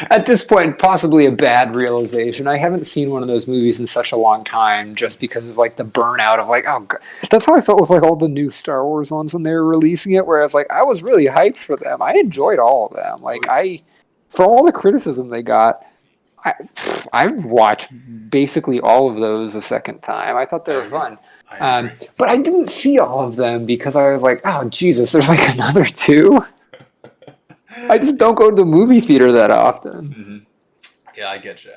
at this point, possibly a bad realization. I haven't seen one of those movies in such a long time, just because of like the burnout of like, oh, God. That's how I felt with like all the new Star Wars ones when they were releasing it. Whereas like I was really hyped for them. I enjoyed all of them. Like for all the criticism they got, I watched basically all of those a second time. I thought they were fun. But I didn't see all of them because I was like, oh Jesus, there's like another two. I just don't go to the movie theater that often. Mm-hmm. Yeah, I get you.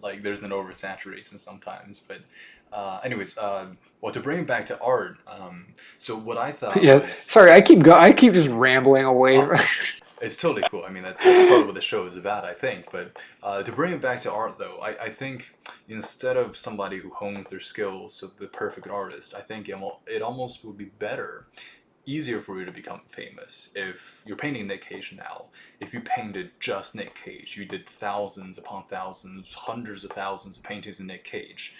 Like, there's an oversaturation sometimes, but anyways, well, to bring it back to art, so what I thought was... Sorry, I keep just rambling away. It's totally cool. I mean, that's part of what the show is about, I think. But to bring it back to art, though, I think instead of somebody who hones their skills to the perfect artist, I think it almost would be easier for you to become famous if you're painting Nick Cage now. If you painted just Nick Cage, you did thousands upon thousands, hundreds of thousands of paintings of Nick Cage,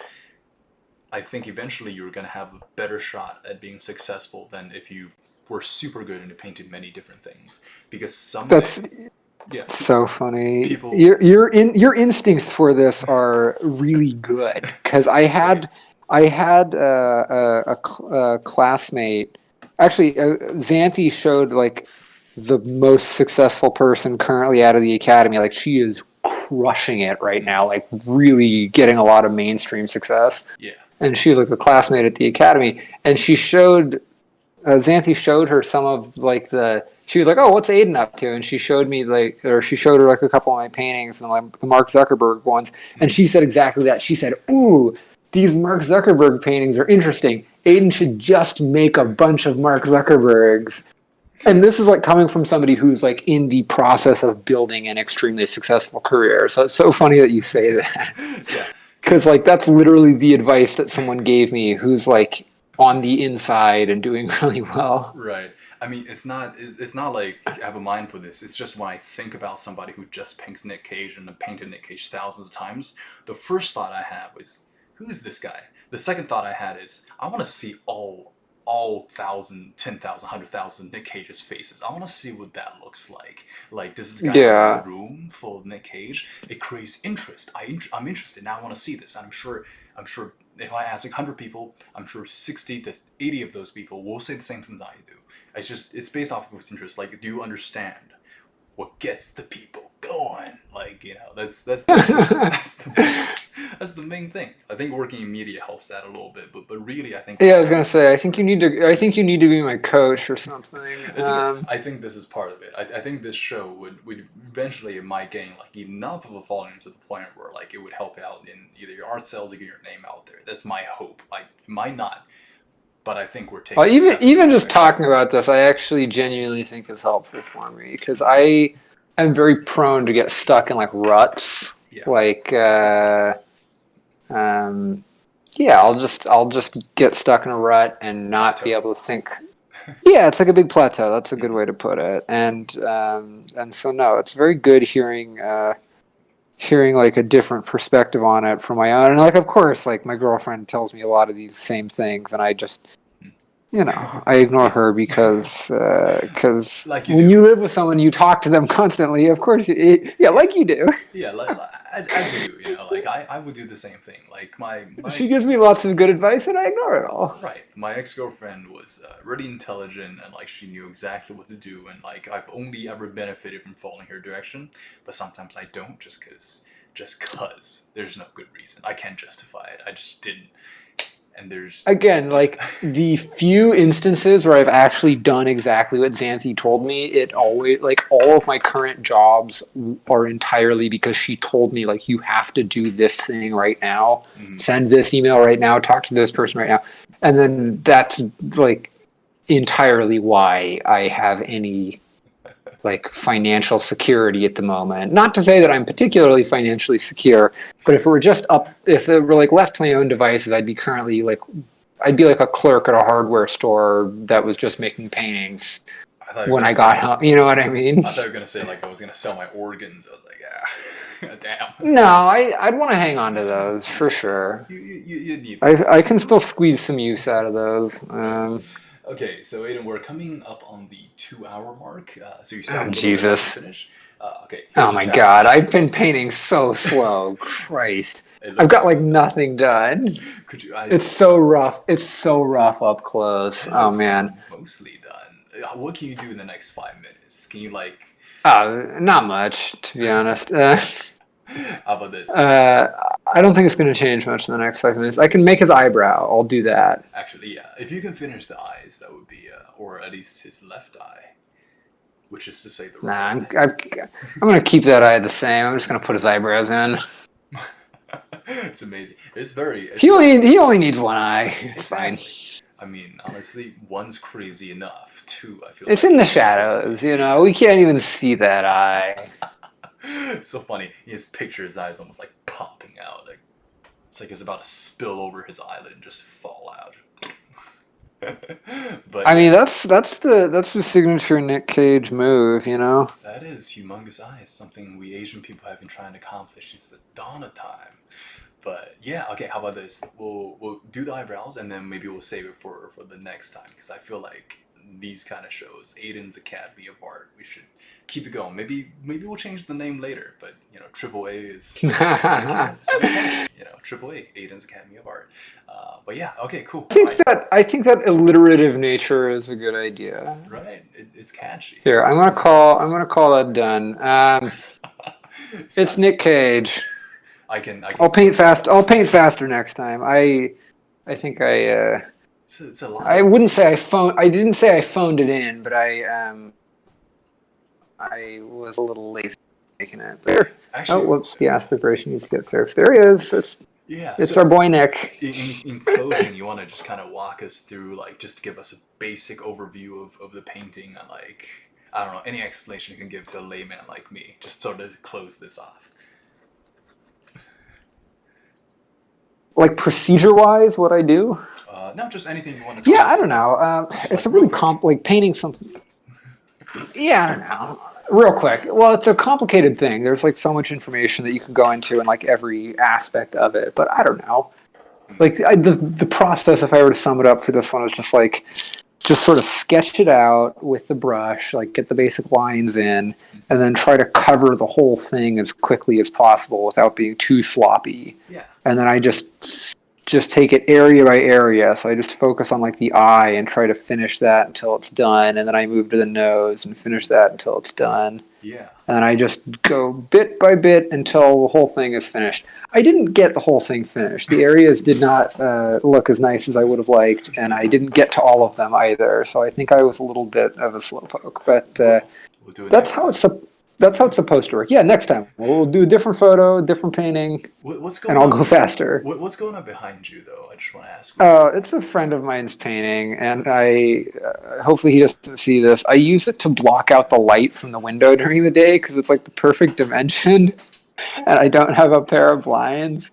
I think eventually you're going to have a better shot at being successful than if you were super good and painted many different things. Because so funny. Your instincts for this are really good, because I had a classmate. Actually, Xanthi showed like the most successful person currently out of the academy. Like she is crushing it right now, like really getting a lot of mainstream success. Yeah. And she was like a classmate at the academy, and she showed Xanthi showed her some of like she was like, oh, what's Aidan up to? And she showed me she showed her like a couple of my paintings and like the Mark Zuckerberg ones. And she said exactly that. She said, ooh, these Mark Zuckerberg paintings are interesting. Aidan should just make a bunch of Mark Zuckerbergs. And this is like coming from somebody who's like in the process of building an extremely successful career. So it's so funny that you say that. Yeah. Because like that's literally the advice that someone gave me who's like on the inside and doing really well. Right. I mean, it's not like I have a mind for this. It's just when I think about somebody who just paints Nick Cage and painted Nick Cage thousands of times, the first thought I have is, who is this guy? The second thought I had is, I want to see all 1,000, 10,000, 100,000 Nick Cage's faces. I want to see what that looks like. Like, does this guy have a room full of Nick Cage? It creates interest. I'm interested. Now I want to see this. And I'm sure if I ask 100 people, I'm sure 60 to 80 of those people will say the same things I do. It's based off of what's interest. Like, do you understand what gets the people going? Like, you know, that's the main thing. I think working in media helps that a little bit, but really, I think. Yeah, I was gonna say, I think you need to be my coach or something. I think this is part of it. I think this show would eventually, it might gain like enough of a following to the point where like it would help out in either your art sales or get your name out there. That's my hope. Like, it might not, but I think we're taking. Even just talking about this, I actually genuinely think it's helpful for me, because I am very prone to get stuck in like ruts. Yeah. Like, I'll just get stuck in a rut and not be able to think. Yeah, it's like a big plateau. That's a good way to put it. And so no, it's very good hearing like a different perspective on it from my own. And like, of course, like my girlfriend tells me a lot of these same things, and I just, I ignore her because like when you live with someone, you talk to them constantly. Of course, like you do. Yeah, as you do, like I would do the same thing. Like She gives me lots of good advice, and I ignore it all. right, my ex-girlfriend was really intelligent, and like she knew exactly what to do, and like I've only ever benefited from following her direction, but sometimes I don't, just cause there's no good reason. I can't justify it. I just didn't. And there's Again, like the few instances where I've actually done exactly what Xanthi told me, it always, like, all of my current jobs are entirely because she told me, like, you have to do this thing right now, send this email right now, talk to this person right now. And then that's like entirely why I have any like financial security at the moment. Not to say that I'm particularly financially secure, but if it were if it were like left to my own devices, I'd be like a clerk at a hardware store that was just making paintings when I got home. You know what I mean? I thought you were gonna say like I was gonna sell my organs. I was like, yeah, damn. No, I'd want to hang on to those for sure. You need. I can still squeeze some use out of those. Okay, so Aidan, we're coming up on the 2 hour mark. So you still have a little Jesus. bit to finish. Okay. Oh my God! I've been painting so slow. Christ, I've got like nothing done. It's so rough. It's so rough up close. Oh man. Mostly done. What can you do in the next 5 minutes? Can you like? Not much, to be honest. How about this? I don't think it's going to change much in the next 5 minutes. I can make his eyebrow. I'll do that. Actually, yeah. If you can finish the eyes, that would be, or at least his left eye, which is to say the right. Nah, I'm going to keep that eye the same. I'm just going to put his eyebrows in. It's amazing. It's he only needs one eye. It's fine. I mean, honestly, one's crazy enough. Two, I feel it's like in the shadows. We can't even see that eye. It's so funny. He has his eyes almost like popping out. Like it's like it's about to spill over his eyelid and just fall out. But I mean, that's the signature Nick Cage move, That is humongous eyes. Something we Asian people have been trying to accomplish since the dawn of time. But yeah, okay. How about this? We'll do the eyebrows and then maybe we'll save it for the next time because I feel like these kind of shows, Aidan's Academy of Art, we should keep it going. Maybe we'll change the name later, but Triple A is Triple A, Aidan's Academy of Art. But yeah, okay, cool. I think that alliterative nature is a good idea. Right, it's catchy. Here, I'm gonna call that done. It's Nick Cage. I'll paint fast. I'll paint faster next time. I think I. It's a lot. I wouldn't say I phoned. I didn't say I phoned it in, but I was a little lazy making it. There. Actually, whoops! The aspect ratio needs to get fixed. There he is. It's our boy Nick. In closing, you want to just kind of walk us through, like, just give us a basic overview of the painting and, like, I don't know, any explanation you can give to a layman like me, just sort of close this off. Like procedure-wise, what I do? No, just anything you want to talk about. I don't know. It's like a really like painting something. Yeah, I don't know. Real quick. Well, it's a complicated thing. There's like so much information that you can go into in like every aspect of it. But I don't know. Like the process, if I were to sum it up for this one, is just sort of sketch it out with the brush, like get the basic lines in, and then try to cover the whole thing as quickly as possible without being too sloppy. Yeah. And then I just take it area by area. So I just focus on like the eye and try to finish that until it's done. And then I move to the nose and finish that until it's done. Yeah. And I just go bit by bit until the whole thing is finished. I didn't get the whole thing finished. The areas did not look as nice as I would have liked. And I didn't get to all of them either. So I think I was a little bit of a slowpoke. But we'll do it that's how it's supposed to work. Yeah, next time. We'll do a different photo, different painting, and I'll go faster. What's going on behind you, though? I just want to ask. It's a friend of mine's painting, and I hopefully he doesn't see this. I use it to block out the light from the window during the day because it's like the perfect dimension, and I don't have a pair of blinds.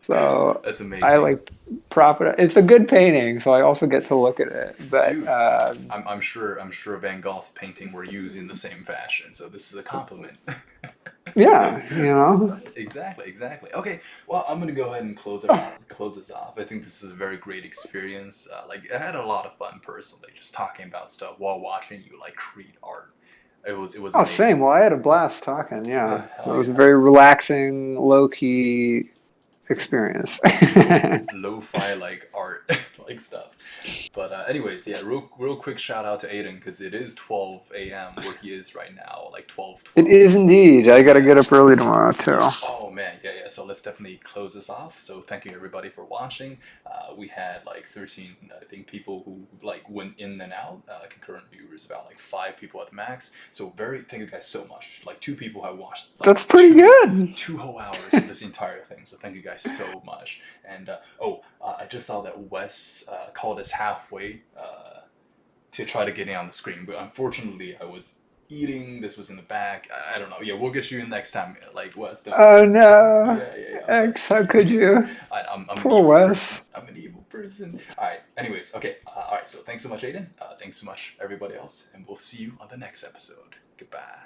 So that's amazing. I like prop it. It's a good painting, so I also get to look at it. But dude, I'm sure Van Gogh's painting were used in the same fashion, so this is a compliment. Yeah, Exactly. Okay, well, I'm gonna go ahead and close this off. I think this is a very great experience. Like I had a lot of fun personally, just talking about stuff while watching you like create art. It was Oh, same. amazing. Well, I had a blast talking. Yeah, Yeah, it hell was a yeah. very relaxing, low key experience. Lo-fi like art like stuff. But anyways, yeah, real quick shout out to Aiden because it is 12 a.m. where he is right now, like 12, It 12. is indeed. I got to get Yeah. up early tomorrow too. Oh man, yeah, yeah. So let's definitely close this off. So thank you everybody for watching. We had like 13, I think, people who like went in and out. Concurrent viewers, about like 5 people at the max. So thank you guys so much. Like 2 people have watched like That's pretty good. two whole hours of this entire thing. So thank you guys so much. And I just saw that Wes called us halfway to try to get in on the screen, but unfortunately I was eating. This was in the back. I don't know. Yeah, we'll get you in next time. Like Wes, don't worry. Oh no, Yeah, yeah, yeah. But X, how could you? I'm an Poor evil person. Wes. I'm an evil person. All right. Anyways, okay. All right. So thanks so much, Aiden. Thanks so much, everybody else, and we'll see you on the next episode. Goodbye.